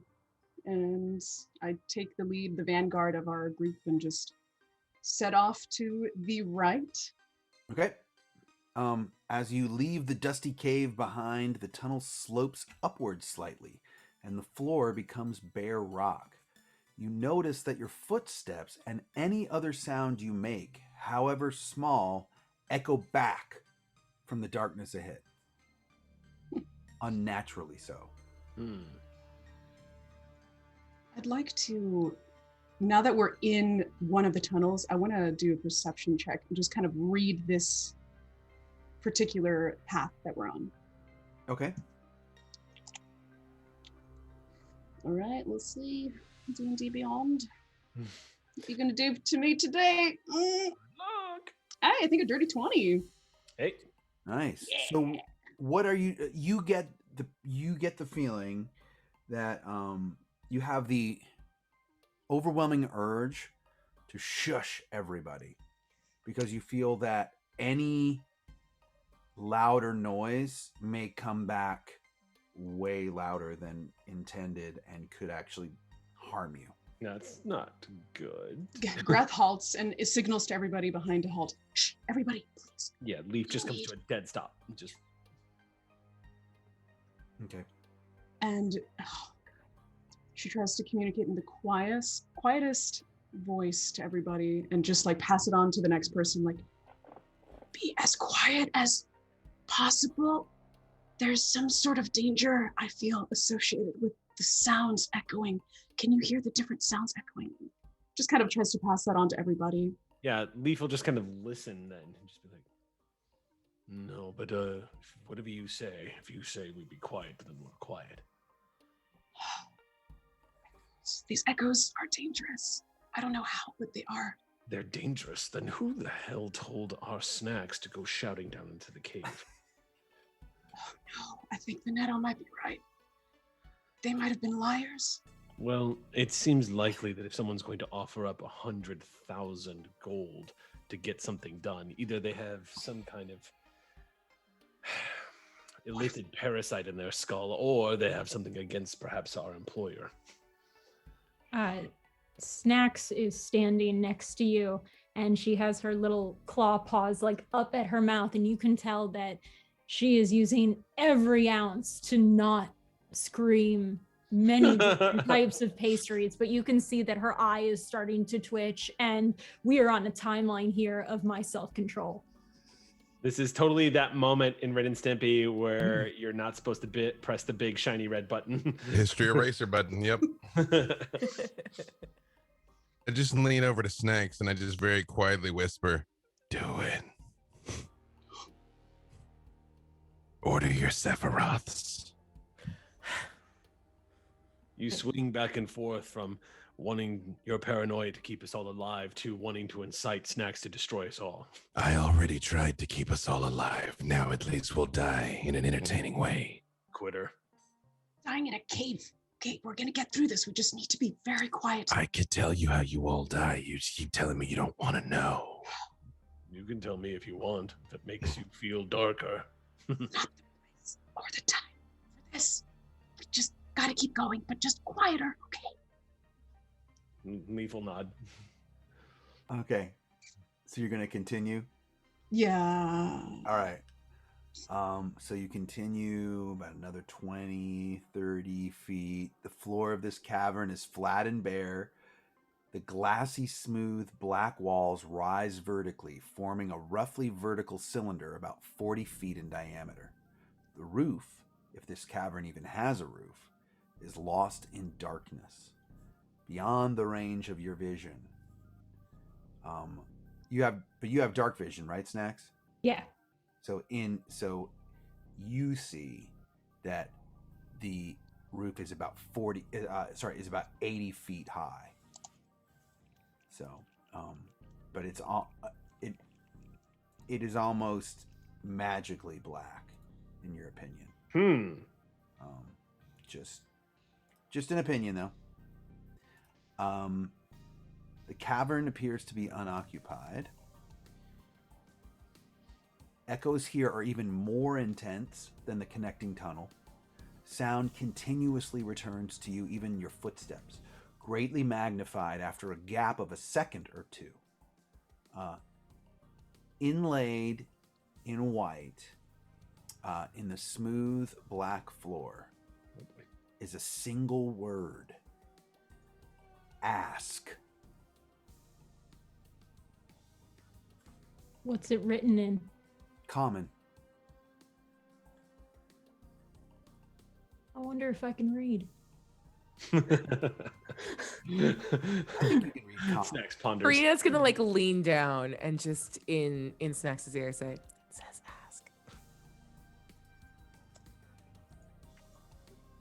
And I take the lead, the vanguard of our group, and just set off to the right. Okay. As you leave the dusty cave behind, the tunnel slopes upwards slightly, and the floor becomes bare rock. You notice that your footsteps and any other sound you make, however small, echo back from the darkness ahead. Unnaturally so. I'd like to, now that we're in one of the tunnels, I want to do a perception check and just kind of read this particular path that we're on. Okay. All right, let's see. D&D Beyond. What are you gonna do to me today? Look. Hey, I think a dirty 20. Hey. Nice. So, what are you? You get the feeling that you have the overwhelming urge to shush everybody because you feel that any louder noise may come back way louder than intended and could actually harm you. That's not good. Grath halts and it signals to everybody behind to halt. Shh, everybody, please. Yeah, Leaf just comes to a dead stop. Just Okay. And she tries to communicate in the quietest voice to everybody and just like pass it on to the next person. Like, be as quiet as possible. There's some sort of danger I feel associated with the sounds echoing. Can you hear the different sounds echoing? Just kind of tries to pass that on to everybody. yeah, Leaf will just kind of listen then and just be like, no, but whatever you say, if you say we be quiet, then we're quiet. These echoes are dangerous. I don't know how, but they are. They're dangerous. Then who the hell told our snacks to go shouting down into the cave? Oh no, I think the Netto might be right. They might have been liars. Well, it seems likely that if someone's going to offer up 100,000 gold to get something done, either they have some kind of illicit parasite in their skull, or they have something against perhaps our employer. Snacks is standing next to you, and she has her little claw paws like up at her mouth, and you can tell that she is using every ounce to not scream many different types of pastries, but you can see that her eye is starting to twitch, and we are on a timeline here of my self-control. This is totally that moment in Ren and Stimpy where you're not supposed to press the big shiny red button. History eraser button. Yep. I just lean over to Snacks and I just very quietly whisper, Do it. Order your Sephiroths. You swing back and forth from wanting your paranoia to keep us all alive to wanting to incite Snacks to destroy us all. I already tried to keep us all alive. Now at least we'll die in an entertaining way. Quitter. Dying in a cave. Okay, we're gonna get through this. We just need to be very quiet. I could tell you how you all die. You just keep telling me you don't want to know. You can tell me if you want, if it makes you feel darker. Not the place or the time for this. We just gotta keep going, but just quieter, okay? Leaf will nod. Okay. So you're gonna continue? Yeah. All right. So you continue about another 20, 30 feet. The floor of this cavern is flat and bare. The glassy, smooth black walls rise vertically, forming a roughly vertical cylinder about 40 feet in diameter. The roof, if this cavern even has a roof, is lost in darkness, beyond the range of your vision. You have dark vision, right, Snacks? Yeah. So you see that the roof is about 80 feet high. So, but it is almost magically black, in your opinion. Just an opinion, though. The cavern appears to be unoccupied. Echoes here are even more intense than the connecting tunnel. Sound continuously returns to you, even your footsteps, greatly magnified after a gap of a second or two. Inlaid in white, in the smooth black floor, is a single word. Ask. What's it written in? Common. I wonder if I can read. I think you can read common. Snacks ponders. Karina's gonna like lean down and just in Snacks' ear say, "It says ask."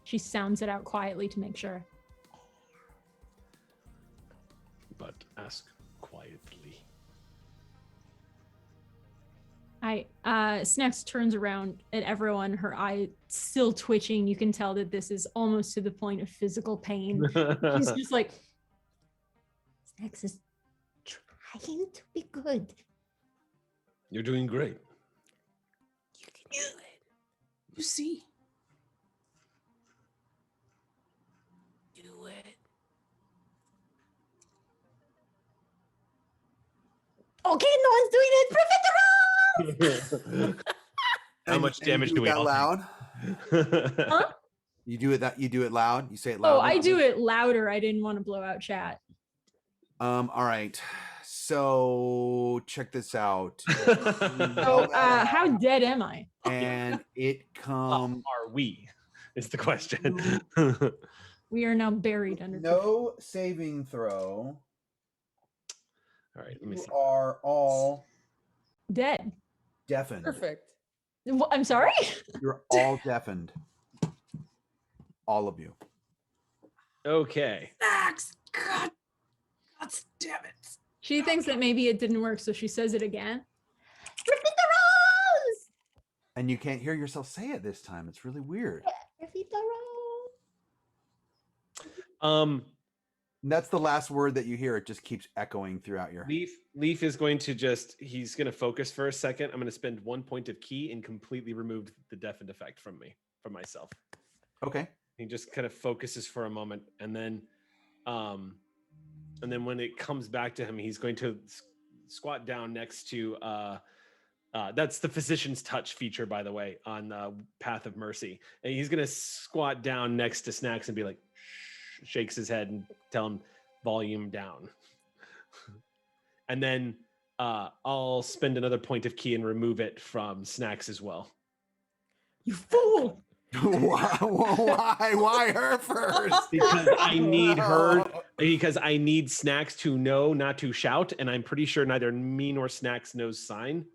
She sounds it out quietly to make sure. Ask quietly. Snacks turns around at everyone, her eye still twitching. You can tell that this is almost to the point of physical pain. She's just like, Snacks is trying to be good. You're doing great. You can do it. You see. Do it. Okay, no one's doing it. Profiteroles! How much damage do we that all loud? huh? You do it loud? You say it loud? Oh, I do it louder. I didn't want to blow out chat. All right. So check this out. So how dead am I? And it comes. Are we? Is the question. We are now buried under. No saving throw. All right, let me You see. are all Dead. deafened. Perfect. I'm sorry? You're all deafened. All of you. Okay. Snacks. God damn it. She thinks that maybe it didn't work, so she says it again. Profiteroles! And you can't hear yourself say it this time. It's really weird. Profiteroles! And that's the last word that you hear. It just keeps echoing throughout your. Leaf is going to he's going to focus for a second. I'm going to spend 1 point of key and completely remove the deafened effect from myself. Okay. He just kind of focuses for a moment, and then when it comes back to him, he's going to squat down next to that's the physician's touch feature, by the way, on Path of Mercy. And he's going to squat down next to Snacks and be like, shh, shakes his head and tell him volume down. And then I'll spend another point of key and remove it from Snacks as well. You fool! Why her first? Because I need her. Because I need Snacks to know not to shout, and I'm pretty sure neither me nor Snacks knows sign.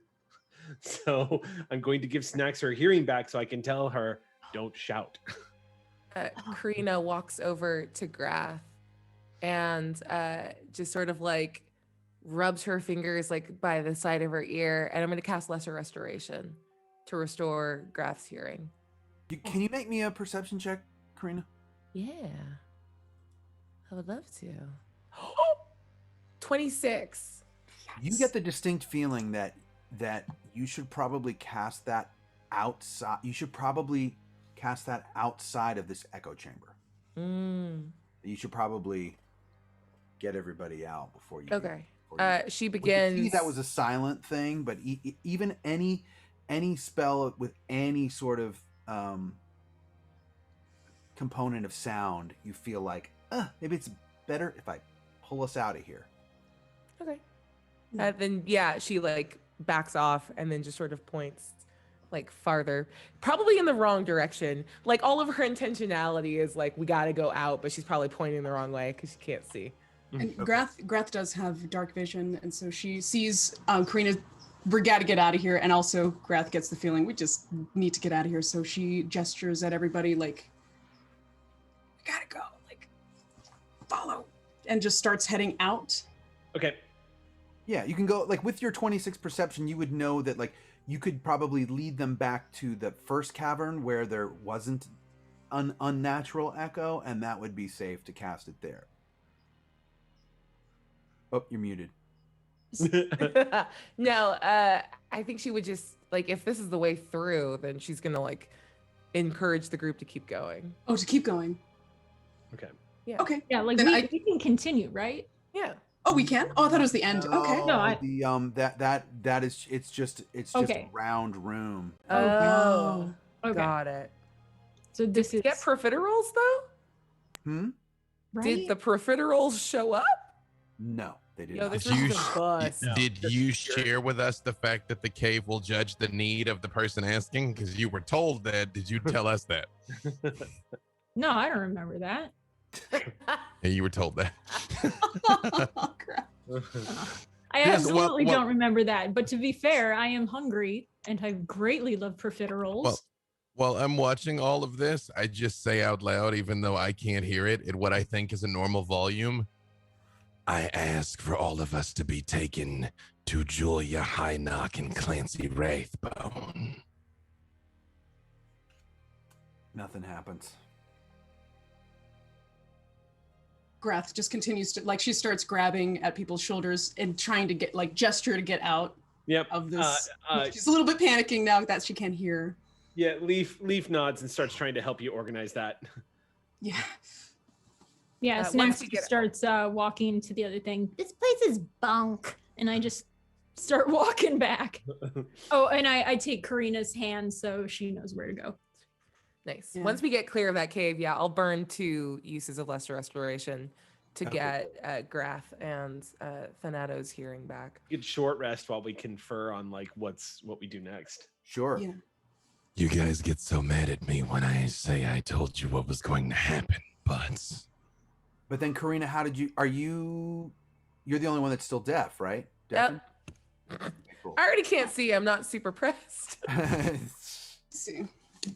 So I'm going to give Snacks her hearing back so I can tell her, don't shout. Karina walks over to Grath and just sort of like rubs her fingers like by the side of her ear, and I'm going to cast Lesser Restoration to restore Grath's hearing. Can you make me a perception check, Karina? Yeah, I would love to. 26. You get the distinct feeling that you should probably cast that outside. You should probably cast that outside of this echo chamber. You should probably get everybody out before you. Okay. She begins. That was a silent thing, but even any spell with any sort of component of sound, you feel like maybe it's better if I pull us out of here. Okay. Then she like backs off and then just sort of points like farther, probably in the wrong direction. Like all of her intentionality is like we got to go out, but she's probably pointing the wrong way because she can't see. And Grath does have dark vision, and so she sees Karina. We got to get out of here, and also Grath gets the feeling we just need to get out of here. So she gestures at everybody like, "We gotta go!" Like, follow, and just starts heading out. Okay. Yeah, you can go like with your 26 perception. You would know that like you could probably lead them back to the first cavern where there wasn't an unnatural echo, and that would be safe to cast it there. Oh, you're muted. No, I think she would just like if this is the way through, then she's gonna like encourage the group to keep going. Oh, to keep going. Okay. Yeah. Okay. Yeah, like Then we can continue, right? Yeah. Oh, we can. Oh, I thought it was the end. Okay. No, that is it's just Okay. a round room. Oh, Okay. got it. So this is Get profiteroles though? right? Did the profiteroles show up? No, they didn't. Yo, this Did you, is a bust. did you share with us the fact that the cave will judge the need of the person asking? Because you were told that. Did you tell us that? No, I don't remember that. And you were told that. Oh, crap. I Yes, well- absolutely well- don't remember that. But to be fair, I am hungry and I greatly love profiteroles. Well, while I'm watching all of this, I just say out loud, even though I can't hear it, at what I think is a normal volume. I ask for all of us to be taken to Julia Hynock and Clancy Wraithbone. Nothing happens. Grath just continues to, like, she starts grabbing at people's shoulders and trying to get, like, gesture to get out of this. She's a little bit panicking now that she can't hear. Yeah, Leaf nods and starts trying to help you organize that. Yeah. Yeah, once Snacks we get- starts walking to the other thing. This place is bunk. And I just start walking back. Oh, and I take Karina's hand so she knows where to go. Nice. Yeah. Once we get clear of that cave, yeah, I'll burn 2 uses of Lesser Restoration to get Grath and Thanato's hearing back. Get short rest while we confer on like what we do next. Sure. Yeah. You guys get so mad at me when I say I told you what was going to happen, but then Karina, how did you? You're the only one that's still deaf, right? Yep. Okay, cool. I already can't see. I'm not super pressed. Let's see. Do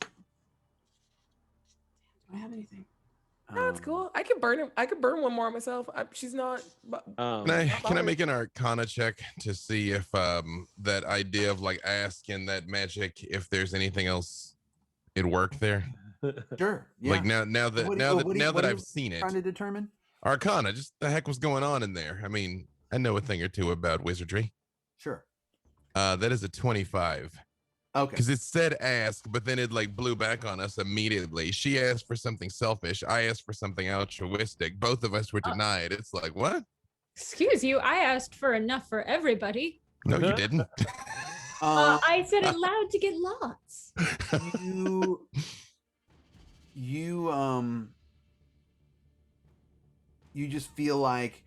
I have anything? No, it's cool. I could burn him. I could burn one more myself. She's not. Can I make an Arcana check to see if that idea of like asking that magic if there's anything else it worked there? Sure. Yeah. Like now that I've seen it. Trying to determine. Arcana, just the heck was going on in there. I mean, I know a thing or two about wizardry. Sure. That is a 25. Okay. Because it said ask, but then it like blew back on us immediately. She asked for something selfish. I asked for something altruistic. Both of us were denied. It's like, what? Excuse you, I asked for enough for everybody. No, you didn't. I said allowed to get lots. You just feel like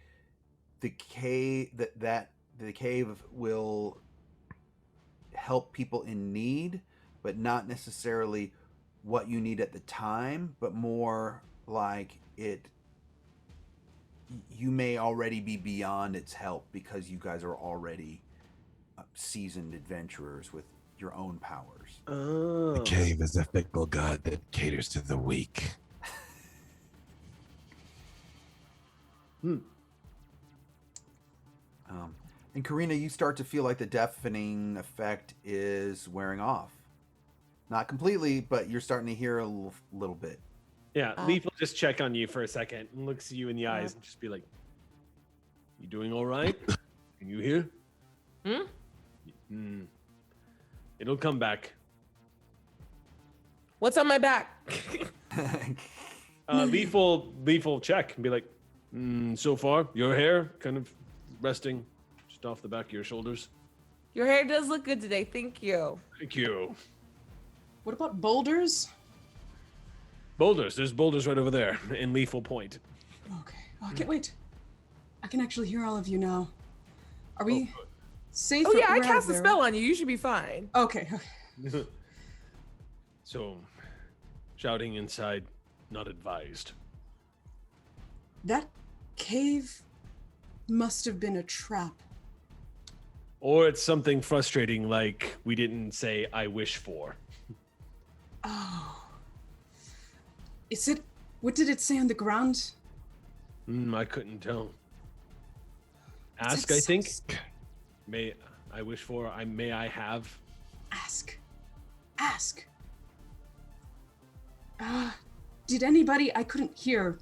the cave that the cave will help people in need, but not necessarily what you need at the time, but more like you may already be beyond its help because you guys are already seasoned adventurers with your own powers. The cave is a fickle god that caters to the weak. And Karina, you start to feel like the deafening effect is wearing off. Not completely, but you're starting to hear a little bit. Yeah, Leaf will just check on you for a second and looks you in the eyes and just be like, "You doing all right? Can you hear?" It'll come back. What's on my back? Leaf will check and be like, "So far, your hair kind of resting just off the back of your shoulders." Your hair does look good today. Thank you. Thank you. What about boulders? Boulders. There's boulders right over there. And Leaf will point. Okay. Oh, wait. I can actually hear all of you now. Are we safe? Oh yeah, I We're out cast a there, spell right? on you. You should be fine. Okay. So, shouting inside, not advised. That cave must have been a trap. Or it's something frustrating like we didn't say I wish for. Oh. Is it? What did it say on the ground? I couldn't tell. It Ask, said I think. May I wish for? May I have? Ask. Did anybody? I couldn't hear.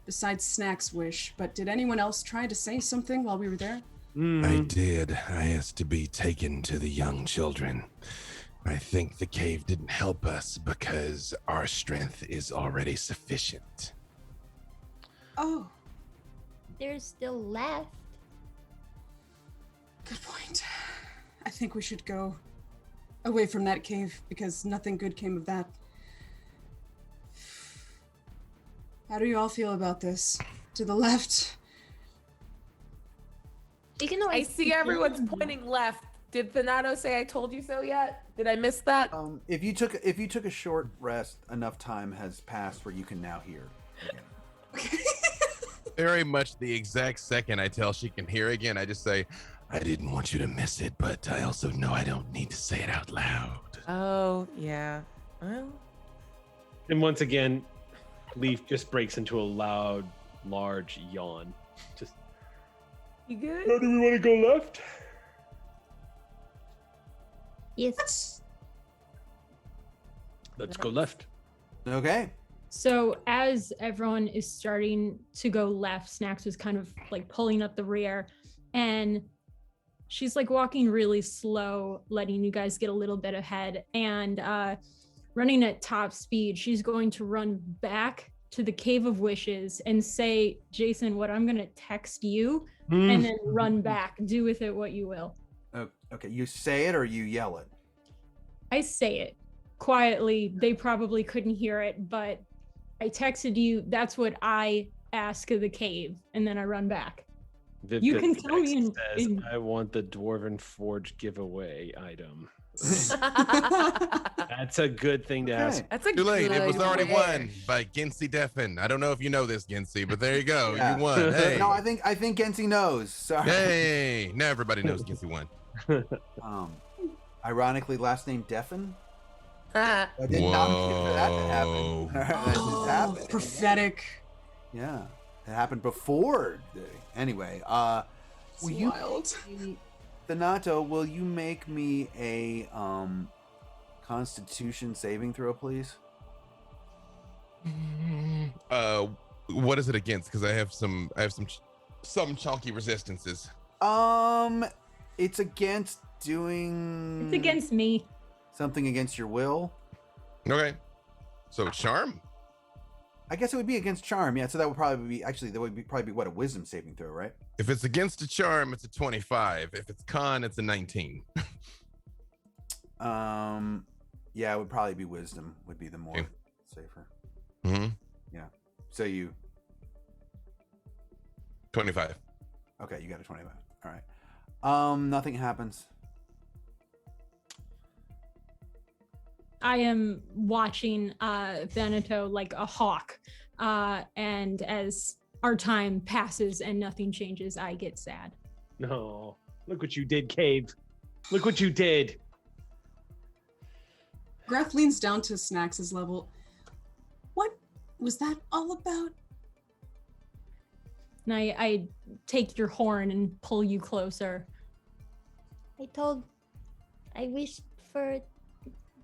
Besides Snack's wish, but did anyone else try to say something while we were there? I did. I asked to be taken to the young children. I think the cave didn't help us because our strength is already sufficient. Oh, There's still left. good point. I think we should go away from that cave because nothing good came of that. How do you all feel about this? To the left. You can I always see everyone's pointing left. Did Thanato say I told you so yet? Did I miss that? If you took a short rest, enough time has passed where you can now hear again. Very much the exact second I tell she can hear again, I just say, I didn't want you to miss it, but I also know I don't need to say it out loud. Oh, yeah. Well, And once again, Leaf just breaks into a loud, large yawn. Just You good? How do we want to go left? Yes. Let's go left. Okay. So as everyone is starting to go left, Snacks was kind of like pulling up the rear, and she's like walking really slow, letting you guys get a little bit ahead, and running at top speed. She's going to run back to the Cave of Wishes and say, Jason, what I'm going to text you, and then run back. Do with it what you will. Okay, you say it or you yell it? I say it quietly. They probably couldn't hear it, but I texted you. That's what I ask of the cave, and then I run back. Vivka You can tell me says, in I want the Dwarven Forge giveaway item. That's a good thing to ask. That's a Too late. It was good already way. won by Ginsey Deffen. I don't know if you know this, Ginsey, but there you go. Yeah. You won. Hey. No, I think Gensi knows. Sorry. Hey. Now everybody knows Ginsey won. Ironically, last name Deffen. Ah. I did not mean for that to happen. That just happened. Prophetic. Yeah, it happened before. Anyway, will you, Wild. Donato, will you make me a Constitution saving throw, please? What is it against? Because I have some chunky resistances. It's against doing. It's against me. Something against your will. Okay. So charm. I guess it would be against charm. Yeah. So that would probably be probably what, a wisdom saving throw, right? If it's against a charm, it's a 25. If it's con, it's a 19. Yeah, it would probably be wisdom. Would be the more Okay. safer. Mm-hmm. Yeah. So you. 25. Okay, you got a 25. All right. Nothing happens. I am watching Veneto like a hawk. And as our time passes and nothing changes, I get sad. No. Look what you did, Cave. Look what you did. Graf leans down to Snax' level. What was that all about? And I take your horn and pull you closer. I wished for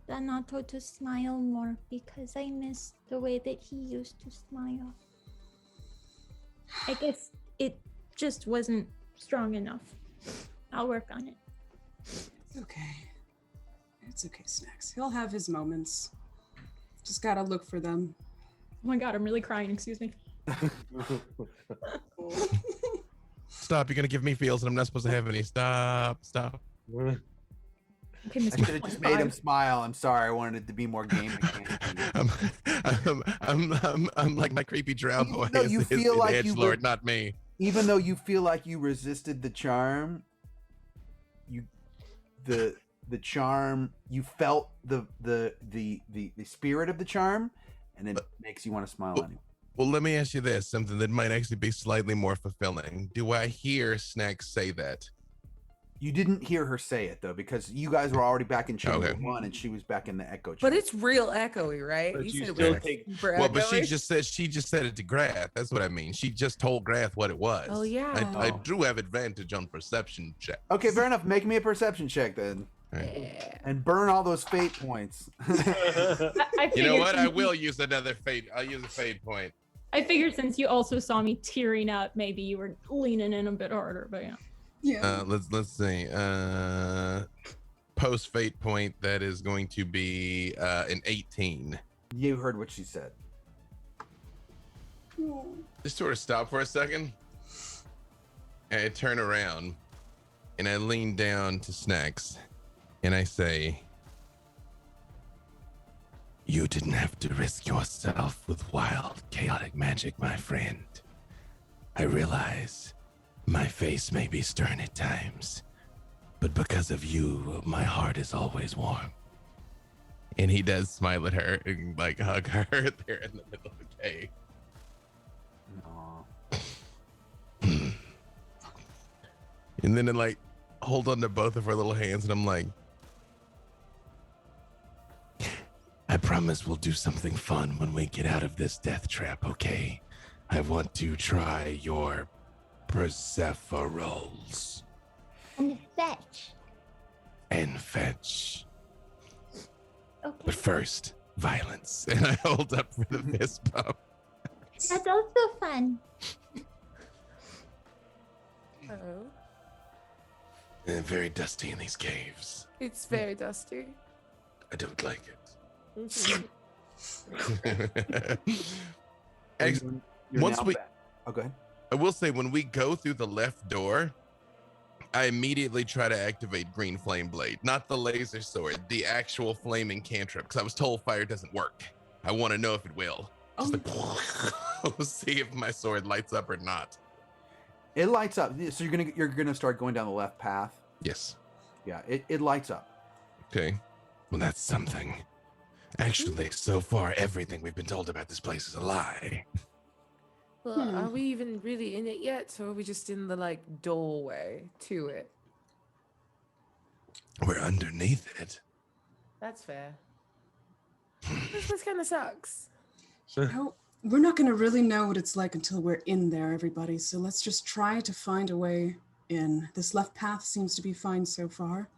Donato to smile more because I miss the way that he used to smile. I guess it just wasn't strong enough. I'll work on it. Okay. It's okay, Snax. He'll have his moments. Just gotta look for them. Oh my god, I'm really crying. Excuse me. Stop. You're going to give me feels and I'm not supposed to have any. Stop. Okay, I should have just made him smile. I'm sorry. I wanted it to be more gaming. I'm like my creepy drow boy. No, you feel like edge you lord, were- not me. Even though you feel like you resisted the charm, the charm, you felt the spirit of the charm, and it makes you want to smile anyway. Well, let me ask you this, something that might actually be slightly more fulfilling. Do I hear Snacks say that? You didn't hear her say it though, because you guys were already back in chamber 1, and she was back in the echo chamber. But it's real echoey, right? But you said it still was take- super Well, but she echoey? just said it to Grath. That's what I mean. She just told Grath what it was. Oh, yeah. I do have advantage on perception check. Okay, fair enough. Make me a perception check then, and burn all those fate points. You know what? I will use another fate. I'll use a fate point. I figured since you also saw me tearing up, maybe you were leaning in a bit harder, but yeah. Yeah. Let's see. Post fate point. That is going to be an 18. You heard what she said. Just sort of stop for a second. And I turn around and I lean down to Snacks and I say, "You didn't have to risk yourself with wild, chaotic magic, my friend. I realize my face may be stern at times, but because of you, my heart is always warm." And he does smile at her and like hug her there in the middle of the cave. And then I like hold on to both of her little hands and I'm like, "I promise we'll do something fun when we get out of this death trap, okay? I want to try your Persephorals. And fetch. And fetch. Okay. But first, violence. And I hold up for the fist bump. That's also fun. Oh, And very dusty in these caves. it's very dusty. I don't like it. Ex- You're Once now we, back. Oh, go ahead. I will say, when we go through the left door, I immediately try to activate Green Flame Blade, not the laser sword, the actual flaming cantrip, because I was told fire doesn't work. I want to know if it will. Just like, see if my sword lights up or not. It lights up. So you're gonna start going down the left path. Yes. Yeah, it lights up. Okay. Well, that's something. Actually, so far, everything we've been told about this place is a lie. Well, are we even really in it yet, or are we just in the like doorway to it? We're underneath it. That's fair. This place kind of sucks. No, we're not going to really know what it's like until we're in there, everybody. So let's just try to find a way in. This left path seems to be fine so far.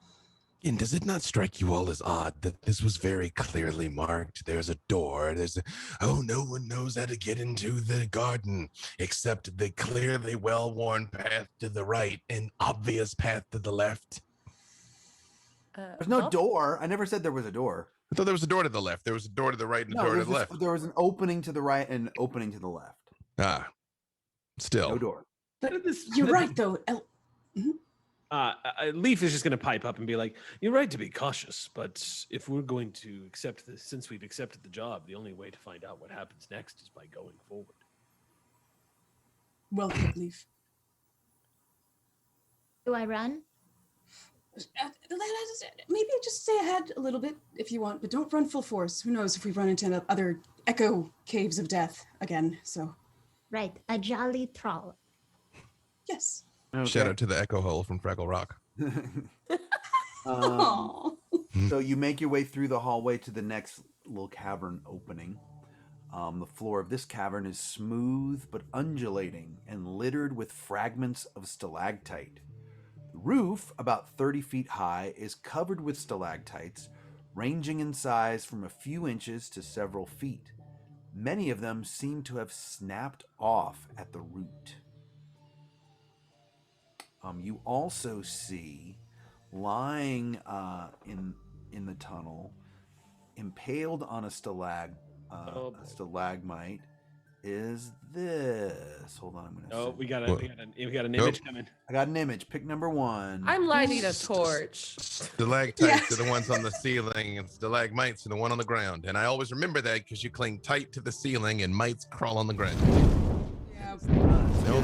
And does it not strike you all as odd that this was very clearly marked? There's a door. No one knows how to get into the garden except the clearly well-worn path to the right and obvious path to the left. There's no door. I never said there was a door. I thought there was a door to the left. There was a door to the right and a door to the left. There was an opening to the right and an opening to the left. Ah, still. No door. But you're right, though. Leaf is just going to pipe up and be like, "You're right to be cautious, but if we're going to accept this, since we've accepted the job, the only way to find out what happens next is by going forward." Well put, Leaf. Do I run? Maybe just stay ahead a little bit if you want, but don't run full force. Who knows if we run into other echo caves of death again, so. Right, a jolly troll. Yes. Okay. Shout out to the echo hole from Fraggle Rock. So you make your way through the hallway to the next little cavern opening. The floor of this cavern is smooth but undulating and littered with fragments of stalactite. The roof, about 30 feet high, is covered with stalactites, ranging in size from a few inches to several feet. Many of them seem to have snapped off at the root. You also see, lying in the tunnel, impaled on a stalagmite, is this. Hold on, I'm gonna. Oh, see. we got an image coming. I got an image. Pick number one. I'm lighting a torch. Stalactites are the ones on the ceiling, and stalagmites are the one on the ground. And I always remember that because you cling tight to the ceiling, and mites crawl on the ground. Yeah.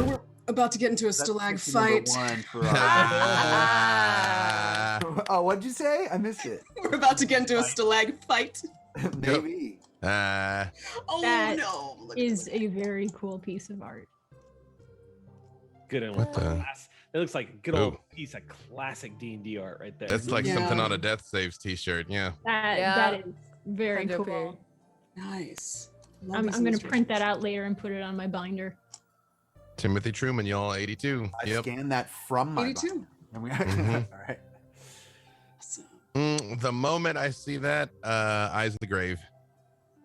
We're about to get into a stalag fight. Oh, what'd you say? I missed it. We're about to get into a stalag fight. Maybe. Oh That no! is a very cool piece of art. Good old What the- class. It looks like a good old piece of classic D&D art right there. That's like something on a Death Saves t-shirt, yeah. That is very Kind of cool. Nice. I'm going to print that out later and put it on my binder. Timothy Truman, y'all, 82. I scanned that from my 82. binder. And we, Mhm. all right. The moment I see that, Eyes of the Grave,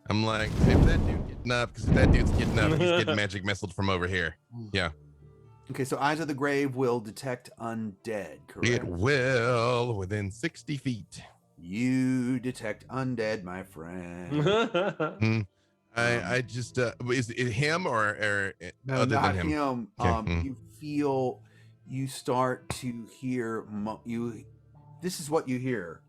I'm like, if that dude getting up, because if that dude's getting up, he's getting magic missiled from over here. Yeah. Okay, so Eyes of the Grave will detect undead, correct? It will within 60 feet. You detect undead, my friend. I just is it him or No, other not than him? him. Okay. You start to hear this is what you hear.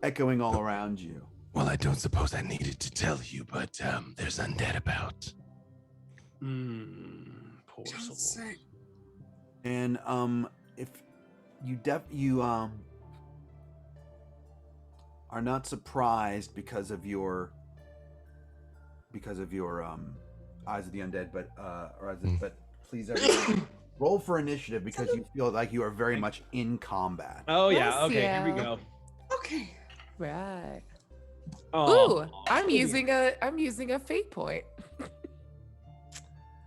Echoing all around you. Well, I don't suppose I needed to tell you, but there's undead about. Poor soul. And if you are not surprised because of your Eyes of the Undead, but but please everyone roll for initiative because you feel like you are very much in combat. Oh yeah, okay, here we go. Okay. Right. Ooh, I'm using a fate point.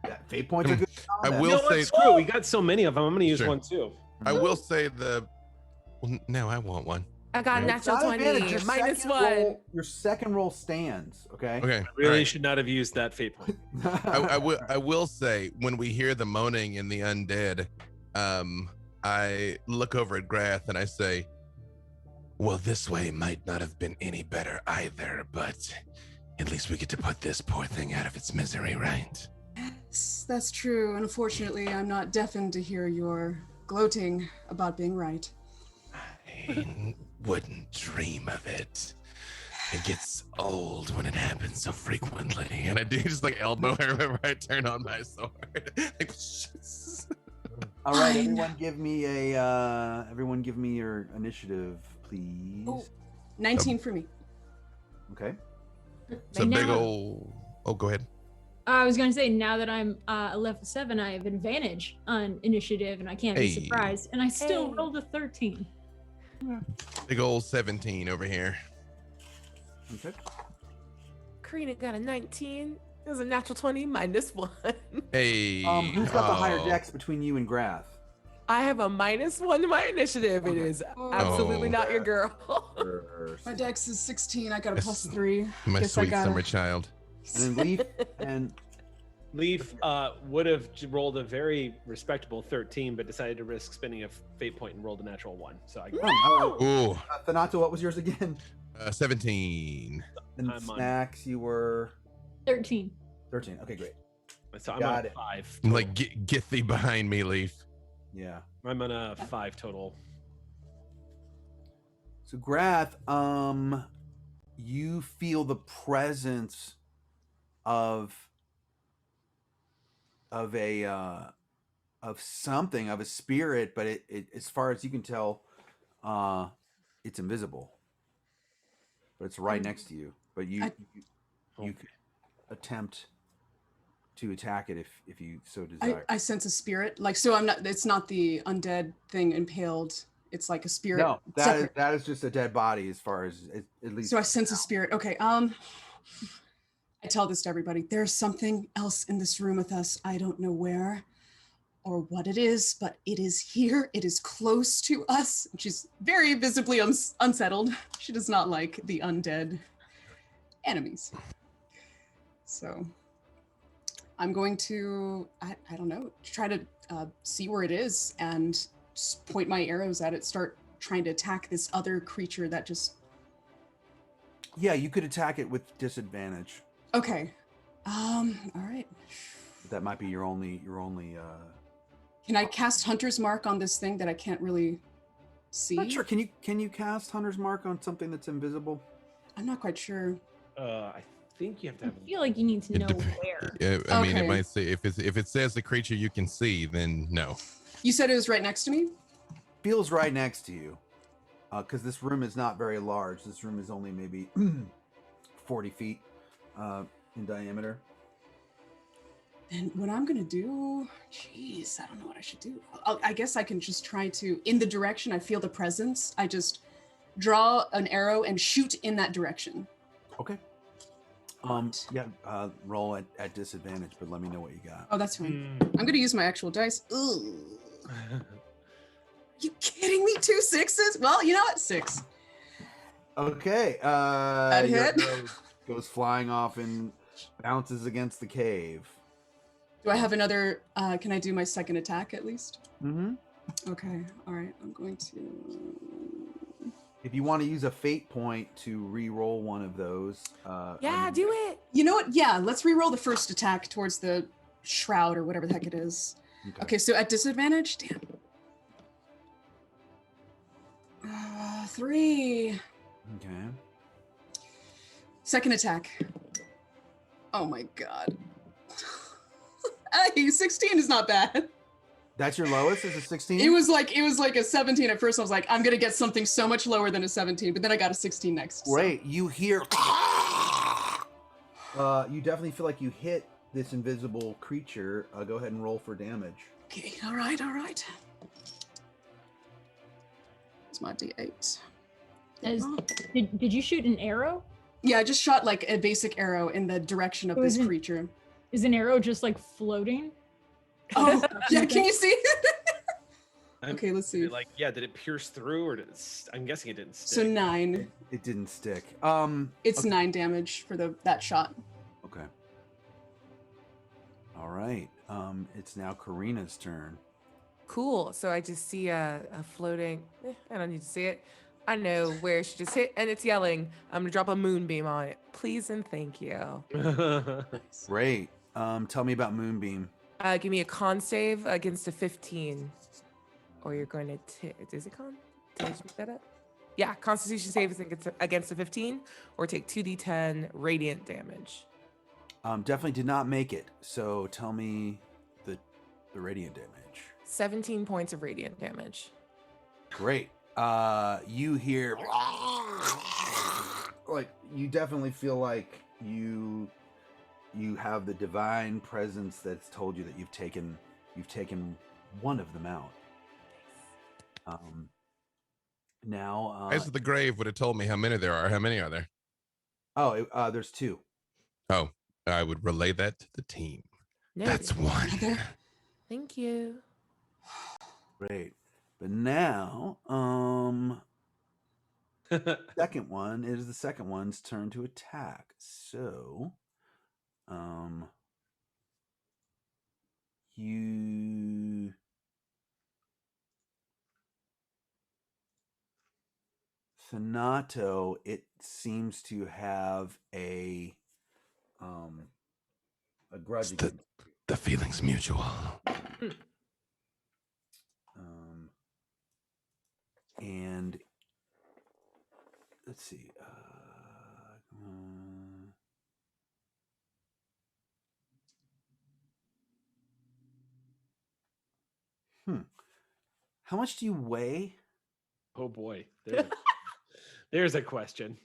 Yeah, fate points are good. I combat. will You know what? say, Screw it. We got so many of them. I'm going to use Sure. one too. I will say well, no, I want one. I got a It's natural not advantage, 20 your minus second 1. roll- your second roll stands. Okay. Okay. I really alright. should not have used that fate point. I will say when we hear the moaning and the undead, I look over at Grath and I say, Well, this way might not have been any better either, but at least we get to put this poor thing out of its misery, right? Yes, that's true. And unfortunately, I'm not deafened to hear your gloating about being right. I wouldn't dream of it. It gets old when it happens so frequently. and I do just like elbow her whenever I turn on my sword. Like, All right, Fine. everyone give me your initiative, please. Oh, 19 for me. Okay. it's a big old. Oh, go ahead. I was going to say, now that I'm a level 7, I have advantage on initiative, and I can't be Hey. surprised. And I still Hey. rolled a 13. Big old 17 over here. Okay. Karina got a 19. It was a natural 20 minus 1. Hey. Who's got the higher oh. dex between you and Grath? I have a minus 1 to my initiative. It is absolutely Oh. not your girl. My dex is 16. I got a plus 3. My Guess I sweet got summer child. And then Leaf and Leaf would have rolled a very respectable 13, but decided to risk spending a fate point and rolled a natural 1. So I Ooh. Thanato, what was yours again? 17. And I'm on- Snacks, you were 13. 13. Okay, great. So I'm Got on it. 5. I'm like, get thee behind me, Leaf. Yeah. I'm on a 5 total. So Grath, you feel the presence of something, of a spirit, but it as far as you can tell, it's invisible. But it's right next to you. But you could attempt to attack it if you so desire. I sense a spirit. Like, so I'm not, it's not the undead thing impaled. It's like a spirit. No, separate. that is just a dead body as far as at least. So I sense a spirit. Okay. I tell this to everybody. There's something else in this room with us. I don't know where or what it is, but it is here. It is close to us. She's very visibly unsettled. She does not like the undead enemies. So I'm going to, I don't know, try to see where it is and just point my arrows at it, start trying to attack this other creature that just... Yeah, you could attack it with disadvantage. Okay. All right. That might be your only Can I cast Hunter's Mark on this thing that I can't really see? Not sure. Can you cast Hunter's Mark on something that's invisible? I'm not quite sure. I think you have to have. I feel like you need to know where. Yeah, I mean, it Okay. might say if it says the creature you can see, then no. You said it was right next to me? Feels right next to you. Because this room is not very large. This room is only maybe 40 feet in diameter. And what I'm gonna do, jeez, I don't know what I should do. I guess I can just try to, in the direction I feel the presence, I just draw an arrow and shoot in that direction. Okay. Roll at disadvantage, but let me know what you got. Oh, that's fine. I'm gonna use my actual dice. Ooh. You kidding me? 2 6s? Well, you know what? 6. Okay. That your hit? arrow goes flying off and bounces against the cave. Do I have another, can I do my second attack at least? Mm-hmm. Okay, all right, I'm going to... If you want to use a fate point to re-roll one of those. Yeah, do it. You know what? Yeah, let's re-roll the first attack towards the shroud or whatever the heck it is. Okay, so at disadvantage? Damn. 3. Okay. Second attack. Oh my god. Hey, 16 is not bad. That's your lowest? Is a 16? It was like a 17 at first. I was like, I'm gonna get something so much lower than a 17, but then I got a 16 next. so- Great. You hear. You definitely feel like you hit this invisible creature. Go ahead and roll for damage. Okay, all right, all right. It's my D8. Did you shoot an arrow? Yeah, I just shot like a basic arrow in the direction of Oh, this is it- creature. Is an arrow just like floating? Oh, yeah, can you see? I'm- Okay, let's did see. it, like, yeah, did it pierce through, or did I'm guessing it didn't stick. So 9. It didn't stick. It's okay. 9 damage for that shot. Okay. All right. It's now Karina's turn. Cool. So I just see a floating. I don't need to see it. I know where she just hit, and it's yelling. I'm gonna drop a moonbeam on it. Please and thank you. Great. Tell me about Moonbeam. Give me a con save against a 15, or you're going to. Is it con? Did I just make that up? Yeah, Constitution save is against a 15, or take 2d10 radiant damage. Definitely did not make it. So tell me the radiant damage. 17 points of radiant damage. Great. You hear like you definitely feel like you have the divine presence that's told you that you've taken one of them out. Now Eyes of the Grave would have told me how many there are. How many are there? Oh, there's 2. Oh, I would relay that to the team. That's one. Thank you. Great. But now, second one, it is the second one's turn to attack. So, you Thanato, it seems to have a grudge against you. The feeling's mutual. And let's see. How much do you weigh? Oh boy, there's a question.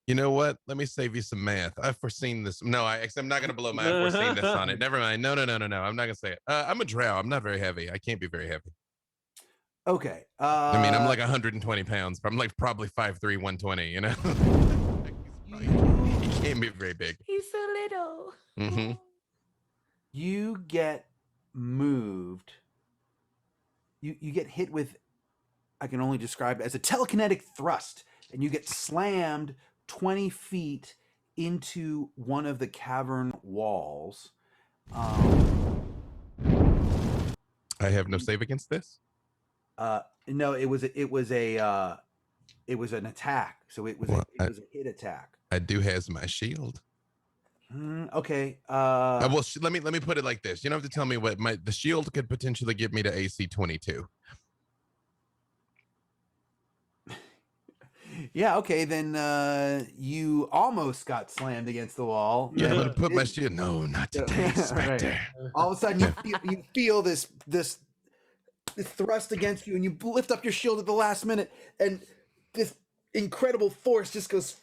You know what? Let me save you some math. I've foreseen this. No, I'm not gonna blow my. I've foreseen this on it. Never mind. No. I'm not gonna say it. I'm a drow. I'm not very heavy. I can't be very heavy. Okay. I mean, I'm like 120 pounds. I'm like probably 5'3", 120. You know, he can't be very big. He's so little. Mm-hmm. You get moved. You get hit with, I can only describe it as a telekinetic thrust, and you get slammed 20 feet into one of the cavern walls. I have no save against this. No, it was an attack. So it was a hit attack. I do has my shield. Okay. Well, let me put it like this. You don't have to tell me what the shield could potentially get me to AC 22. Yeah. Okay. Then you almost got slammed against the wall. Yeah, I'm gonna put my shield. No, not today, Spectre. Right. All of a sudden, you feel this thrust against you, and you lift up your shield at the last minute, and this incredible force just goes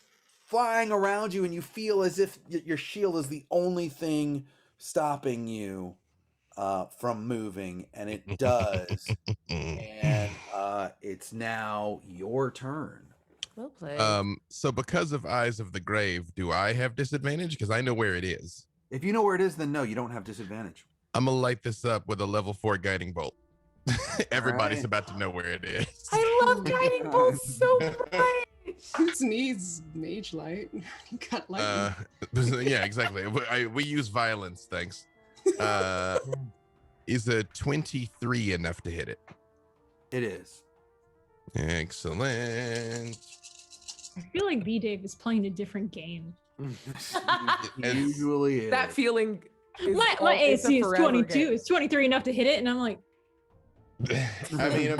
flying around you, and you feel as if your shield is the only thing stopping you from moving, and it does. And it's now your turn. Well played. So because of Eyes of the Grave, do I have disadvantage? Because I know where it is. If you know where it is, then no, you don't have disadvantage. I'm gonna light this up with a level 4 guiding bolt. Everybody's about to know where it is. I love guiding bolts so much. Who needs mage light? You got lightning. Yeah, exactly. We use violence, thanks. Is a 23 enough to hit it? It is. Excellent. I feel like B-Dave is playing a different game. Usually is. That feeling. My AC is forever 22. game. It's 23 enough to hit it, and I'm like, I mean,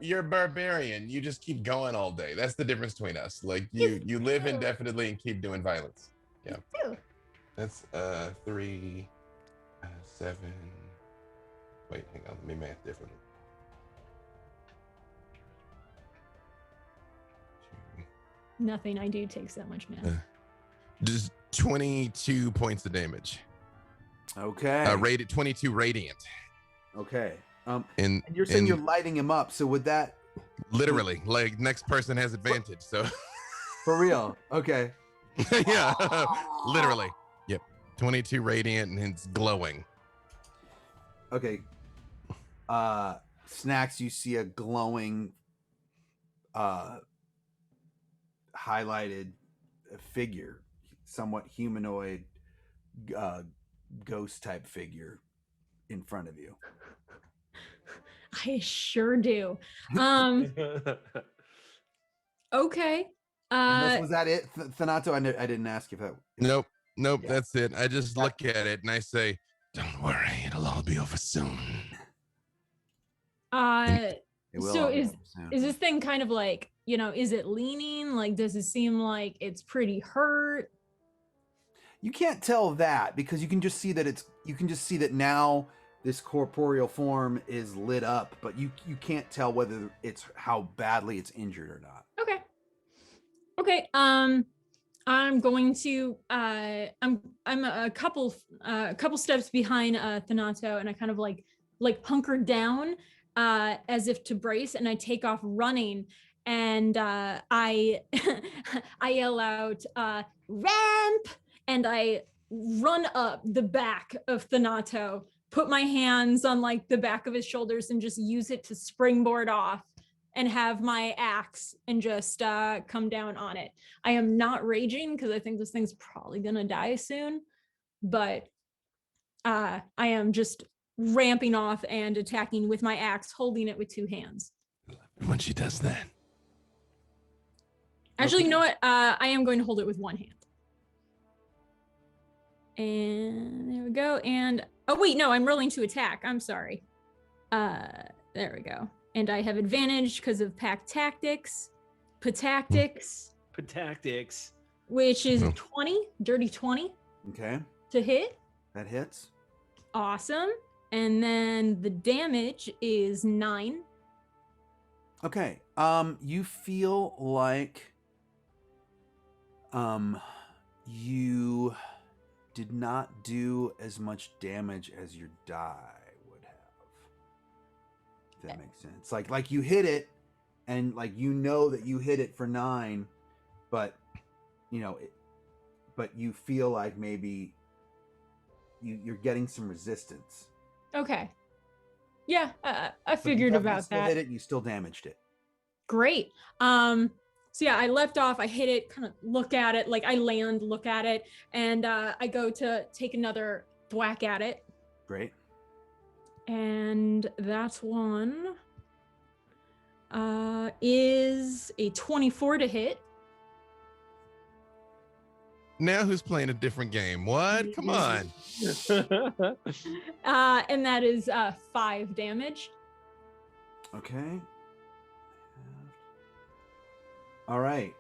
you're a barbarian. You just keep going all day. That's the difference between us. Like you live indefinitely and keep doing violence. Yeah. That's 3, 7. Wait, hang on. Let me math differently. nothing I do takes that much math. Just 22 points of damage. Okay. Rated 22 radiant. Okay. And and you're saying you're lighting him up, so would that literally like next person has advantage? So for real? Okay. Yeah, literally. Yep. 22 radiant and it's glowing. Okay. Snacks, you see a glowing, highlighted figure, somewhat humanoid, ghost type figure in front of you. I sure do. Okay. Was that it, Thanato? I didn't ask if that. Nope. That's it. I just look at it and I say, "Don't worry, it'll all be over soon." So is this thing kind of like, is it leaning? Like, does it seem like it's pretty hurt? You can't tell that because you can just see that now this corporeal form is lit up, but you can't tell whether it's how badly it's injured or not. Okay. I'm going to I'm a couple steps behind Thanato, and I kind of like hunker down as if to brace, and I take off running, and I I yell out ramp, and I run up the back of Thanato, put my hands on like the back of his shoulders and just use it to springboard off and have my axe and just come down on it. I am not raging because I think this thing's probably gonna die soon, but I am just ramping off and attacking with my axe, holding it with two hands. When she does that. Actually, you know what? I am going to hold it with one hand. And there we go. And oh wait, no, I'm rolling to attack. I'm sorry. There we go. And I have advantage because of pack tactics, patactics, which is 20, dirty 20. Okay. To hit. That hits. Awesome. And then the damage is 9. Okay. You feel like you did not do as much damage as your die would have. If that makes sense. Like you hit it, and like that you hit it for 9, but but you feel like maybe you're getting some resistance. Okay. Yeah, I figured about still that. Hit it, you still damaged it. Great. So yeah, I left off, I hit it, kind of look at it, like I land, look at it, and I go to take another thwack at it. Great. And that one is a 24 to hit. Now who's playing a different game? What? Come on. And that is 5 damage. Okay. All right.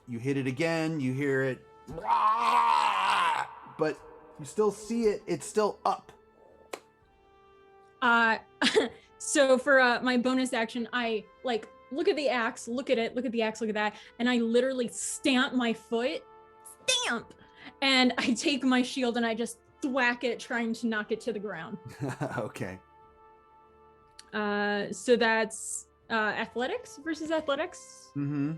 You hit it again. You hear it, but you still see it. It's still up. So for my bonus action, I like look at the axe, look at it, look at the axe, look at that, and I literally stamp my foot, and I take my shield and I just thwack it, trying to knock it to the ground. Okay. So that's athletics versus athletics. Mm-hmm.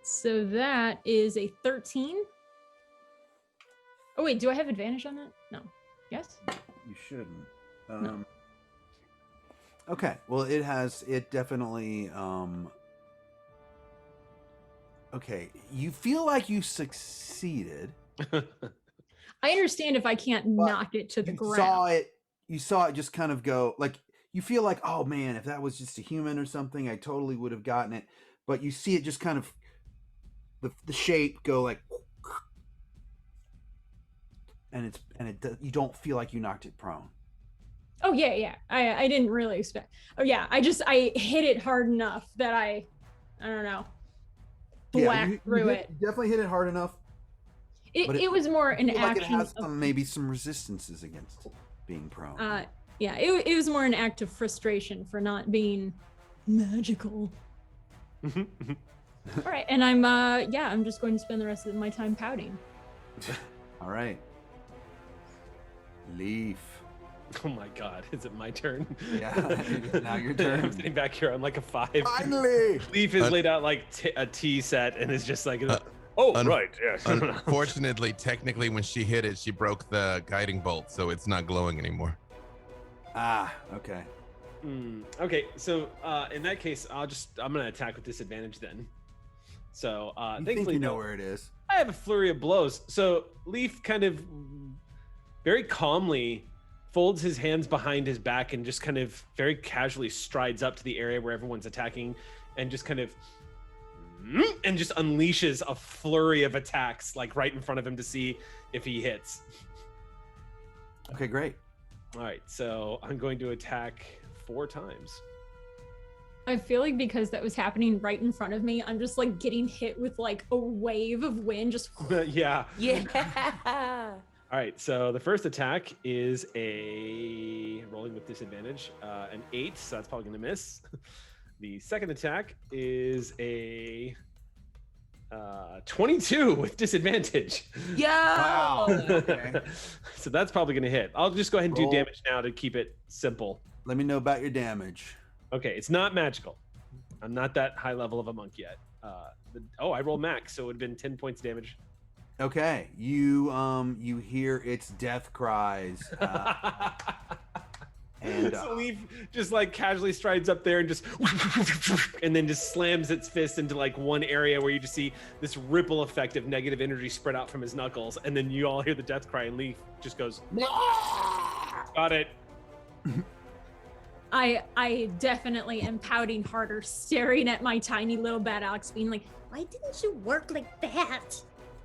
So that is a 13. Oh wait, do I have advantage on that? No. Yes? You shouldn't. No. Okay. Well, it definitely okay. You feel like you succeeded. I understand if I can't knock it to the ground. You saw it just kind of go, like, you feel like, oh man, if that was just a human or something, I totally would have gotten it. But you see it just kind of, the shape go like, and you don't feel like you knocked it prone. Oh yeah. I didn't really expect. Oh yeah, I hit it hard enough that I don't know, thwacked through it. You definitely hit it hard enough. It was more an action. Like it has maybe some resistances against being prone. Yeah, it was more an act of frustration for not being magical. All right, and I'm just going to spend the rest of my time pouting. All right. Leaf. Oh my god, is it my turn? Yeah, now your turn. I'm sitting back here on like a 5. Finally! Leaf has laid out like a T set and is just like, right, yes. Unfortunately, technically, when she hit it, she broke the guiding bolt, so it's not glowing anymore. Ah, okay. Okay, so in that case, I'm gonna attack with disadvantage then. So You thankfully, think you know no. where it is. I have a flurry of blows. So Leaf kind of very calmly folds his hands behind his back and just kind of very casually strides up to the area where everyone's attacking and just kind of unleashes a flurry of attacks like right in front of him to see if he hits. Okay, great. All right, so I'm going to attack 4 times. I feel like because that was happening right in front of me, I'm just like getting hit with like a wave of wind. Just Yeah. Yeah. All right, so the first attack is a rolling with disadvantage, an 8, so that's probably going to miss. The second attack is a 22 with disadvantage. Yeah. Wow. Okay. So that's probably going to hit. I'll just go ahead and do Roll. damage now to keep it simple. Let me know about your damage. Okay, it's not magical. I'm not that high level of a monk yet. I rolled max, so it would have been 10 points damage. Okay, you hear its death cries. And so Leaf just like casually strides up there and just and then just slams its fist into like one area where you just see this ripple effect of negative energy spread out from his knuckles, and then you all hear the death cry and Leaf just goes, got it. I definitely am pouting harder, staring at my tiny little bad Alex, being like, why didn't you work like that?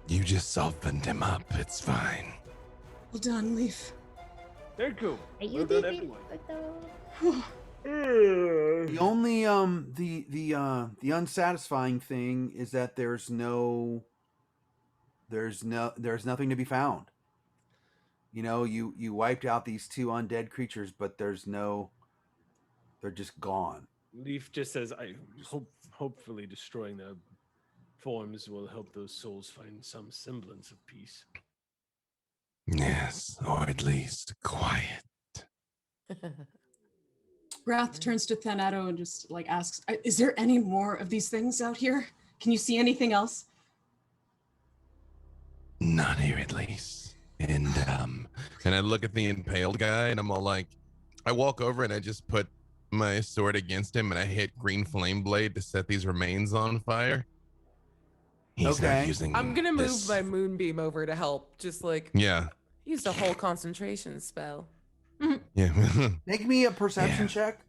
You just softened him up. It's fine. Well done, Leaf. Very cool. You Well did done, it. everyone. the only the unsatisfying thing is that there's nothing to be found. You know, you wiped out these 2 undead creatures, but they're just gone. Leaf just says, hopefully destroying their forms will help those souls find some semblance of peace. Yes, or at least quiet. Wrath turns to Thanato and just like asks, is there any more of these things out here? Can you see anything else? Not here, at least. And I look at the impaled guy and I'm all like, I walk over and I just put my sword against him and I hit green flame blade to set these remains on fire. He's not Okay. using I'm gonna move this- my moonbeam over to help. Just like Yeah. used a whole concentration spell. Yeah. Make me a perception Yeah. check.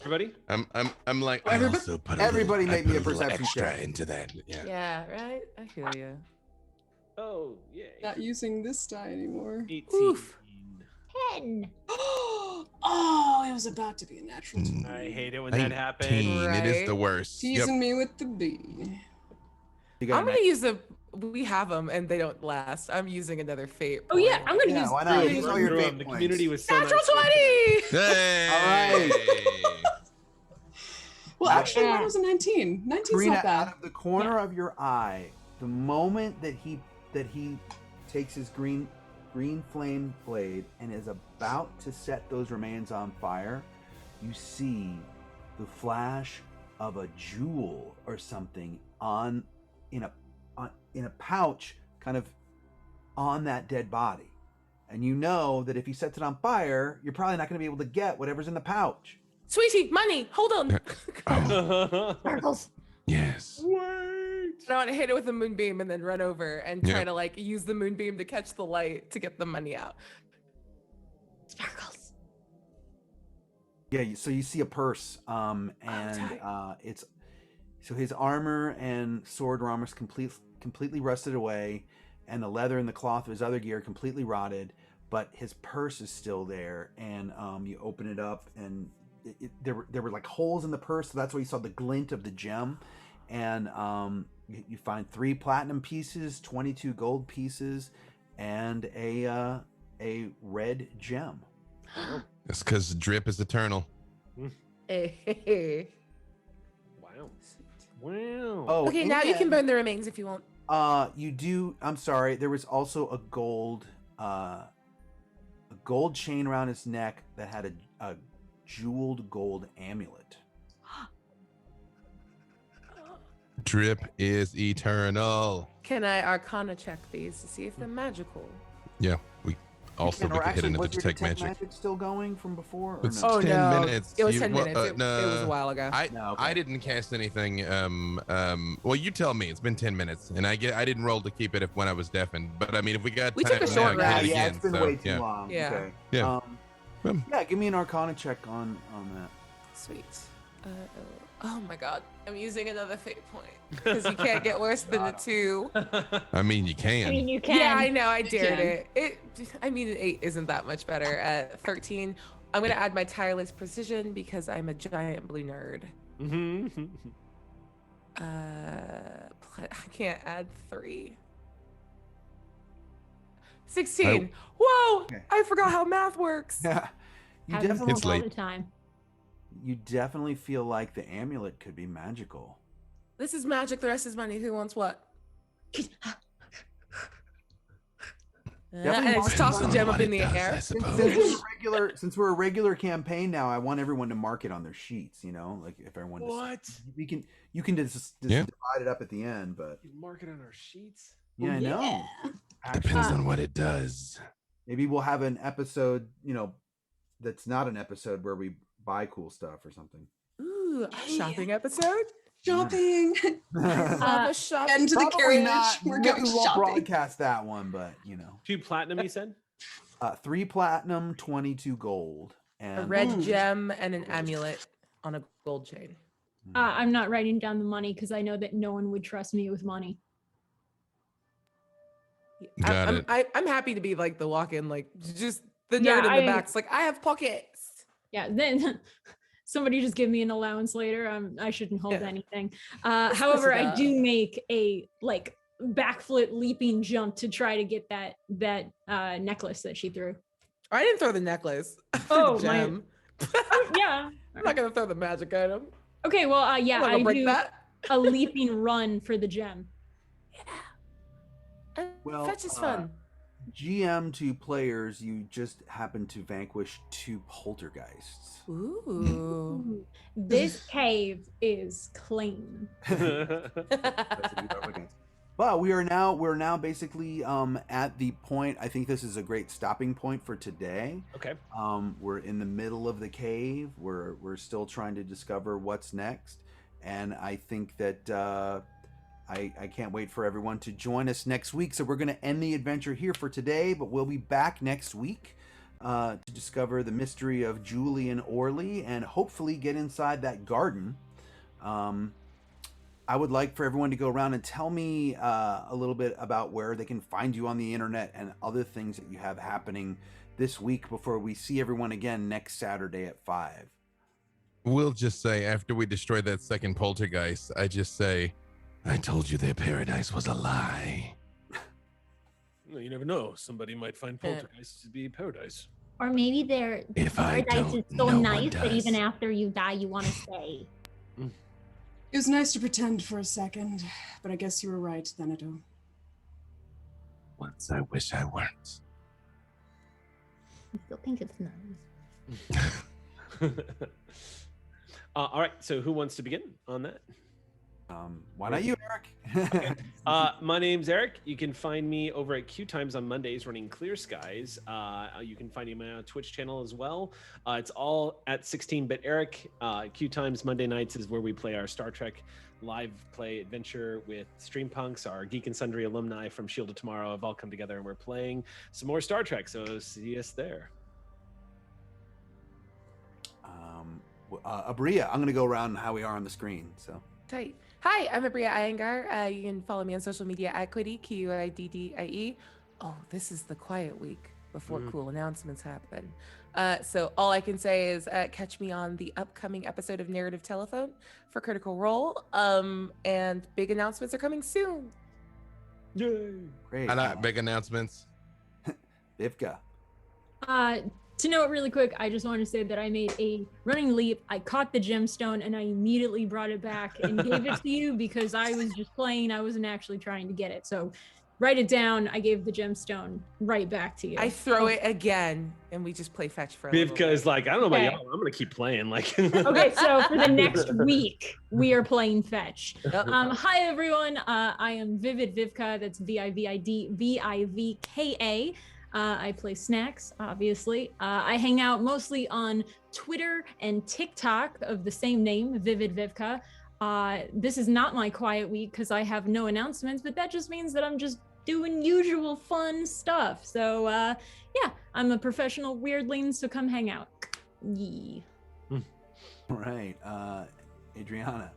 Everybody? I'm like, I also put a Everybody little, make I me a put little perception extra check. into that. Yeah. Yeah, right? I feel you. Oh, yeah. Not using this die anymore. 18. Oof. 10. Oh, it was about to be a natural 20. I hate it when that happens. 19. It is Right. the worst. Yep. Teasing me with the B. You got I'm a gonna use we have them and they don't last. I'm using another fate. Oh yeah, point. I'm gonna Yeah, use why not? three. Use all your Screw 'em, fate the points. community was so Natural nice. 20! Hey! Well, actually, mine was a 19. 19's Karina, not bad. out of the corner of your eye, the moment that he takes his green flame blade and is about to set those remains on fire, you see the flash of a jewel or something in a pouch, kind of on that dead body, and you know that if he sets it on fire, you're probably not going to be able to get whatever's in the pouch. Sweetie, money, hold on. Sparkles. Yes. I want to hit it with a moonbeam and then run over and try Yeah. to like use the moonbeam to catch the light to get the money out. Sparkles. Yeah, so you see a purse, and it's so his armor and sword armor's completely rusted away, and the leather and the cloth of his other gear completely rotted, but his purse is still there. And you open it up, and there were like holes in the purse, so that's why you saw the glint of the gem. And you find 3 platinum pieces, 22 gold pieces, and a red gem. That's because drip is eternal. Hey. Wow. Wow. Oh, Okay, now you can and- burn the remains if you want. You do. I'm sorry. There was also a gold a gold chain around his neck that had a jeweled gold amulet. Drip is eternal. Can I Arcana check these to see if they're magical? Yeah, we also And, we or could hit actually, into was your detect detect magic. magic still going from before? Or It's no? 10 minutes. It was You- 10 well, minutes. It was a while ago. I didn't cast anything. Well, you tell me. It's been 10 minutes, and I didn't roll to keep it when I was deafened. But I mean, if we got We time took a now, short I can hit rest. it Yeah, again. it's been so, way too yeah. long. Yeah. Okay. Yeah. Yeah, give me an Arcana check on that. Sweet. Oh my god. I'm using another fate point because you can't get worse than a 2. I mean, you can. I mean, you can. Yeah, I know. I You dared can. it. I mean, an 8 isn't that much better. At 13, I'm gonna add my tireless precision because I'm a giant blue nerd. I can't add 3. 16. Whoa! Okay. I forgot how math works. Yeah. You Happens definitely, It's all late. the time. you definitely feel like the amulet could be magical. This is magic. The rest is money. Who wants what? And I just toss the gem up in the air. Since we're a regular campaign now, I want everyone to mark it on their sheets. You know, like if everyone. You can just Yeah. divide it up at the end, but You mark it on our sheets. yeah, I know. Depends on what it does. Maybe we'll have an episode, that's not an episode where we buy cool stuff or something. Ooh, a shopping episode? Shopping. Love a shopping. Get into the Probably carriage. not. We're Maybe going we won't shopping. broadcast that one, but 2 platinum, you said? 3 platinum, 22 gold, and A red gem and an amulet on a gold chain. I'm not writing down the money because I know that no one would trust me with money. Got it. I'm happy to be like the walk-in, like just the nerd Yeah, in the I- back's like, I have pockets. Yeah, then somebody just give me an allowance later. I shouldn't hold Yeah. anything. However, I up. do make a backflip leaping jump to try to get that necklace that she threw. I didn't throw the necklace. Oh, The my- gem. Yeah. I'm not gonna throw the magic item. Okay, well, yeah, I'm not gonna I break do that. a leaping run for the gem. Well, Fetch is fun. GM to players, you just happen to vanquish 2 poltergeists. Ooh. This cave is clean. That's what you're up against. But we're now basically at the point. I think this is a great stopping point for today. Okay. We're in the middle of the cave. We're still trying to discover what's next, and I think that I can't wait for everyone to join us next week. So we're going to end the adventure here for today, but we'll be back next week to discover the mystery of Julie and Orly and hopefully get inside that garden. I would like for everyone to go around and tell me a little bit about where they can find you on the internet and other things that you have happening this week before we see everyone again next Saturday at 5. We'll just say after we destroy that second poltergeist, I just say, I told you their paradise was a lie. You never know. Somebody might find poltergeists to be paradise. Or maybe their If I paradise is don't, so no one nice that does. even after you die, you want to stay. It was nice to pretend for a second, but I guess you were right, Thanato. Once I wish I weren't. I still think it's nice. All right. So who wants to begin on that? Why not you, Eric? My name's Eric. You can find me over at Q Times on Mondays running Clear Skies. You can find me on my Twitch channel as well. It's all at 16-bit Eric. Q Times Monday nights is where we play our Star Trek live play adventure with Streampunks. Our Geek and Sundry alumni from Shield of Tomorrow have all come together and we're playing some more Star Trek. So see us there. Aabria, I'm going to go around how we are on the screen. So. Tight. Hi, I'm Aabria Iyengar. You can follow me on social media at Quiddy, Quiddie. Oh, this is the quiet week before cool announcements happen. So all I can say is catch me on the upcoming episode of Narrative Telephone for Critical Role. And big announcements are coming soon. Yay! Great. I like big announcements. Vivka. To note really quick, I just want to say that I made a running leap. I caught the gemstone and I immediately brought it back and gave it to you because I was just playing. I wasn't actually trying to get it. So write it down. I gave the gemstone right back to you. I throw it again, and we just play fetch for a little Vivka bit. is like, I don't know about Okay. y'all. I'm gonna keep playing. Like, Okay, so for the next week, we are playing fetch. Yep. Hi everyone. I am Vivid Vivka. That's VIVIDVIVKA. I play snacks, obviously. I hang out mostly on Twitter and TikTok of the same name, Vivid Vivka. This is not my quiet week because I have no announcements, but that just means that I'm just doing usual fun stuff. So yeah, I'm a professional weirdling, so come hang out. Yeah. All right, Adriana.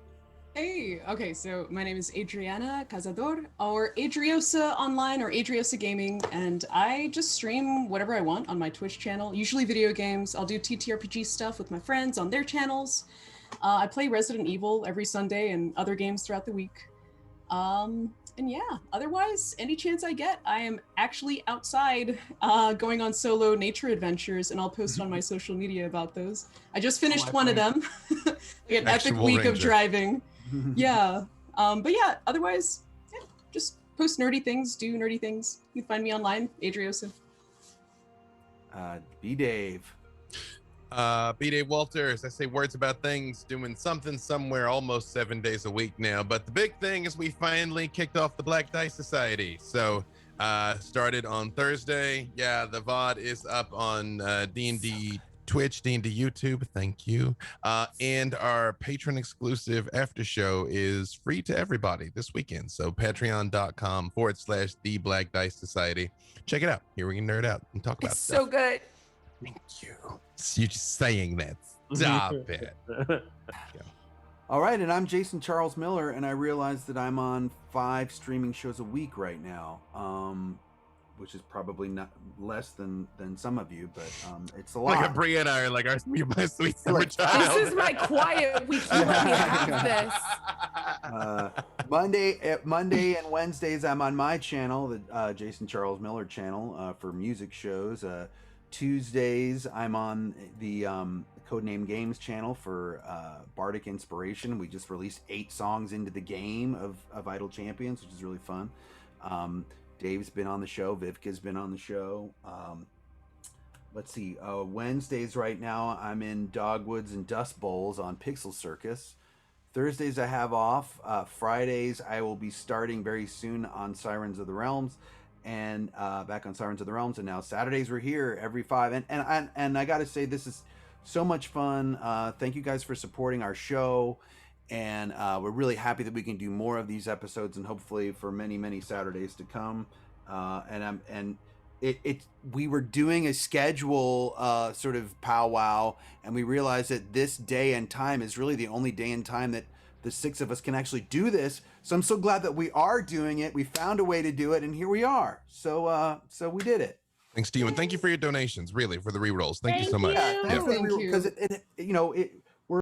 Hey, okay, so my name is Adriana Cazador, or Adriosa online, or Adriosa Gaming, and I just stream whatever I want on my Twitch channel, usually video games. I'll do TTRPG stuff with my friends on their channels. I play Resident Evil every Sunday and other games throughout the week. And yeah, otherwise, any chance I get, I am actually outside going on solo nature adventures, and I'll post on my social media about those. I just finished one of them. Like an epic Actual week of ranger. driving. Yeah. But yeah, otherwise, yeah, just post nerdy things, do nerdy things. You can find me online, Adriosa. B Dave. B-Day Walters, I say words about things, doing something somewhere almost 7 days a week now. But the big thing is we finally kicked off the Black Dice Society. So started on Thursday. Yeah, the VOD is up on D&D Twitch, D&D YouTube. Thank you. And our patron exclusive after show is free to everybody this weekend. So patreon.com/The Black Dice Society. Check it out. Here we can nerd out and talk about It's stuff. so good. Thank you. You're just saying that. Stop it. All right, and I'm Jason Charles Miller, and I realize that I'm on 5 streaming shows a week right now, which is probably not less than some of you, but it's a lot. Like Aabria and I are like, my sweet summer child. This is my quiet week. You let me have this. Monday and Wednesdays, I'm on my channel, the Jason Charles Miller channel, for music shows. Tuesdays, I'm on the Codename Games channel for Bardic Inspiration. We just released 8 songs into the game of Idle Champions, which is really fun. Dave's been on the show. Vivka's been on the show. Let's see. Wednesdays right now, I'm in Dogwoods and Dust Bowls on Pixel Circus. Thursdays I have off. Fridays I will be starting very soon on Sirens of the Realms, and back on Sirens of the Realms. And now Saturdays we're here every 5. And I got to say, this is so much fun. Thank you guys for supporting our show. And we're really happy that we can do more of these episodes, and hopefully for many, many Saturdays to come. We were doing a schedule sort of powwow, and we realized that this day and time is really the only day and time that the 6 of us can actually do this. So I'm so glad that we are doing it. We found a way to do it, and here we are. So we did it. Thanks to you, and thank you for your donations, really, for the rerolls. Thank you so much. Thanks for the Thank reroll, you. because it